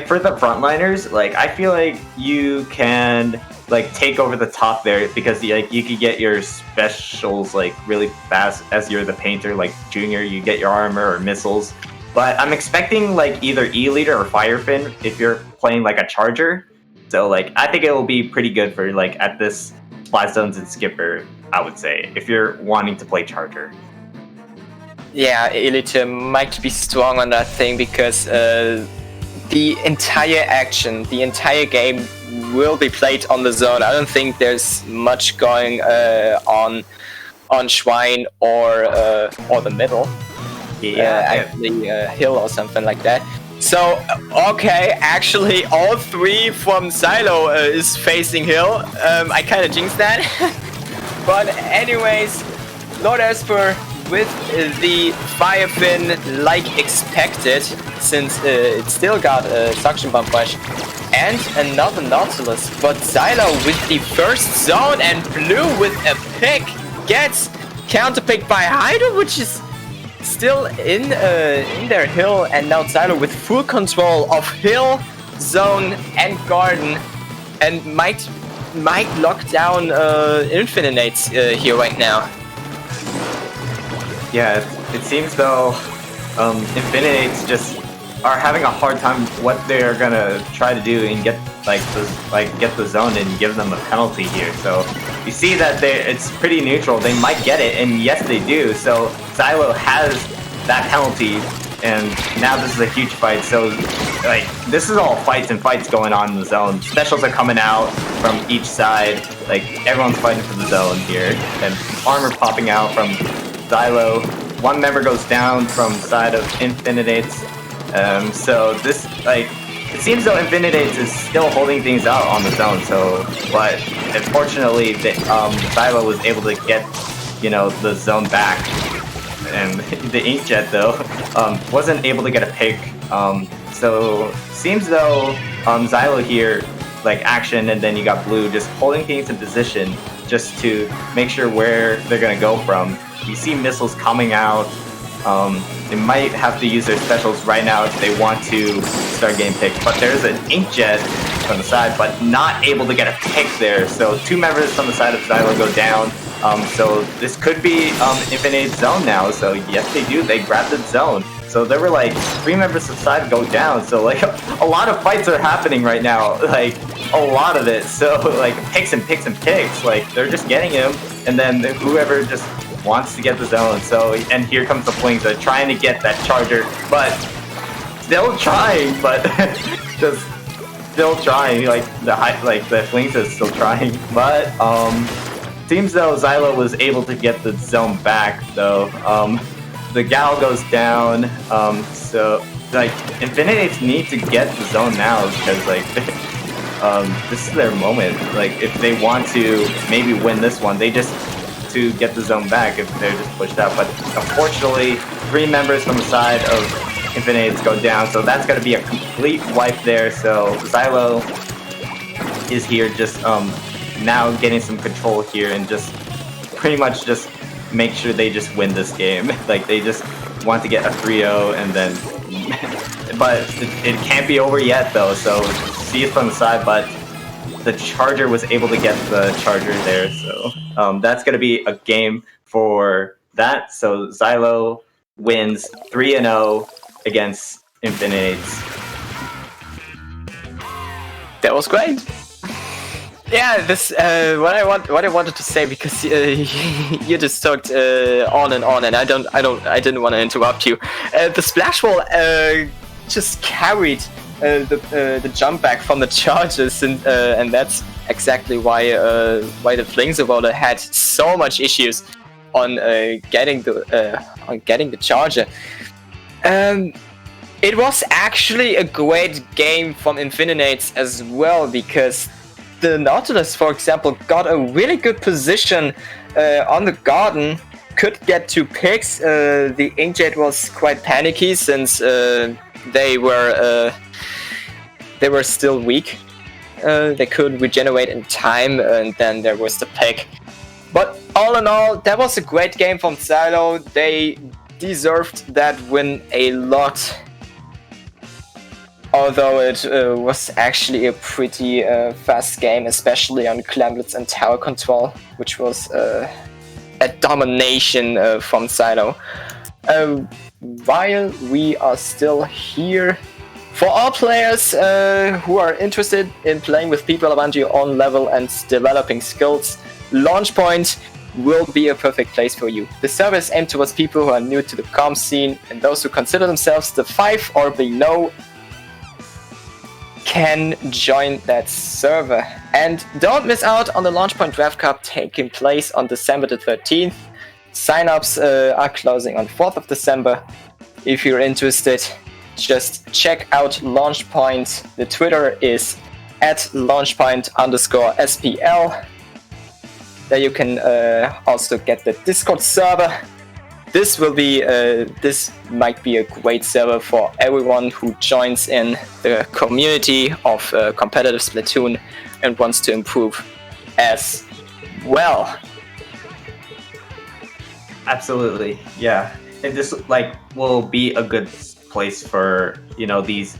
for the frontliners, like I feel like you can like take over the top there, because like you could get your specials like really fast as you're the painter. Like Junior, you get your armor or missiles. But I'm expecting like either E-Leader or Firefin if you're playing like a charger. So like I think it will be pretty good for like at this Splatzones and skipper, I would say, if you're wanting to play charger. Yeah, Elite might be strong on that thing, because the entire action, the entire game will be played on the zone. I don't think there's much going on Schwein or the middle. Actually hill or something like that. So, okay, actually all three from Xylo is facing hill. I kind of jinxed that. But anyways, Lord Esper with the Firefin like expected, since it still got a Suction Bomb Rush. And another Nautilus, but Xylo with the first zone, and Blue with a pick gets counterpicked by Hydro, which is still in their hill, and now Xylo with full control of hill, zone, and garden, and might lock down Infininades here right now. Yeah, it seems though Infininades just are having a hard time what they're gonna try to do and get get the zone and give them a penalty here. So you see that it's pretty neutral. They might get it, and yes, they do. So Xylo has that penalty, and now this is a huge fight. So like this is all fights and fights going on in the zone. Specials are coming out from each side. Like everyone's fighting for the zone here, and armor popping out from Xylo. One member goes down from the side of Infininades. So this, like, it seems though Infininades is still holding things out on the zone. So, but unfortunately, Xylo was able to get, the zone back, and the Inkjet though wasn't able to get a pick. So seems though Xylo here, like action, and then you got Blue just holding things in position just to make sure where they're gonna go from. You see missiles coming out. They might have to use their specials right now if they want to start getting picked. But there's an Inkjet from the side, but not able to get a pick there. So two members from the side of Xylo go down. So this could be Infininade's zone now. So yes, they do. They grabbed the zone. So there were like three members of the side go down. So like a lot of fights are happening right now. Like a lot of it. So like picks and picks and picks. Like they're just getting him, and then whoever just wants to get the zone. So, and here comes the Flings. They're trying to get that charger, but still trying, but just still trying. Like the Flings is still trying, but seems though Xylo was able to get the zone back though. The Gal goes down. So like Infininates need to get the zone now, because like this is their moment. Like if they want to maybe win this one, they just to get the zone back if they're just pushed out. But unfortunately, three members from the side of Infininades go down, so that's going to be a complete wipe there. So Xylo is here just now getting some control here, and just pretty much just make sure they just win this game. Like they just want to get a 3-0, and then but it can't be over yet though. So see it from the side, but the charger was able to get the charger there, so that's going to be a game for that. So Xylo wins 3-0 against Infininades. That was great. Yeah, this what I wanted to say, because you just talked on, and I didn't want to interrupt you. The splash wall just carried the jump back from the charges, and that's exactly why the Flings had so much issues on getting the charger. It was actually a great game from Infininades as well, because the Nautilus, for example, got a really good position on the garden, could get 2 picks. The Inkjet was quite panicky since they were still weak. They could regenerate in time, and then there was the pick. But all in all, that was a great game from Xylo. They deserved that win a lot. Although it was actually a pretty fast game, especially on Clamblitz and tower control, which was a domination from Xylo. While we are still here, for all players who are interested in playing with people around your own level and developing skills, Launchpoint will be a perfect place for you. The server is aimed towards people who are new to the comm scene, and those who consider themselves the 5 or below can join that server. And don't miss out on the Launchpoint Draft Cup taking place on December the 13th. Sign-ups are closing on 4th of December. If you're interested, just check out Launchpoint. The Twitter is @launchpoint_SPL. There you can also get the Discord server. This might be a great server for everyone who joins in the community of competitive Splatoon and wants to improve as well. Absolutely, yeah. And this will be a good place for these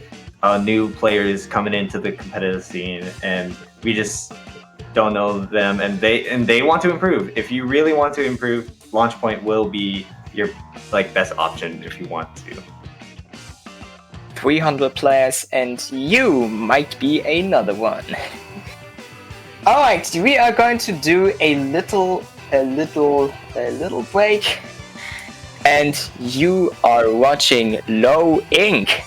new players coming into the competitive scene, and we just don't know them, and they want to improve. If you really want to improve, Launchpoint will be your best option if you want to. 300 players, and you might be another one. All right, we are going to do a little break, and you are watching Low Ink.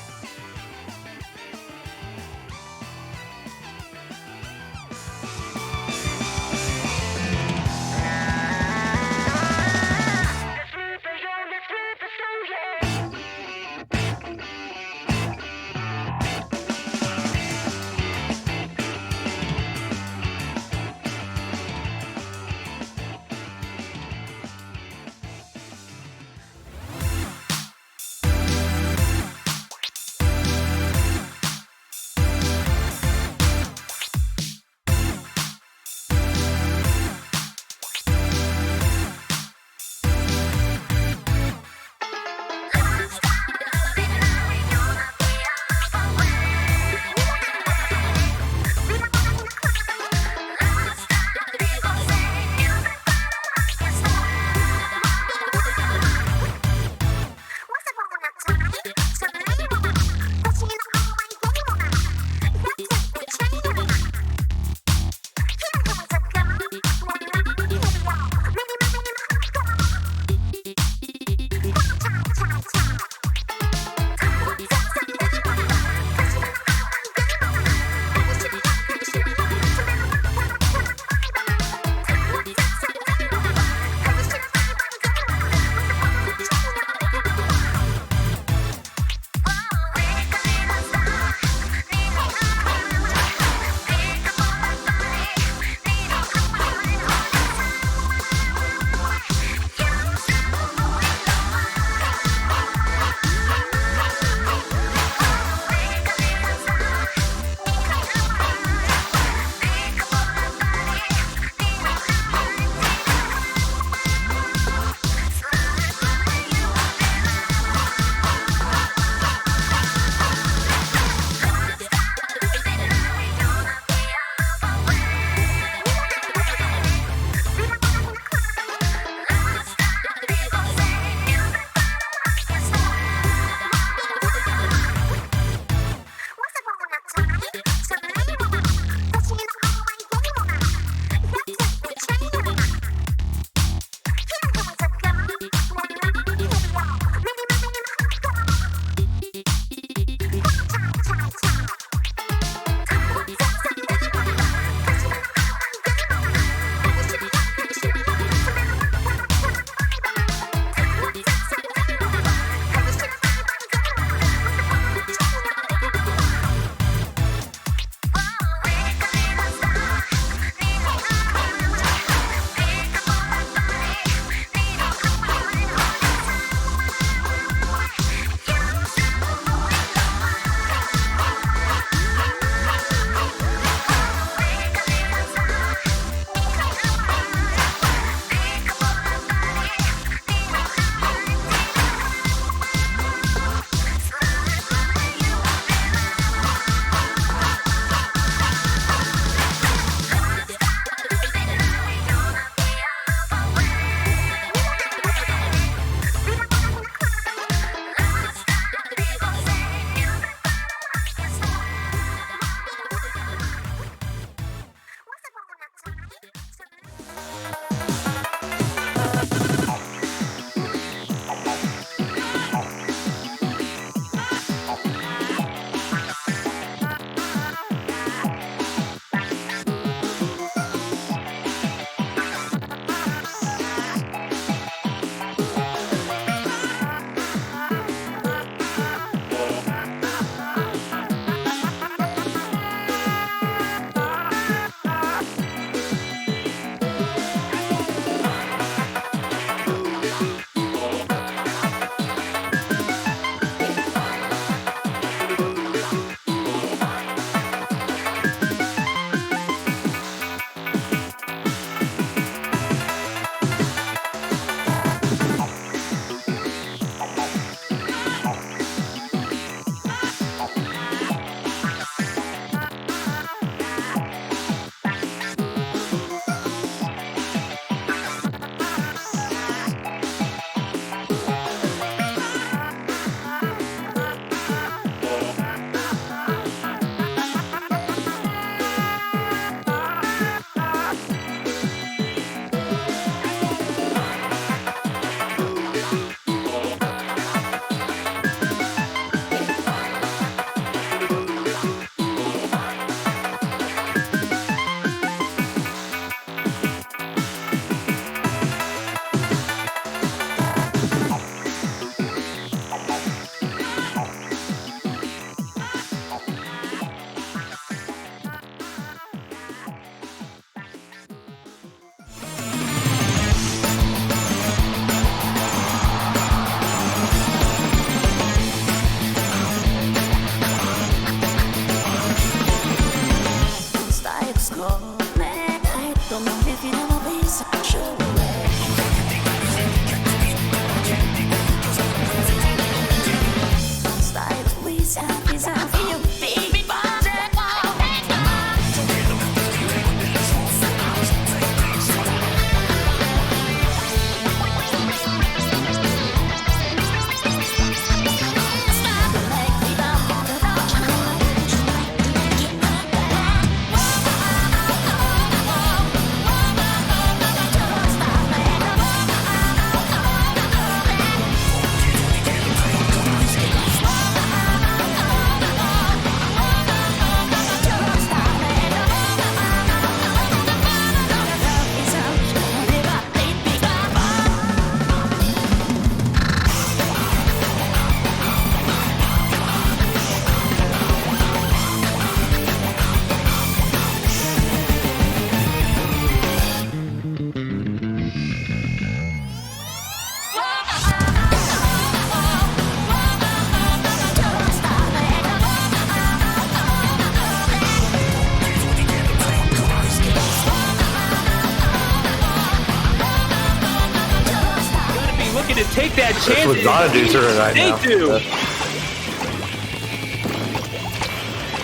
to take that That's chance. what Xanadu's doing right They now. do.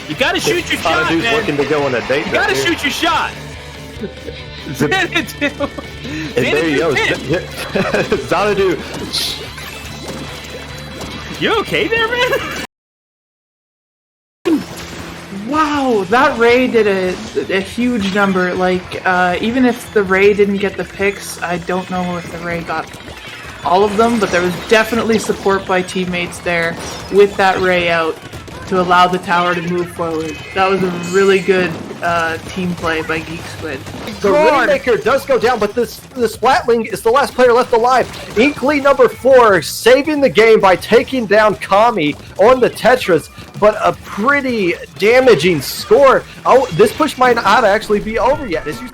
You gotta shoot your shot, Xanadu's man. looking to go on a date. You gotta shoot your shot. And there you go. Xanadu. You okay there, man? Wow, that Ray did a huge number. Like, even if the Ray didn't get the picks, I don't know if the Ray got all of them, but there was definitely support by teammates there with that Ray out to allow the tower to move forward. That was a really good team play by GeekSquids. The Rainmaker does go down, but the Splatling is the last player left alive. Inkling number 4 saving the game by taking down Kami on the Tetris, but a pretty damaging score. Oh, this push might not actually be over yet. As you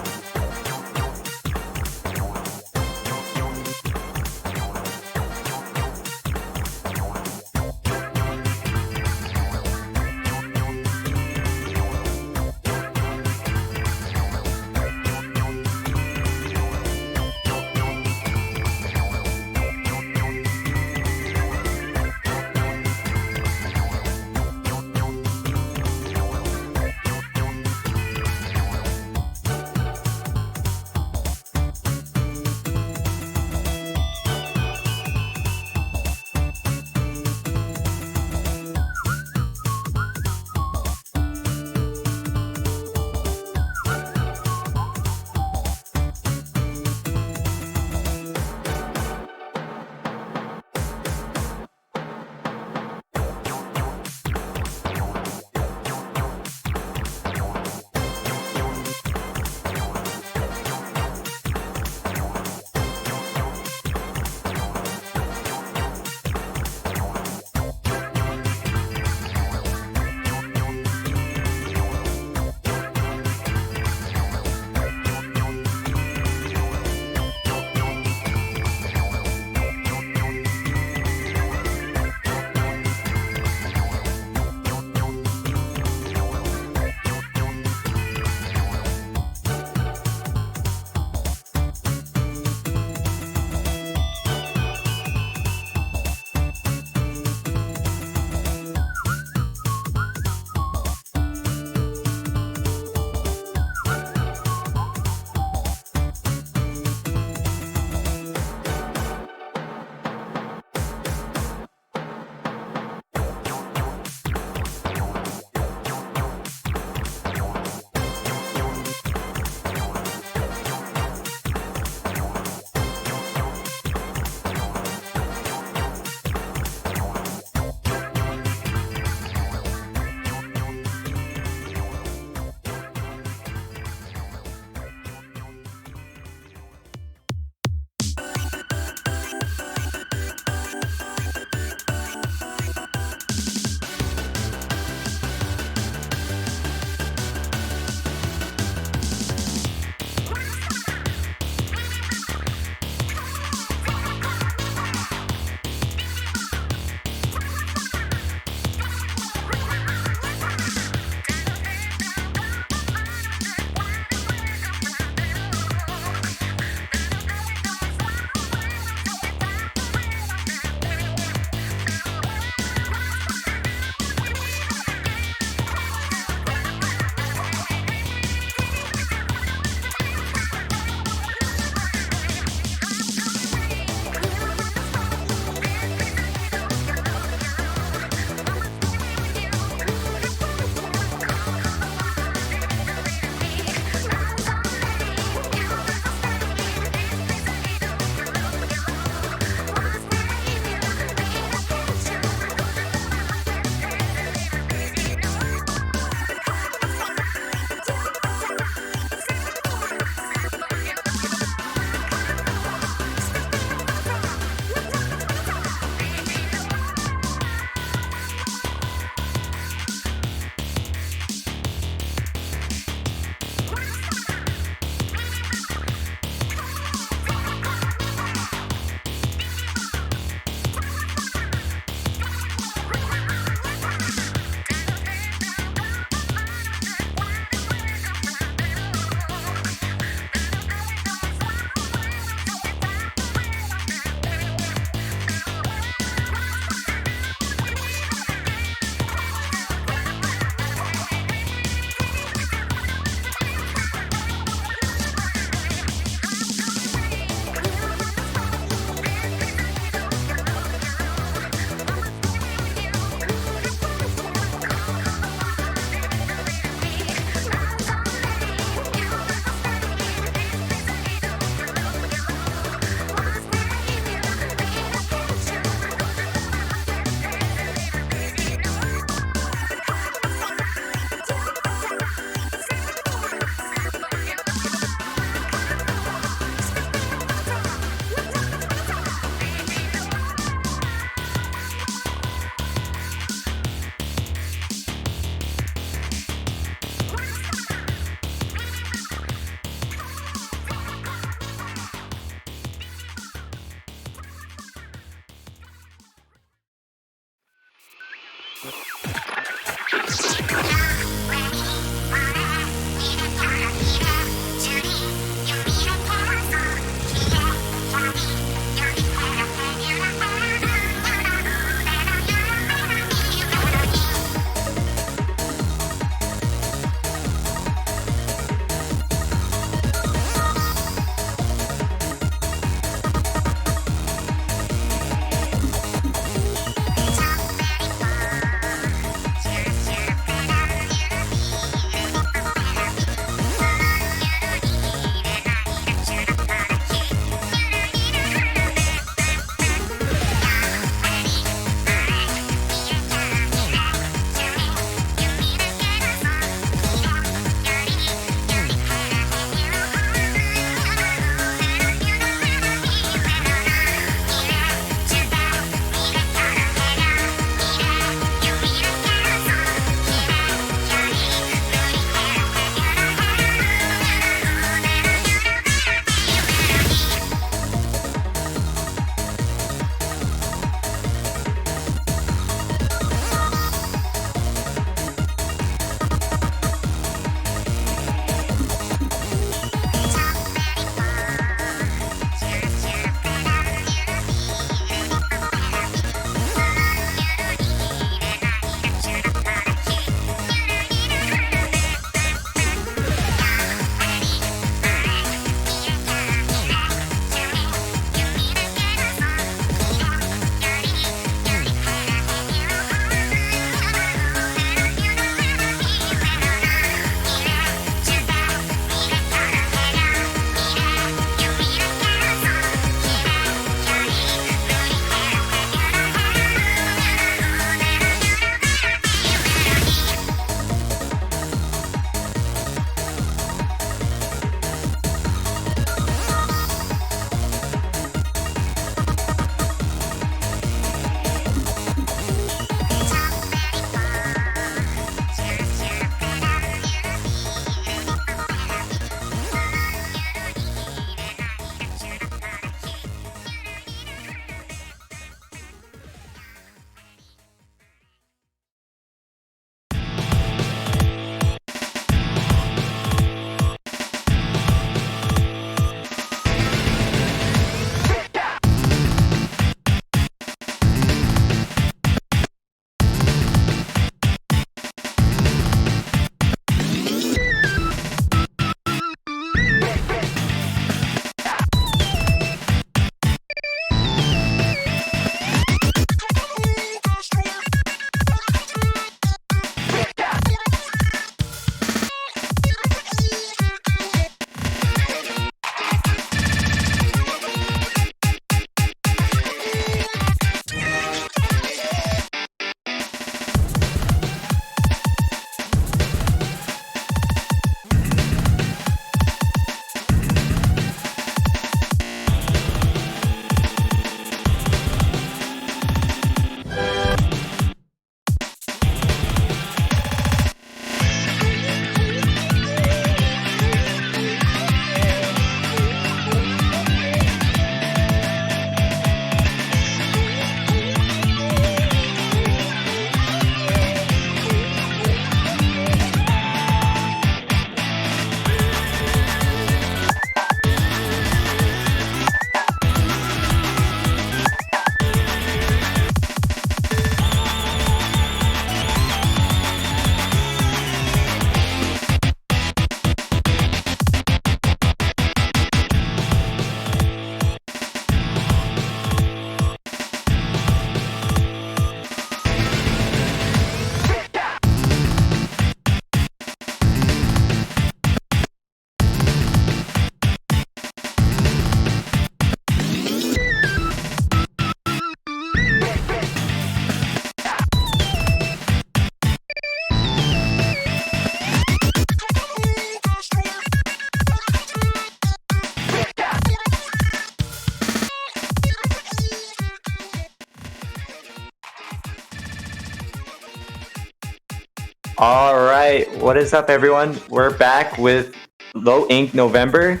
All right, what is up, everyone? We're back with Low Ink November,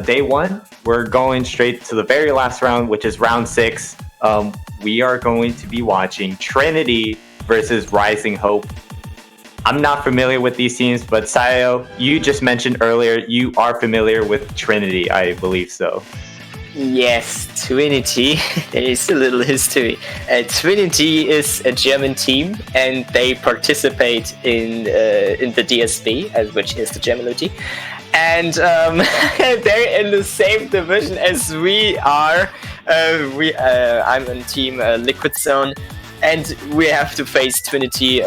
day one. We're going straight to the very last round, which is round 6. We are going to be watching Trinity versus Rising Hope. I'm not familiar with these teams, but Xylo, you just mentioned earlier you are familiar with Trinity, I believe so. Yes, Trinity. There is a little history. Trinity is a German team, and they participate in the DSB, which is the German League. And they're in the same division as we are. I'm in Team Liquid Zone, and we have to face Trinity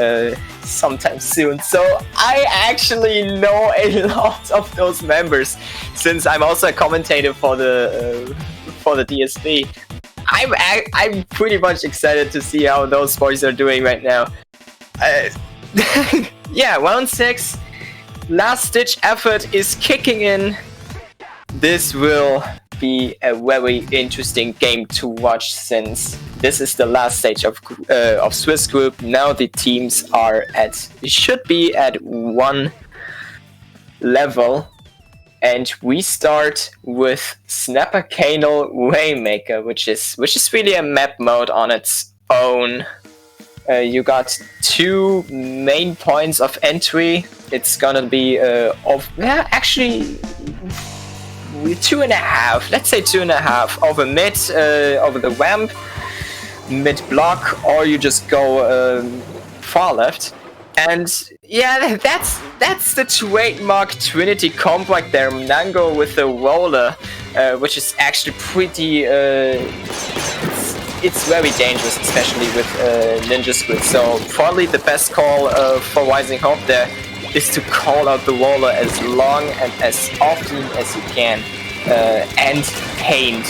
sometime soon. So I actually know a lot of those members, since I'm also a commentator for the DSB. I'm pretty much excited to see how those boys are doing right now. Yeah, round 6. Last ditch effort is kicking in. This will be a very interesting game to watch, since this is the last stage of Swiss group. Now the teams are should be at 1 level, and we start with Snapper Canal Waymaker, which is really a map mode on its own. You got 2 main points of entry. It's gonna be actually 2.5. Let's say 2.5 over mid, over the ramp, mid block, or you just go far left. And yeah, that's the trademark Trinity comp right there. Nango with the roller, which is actually pretty. It's very dangerous, especially with Ninja Squid. So probably the best call for Rising Hope there is to call out the roller as long and as often as you can. And paint.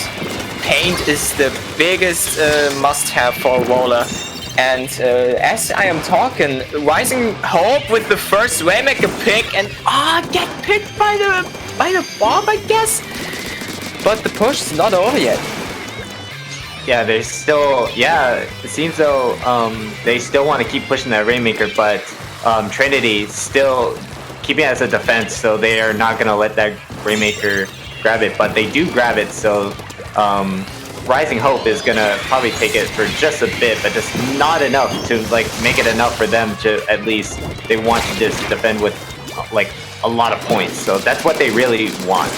Paint is the biggest must-have for a roller. And as I am talking, Rising Hope with the first Waymaker pick, and get picked by the bomb, I guess. But the push is not over yet. Yeah, there's still, it seems though they still want to keep pushing that Rainmaker, but Trinity still keeping it as a defense, so they are not going to let that Rainmaker grab it, but they do grab it, so Rising Hope is going to probably take it for just a bit, but just not enough to like make it enough for them to at least, they want to just defend with like a lot of points, so that's what they really want.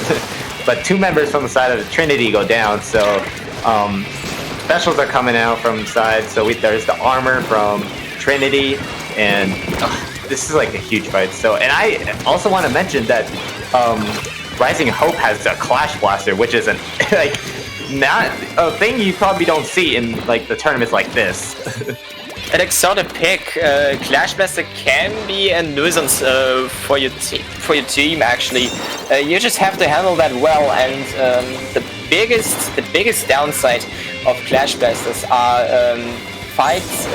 But 2 members from the side of the Trinity go down, so specials are coming out from the side, so there's the armor from Trinity, and this is like a huge fight. So, and I also want to mention that Rising Hope has a Clash Blaster, which is like not a thing you probably don't see in like the tournaments like this. An exotic pick, Clash Blaster can be a nuisance for your team. Actually, you just have to handle that well. And the biggest downside of Clash Blasters are fights,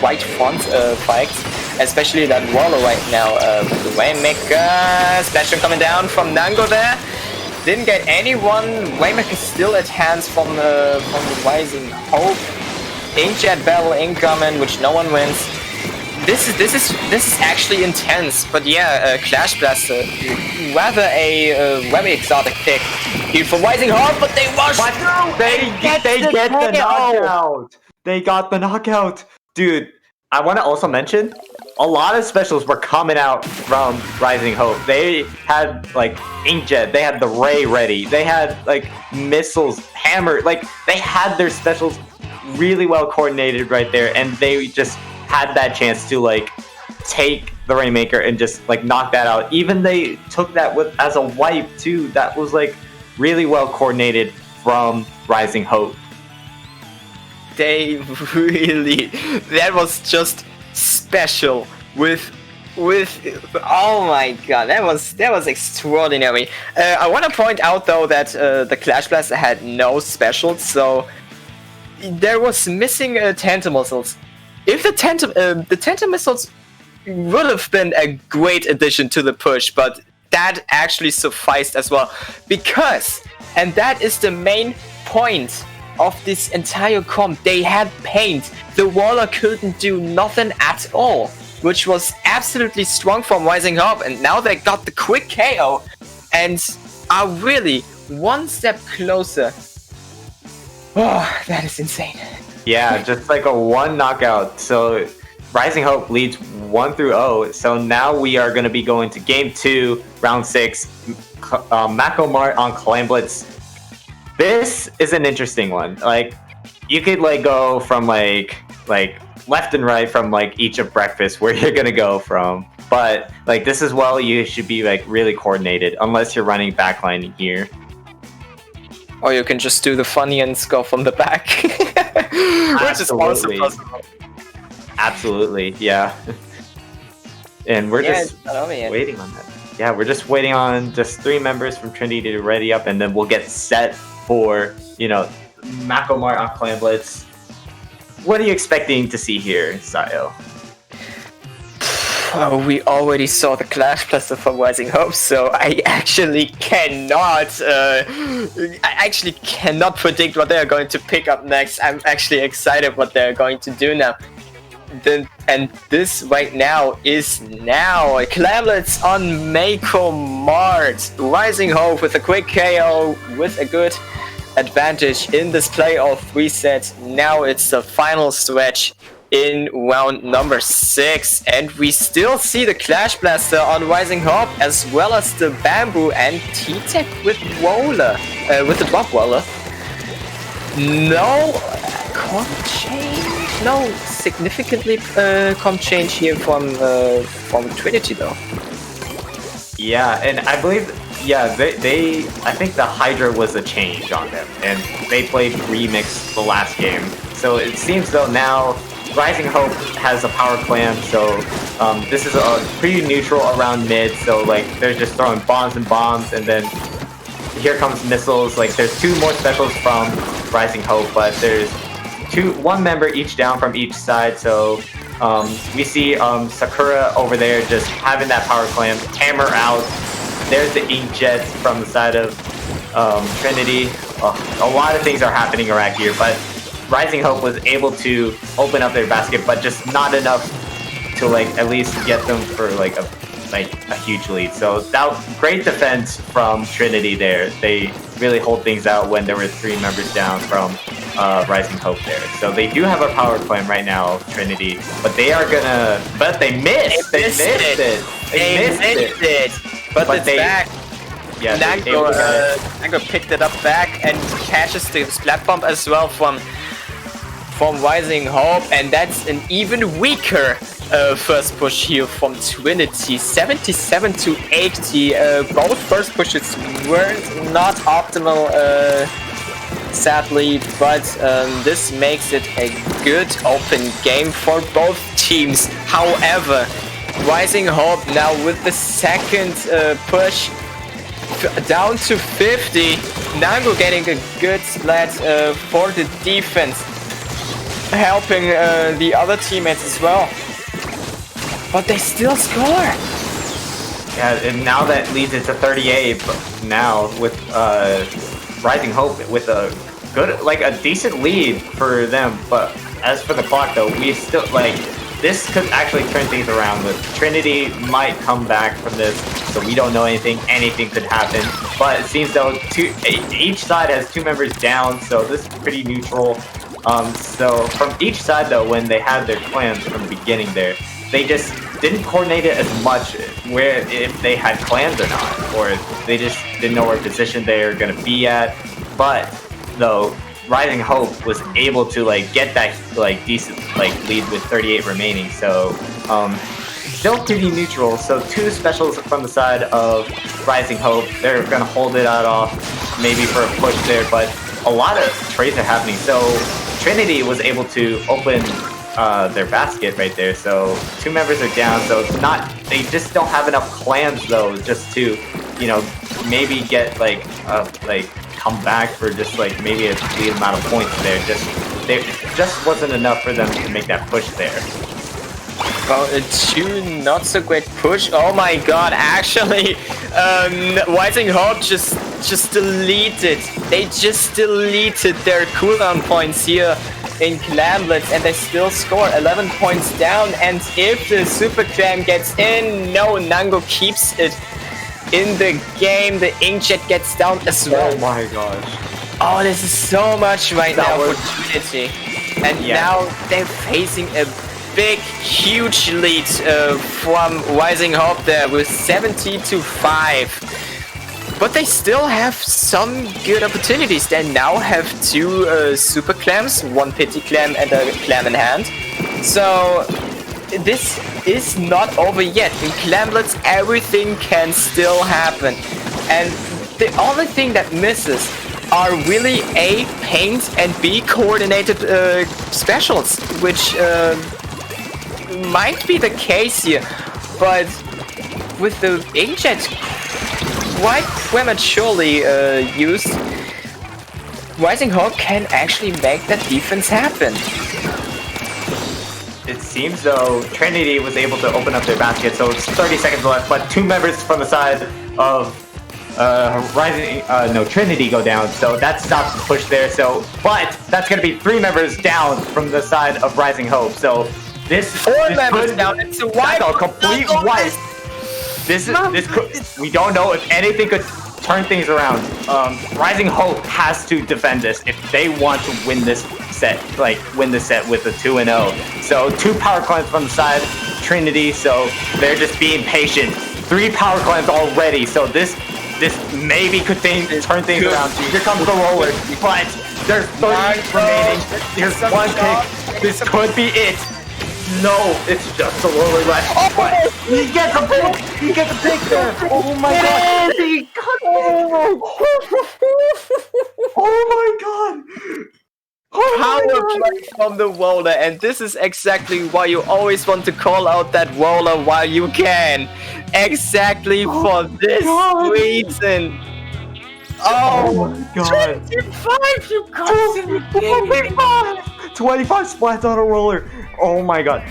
white font fights, especially that Waller right now. The Waymaker splashing coming down from Nango there. Didn't get anyone. Waymaker still at hands from the Rising Hope. Inkjet battle incoming, which no one wins. This is actually intense, but yeah, Clash Blaster, rather a very exotic pick. Here for Rising Hope, but they wash through. They get the knockout. They got the knockout, dude. I want to also mention a lot of specials were coming out from Rising Hope. They had like Inkjet, they had the Ray ready, they had like missiles, hammer, like they had their specials really well coordinated right there, and they just had that chance to like take the Rainmaker and just like knock that out. Even they took that as a wipe too. That was like really well coordinated from Rising Hope. They really, that was just special with oh my god, that was extraordinary. I want to point out though that the Clash Blaster had no specials, so there was missing Tenta missiles. If the Tenta missiles would have been a great addition to the push, but that actually sufficed as well, because, and that is the main point of this entire comp, they had paint. The Waller couldn't do nothing at all, which was absolutely strong from Rising Hope, and now they got the quick KO and are really one step closer. Oh, that is insane. Yeah, just like a one knockout. So Rising Hope leads 1-0. So now we are going to be going to game 2, round 6. Mako Mart on Clamblitz. This is an interesting one. Like, you could like go from like left and right from like each of breakfast where you're gonna go from. But like this as well, you should be like really coordinated unless you're running backline here. Or you can just do the funny and go from the back. Which is also possible. Absolutely, yeah. And we're just waiting on that. Yeah, we're just waiting on just 3 members from Trinity to ready up, and then we'll get set for, you know, Mako Mart on Clamblitz. What are you expecting to see here, Xylo? Oh, we already saw the Clash Blaster from Rising Hope, so I actually cannot predict what they're going to pick up next. I'm actually excited what they're going to do now. And this right now is Clamblitz on Mako Mart. Rising Hope with a quick KO with a good advantage in this playoff reset. Now it's the final stretch in round number 6, and we still see the Clash Blaster on Rising Hope, as well as the Bamboo and T-Tech with Roller, with the Drop Roller. No comp change, no significantly comp change here from Trinity though. Yeah, and I believe. Yeah, I think the Hydra was a change on them, and they played Remix the last game. So it seems though now Rising Hope has a power clam, so this is a pretty neutral around mid, so like they're just throwing bombs, and then here comes missiles. Like there's 2 more specials from Rising Hope, but there's 1 member each down from each side, so we see Sakura over there just having that power clam, hammer out. There's the inkjet from the side of Trinity. A lot of things are happening around here, but Rising Hope was able to open up their basket, but just not enough to like at least get them for like a huge lead. So that great defense from Trinity there. They really hold things out when there were 3 members down from Rising Hope there. So they do have a power clam right now, Trinity, but they are gonna. But they missed. They missed it. They missed it. But it's back. Yeah, Nango picked it up back and catches the Splat Bomb as well from Rising Hope, and that's an even weaker first push here from Trinity. 77 to 80. Both first pushes weren't not optimal, sadly, but this makes it a good open game for both teams. However, Rising Hope now with the second push down to 50. Nango getting a good splat for the defense, helping the other teammates as well. But they still score. Yeah, and now that leads it to 38 now with Rising Hope with a good, like a decent lead for them. But as for the clock though, we still like this could actually turn things around. With Trinity might come back from this, so we don't know anything. Anything could happen. But it seems though each side has 2 members down, so this is pretty neutral. So from each side though, when they had their clans from the beginning there, they just didn't coordinate it as much where if they had clans or not, or they just didn't know where position they were gonna be at. But though Rising Hope was able to like get that like decent like lead with 38 remaining, so still pretty neutral. So 2 specials from the side of Rising Hope. They're gonna hold it out off maybe for a push there, but a lot of trades are happening. So Trinity was able to open their basket right there. So 2 members are down. So it's not, they just don't have enough clans though, just to, you know, maybe get like come back for just like maybe a complete amount of points there. It just wasn't enough for them to make that push there. Well, a 2 not so great push. Oh my god, actually, Rising Hope just deleted. They just deleted their cooldown points here in Clamblitz, and they still score 11 points down. And if the Super Clam gets in, no, Nango keeps it in the game. The Inkjet gets down as well. Oh my gosh. Oh, this is so much right now for Trinity. And now they're facing a big, huge lead from Rising Hope there with 70-5. But they still have some good opportunities. They now have 2 super clams, 1 pity clam and a clam in hand. So this is not over yet. In Clamblets, everything can still happen. And the only thing that misses are really A, paint, and B, coordinated specials, which might be the case here. But with the inkjet quite prematurely used, Rising Hope can actually make that defense happen. It seems though Trinity was able to open up their basket, so it's 30 seconds left, but 2 members from the side of Trinity go down, so that stops the push there. So, but that's gonna be 3 members down from the side of Rising Hope. So this 4 members down. It's a wipe. That's a complete wipe. This could, we don't know if anything could turn things around. Rising Hope has to defend this if they want to win this set, win the set with a 2-0. So 2 power climbs from the side, Trinity. So they're just being patient. 3 power climbs already. So this maybe could turn things around. Here comes the roller, but there's 30 remaining. Here's 1 pick. This could be it. No, it's just a roller left. But he gets a pick. He gets a pick there. Oh my god. He got Oh my god. Power play from the roller, and this is exactly why you always want to call out that roller while you can. Exactly for this reason. Oh my god. 25, you constantly 25 splats on a roller. Oh my god.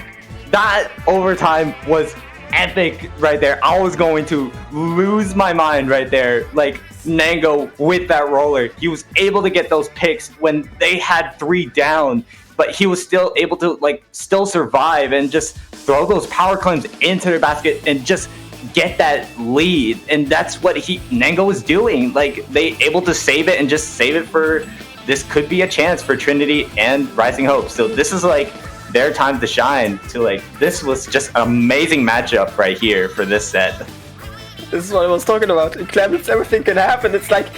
That overtime was epic right there. I was going to lose my mind right there. Like, Nango with that roller. He was able to get those picks when they had 3 down, but he was still able to, still survive and just throw those power climbs into their basket and just get that lead. And that's what Nango was doing. They able to save it and just save it for, this could be a chance for Trinity and Rising Hope. So this is their time to shine. This was just an amazing matchup right here for this set. This is what I was talking about. In Clamblets, everything can happen. It's like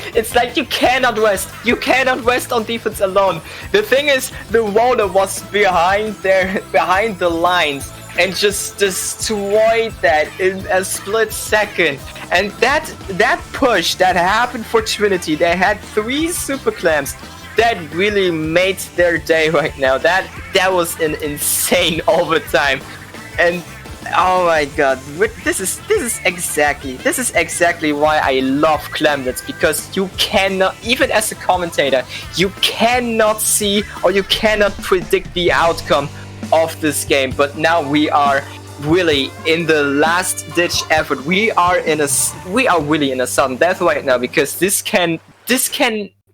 you cannot rest. You cannot rest on defense alone. The thing is, the roller was behind the lines and just destroyed that in a split second. And that push that happened for Trinity, they had 3 super clams. That really made their day right now. That was an insane overtime. And oh my god, this is exactly why I love Clamblets, because you cannot, even as a commentator, you cannot see or you cannot predict the outcome of this game. But now we are really in the last ditch effort. We are really in a sudden death right now, because this can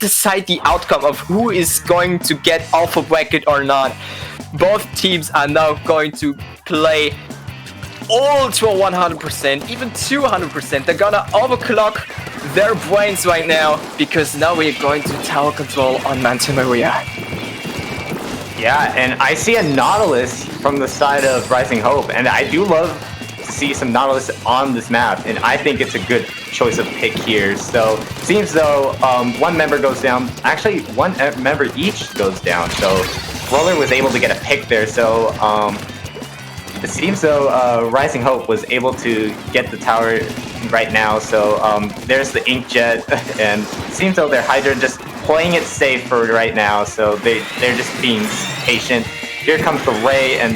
decide the outcome of who is going to get alpha bracket or not. Both teams are now going to play ultra 100%, even 200%. They're gonna overclock their brains right now, because now we're going to tower control on Manta Maria. Yeah, and I see a Nautilus from the side of Rising Hope, and I do love to see some Nautilus on this map, and I think it's a good choice of pick here. So it seems though 1 member goes down, actually 1 member each goes down, so Roller was able to get a pick there. So it seems though Rising Hope was able to get the tower right now. So there's the Inkjet, and it seems though their Hydra just playing it safe for right now. So they're just being patient. Here comes the Ray and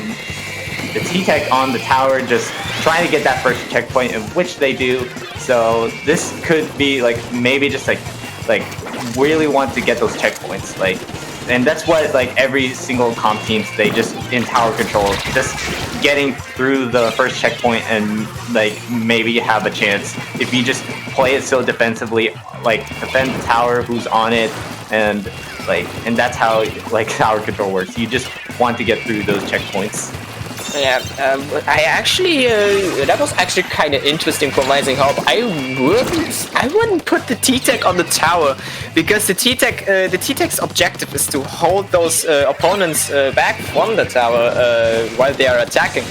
the T-Tech on the tower, just trying to get that first checkpoint, in which they do. So this could be maybe just really want to get those checkpoints, and that's what every single comp teams, they just in tower control, just getting through the first checkpoint and maybe have a chance if you just play it so defensively, defend the tower who's on it, and that's how tower control works. You just want to get through those checkpoints. Yeah, I actually that was actually kind of interesting for Rising Hope. I wouldn't put the T-Tech on the tower because the T-Tech's objective is to hold those opponents back from the tower while they are attacking.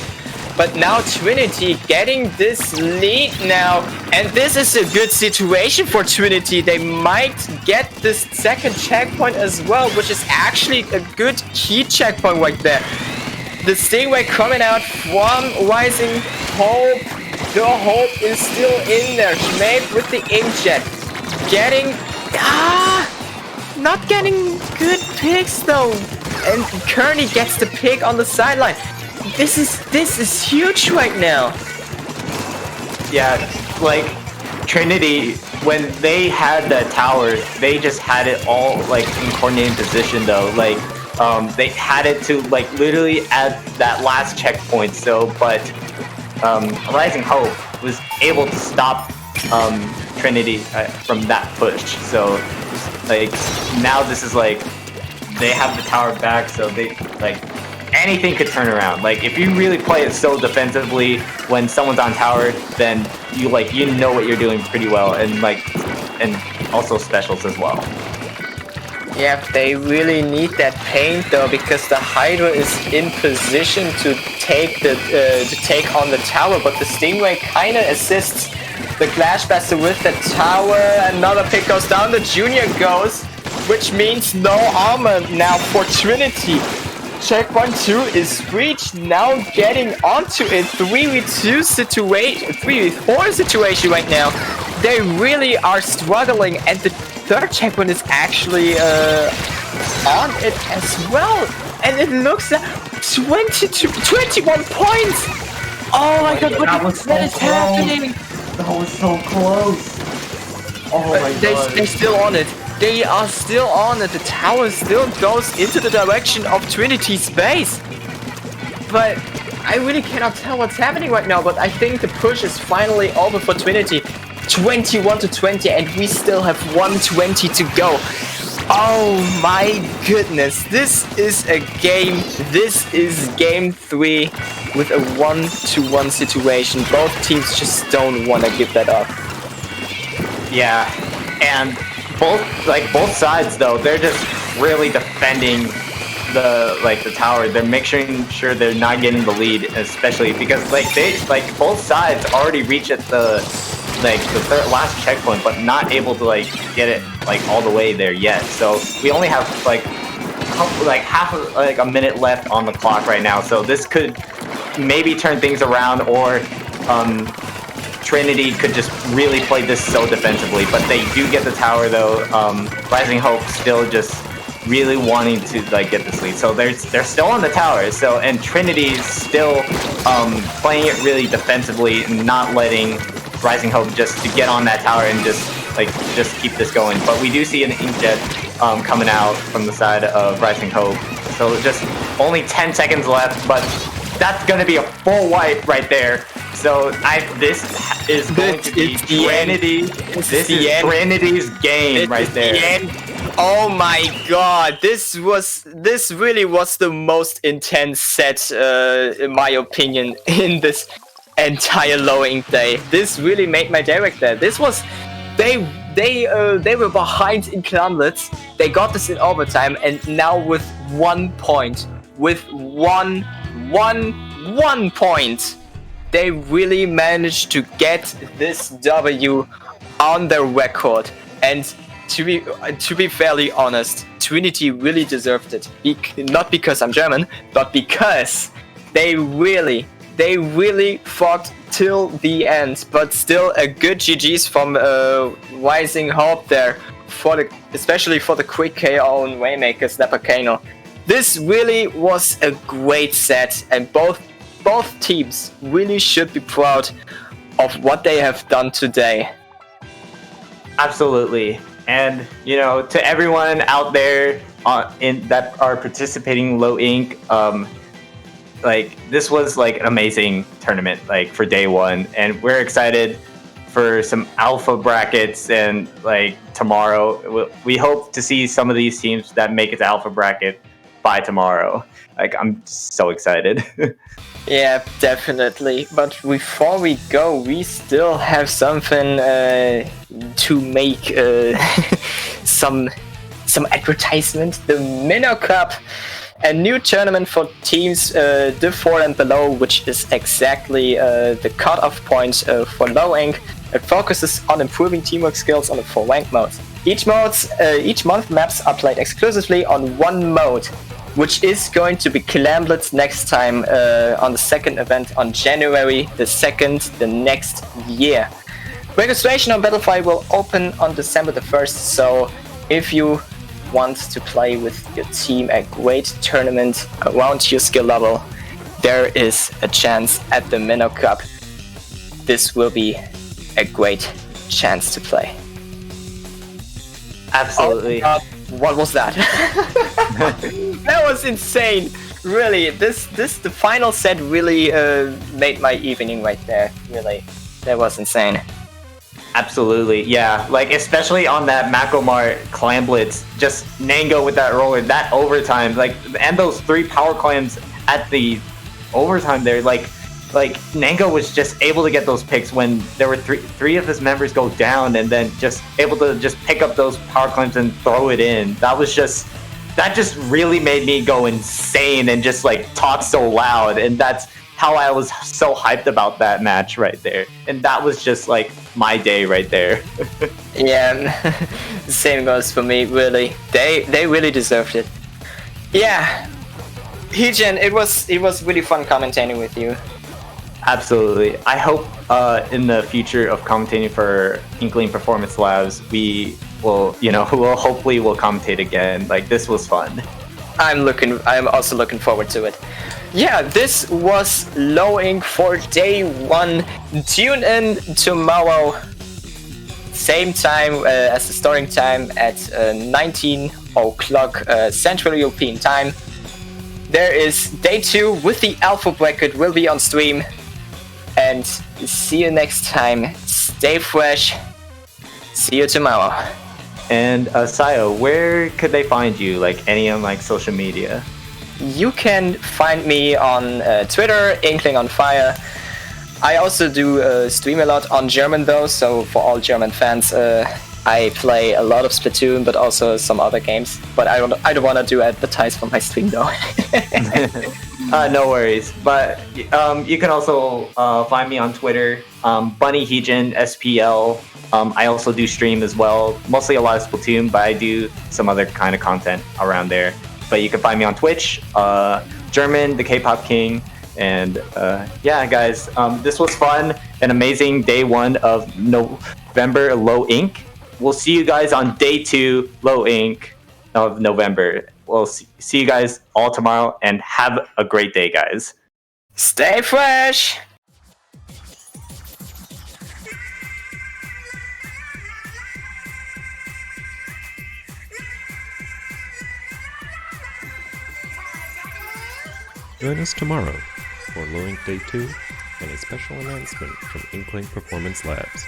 But now Trinity getting this lead now, and this is a good situation for Trinity. They might get this second checkpoint as well, which is actually a good key checkpoint right there. The Stingray coming out from Rising Hope. The Hope is still in there. Schmape with the Inkjet. Getting... not getting good picks though. And Kearney gets the pick on the sideline. This is huge right now. Yeah, like Trinity, when they had the tower, they just had it all like in coordinated position though. Like they had it to like literally at that last checkpoint. So, but Rising Hope was able to stop Trinity from that push. So, like now this is like they have the tower back, so they like. Anything could turn around. Like if you really play it so defensively when someone's on tower, then you know what you're doing pretty well, and also specials as well. Yeah, they really need that paint though, because the Hydra is in position to take on the tower, but the Stingray kind of assists the Glashbuster with the tower. Another pick goes down. The Junior goes, which means no armor now for Trinity. Checkpoint 2 is reached, now getting onto a 3v4 situation right now. They really are struggling, and the third checkpoint is actually on it as well. And it looks at 21 points! Oh my god, what is happening? That was so close. Oh my god. They're still on it. They are still on it. The tower still goes into the direction of Trinity's base. But I really cannot tell what's happening right now. But I think the push is finally over for Trinity. 21-20, and we still have 120 to go. Oh my goodness. This is a game. This is game 3 with a 1-1 situation. Both teams just don't want to give that up. Yeah, and both sides though, they're just really defending the tower. They're making sure they're not getting the lead, especially because both sides already reach at the last checkpoint, but not able to get it all the way there yet. So we only have half a minute left on the clock right now. So this could maybe turn things around, or Trinity could just really play this so defensively, but they do get the tower though. Rising Hope still just really wanting to get this lead, so they're still on the tower. So and Trinity's still playing it really defensively, and not letting Rising Hope just to get on that tower and just keep this going. But we do see an Inkjet coming out from the side of Rising Hope. So just only 10 seconds left, but that's gonna be a full wipe right there. So this is going to be Trinity. This is Trinity's game right there. Oh my god, this really was the most intense set, in my opinion, in this entire low ink day. This really made my day right there. This was they were behind in Clamlets. They got this in overtime, and now with 1 point, with one point, they really managed to get this W on their record. And to be fairly honest, Trinity really deserved it. Not because I'm German, but because they really fought till the end. But still, a good GG's from Rising Hope there, especially for the quick KO on Waymaker Snapper Kano. This really was a great set, and both teams really should be proud of what they have done today. Absolutely. And to everyone out there that are participating in low ink, this was an amazing tournament for day one, and we're excited for some alpha brackets. And tomorrow we hope to see some of these teams that make it to alpha bracket by tomorrow. Like, I'm so excited. Yeah, definitely. But before we go, we still have something to make some advertisement. The Minnow Cup, a new tournament for teams Div 4 and below, which is exactly the cutoff point for low ink. It focuses on improving teamwork skills on the 4 rank modes. Each month maps are played exclusively on one mode, which is going to be Clamblitz next time on the second event on January the 2nd the next year. Registration on Battlefy will open on December the 1st, so if you want to play with your team a great tournament around your skill level, there is a chance at the Minnow Cup. This will be a great chance to play. Absolutely. Oh, what was that? That was insane. Really, the final set really made my evening right there. Really, that was insane. Absolutely, yeah. Like, especially on that Macromart Clamblitz, just Nango with that roller, that overtime, like, and those 3 power clams at the overtime there, like Nango was just able to get those picks when there were three of his members go down, and then just able to just pick up those power claims and throw it in. That just really made me go insane and just like talk so loud, and that's how I was so hyped about that match right there. And that was just like my day right there. Yeah, same goes for me. Really, they really deserved it. Yeah, Heejin, it was really fun commentating with you. Absolutely. I hope in the future of commentating for Inkling Performance Labs, we will, hopefully we'll commentate again. Like, this was fun. I'm also looking forward to it. Yeah, this was Low Ink for day 1. Tune in tomorrow, same time as the starting time at 19 o'clock Central European time. There is day 2 with the Alpha Bracket will be on stream. And see you next time. Stay fresh. See you tomorrow. And Xylo, where could they find you? Like, any on like social media? You can find me on Twitter, Inkling on Fire. I also do stream a lot on German though, so for all German fans, I play a lot of Splatoon, but also some other games. But I don't want to do advertise for my stream though. No worries. But you can also find me on Twitter, Bunny Heejin SPL. I also do stream as well, mostly a lot of Splatoon, but I do some other kind of content around there. But you can find me on Twitch, German, the K-pop King. And yeah, guys, this was fun. An amazing day 1 of November Low Ink. We'll see you guys on day 2 Low Ink of November. We'll see you guys all tomorrow, and have a great day, guys. Stay fresh! Join us tomorrow for Low Ink Day 2 and a special announcement from Inkling Performance Labs.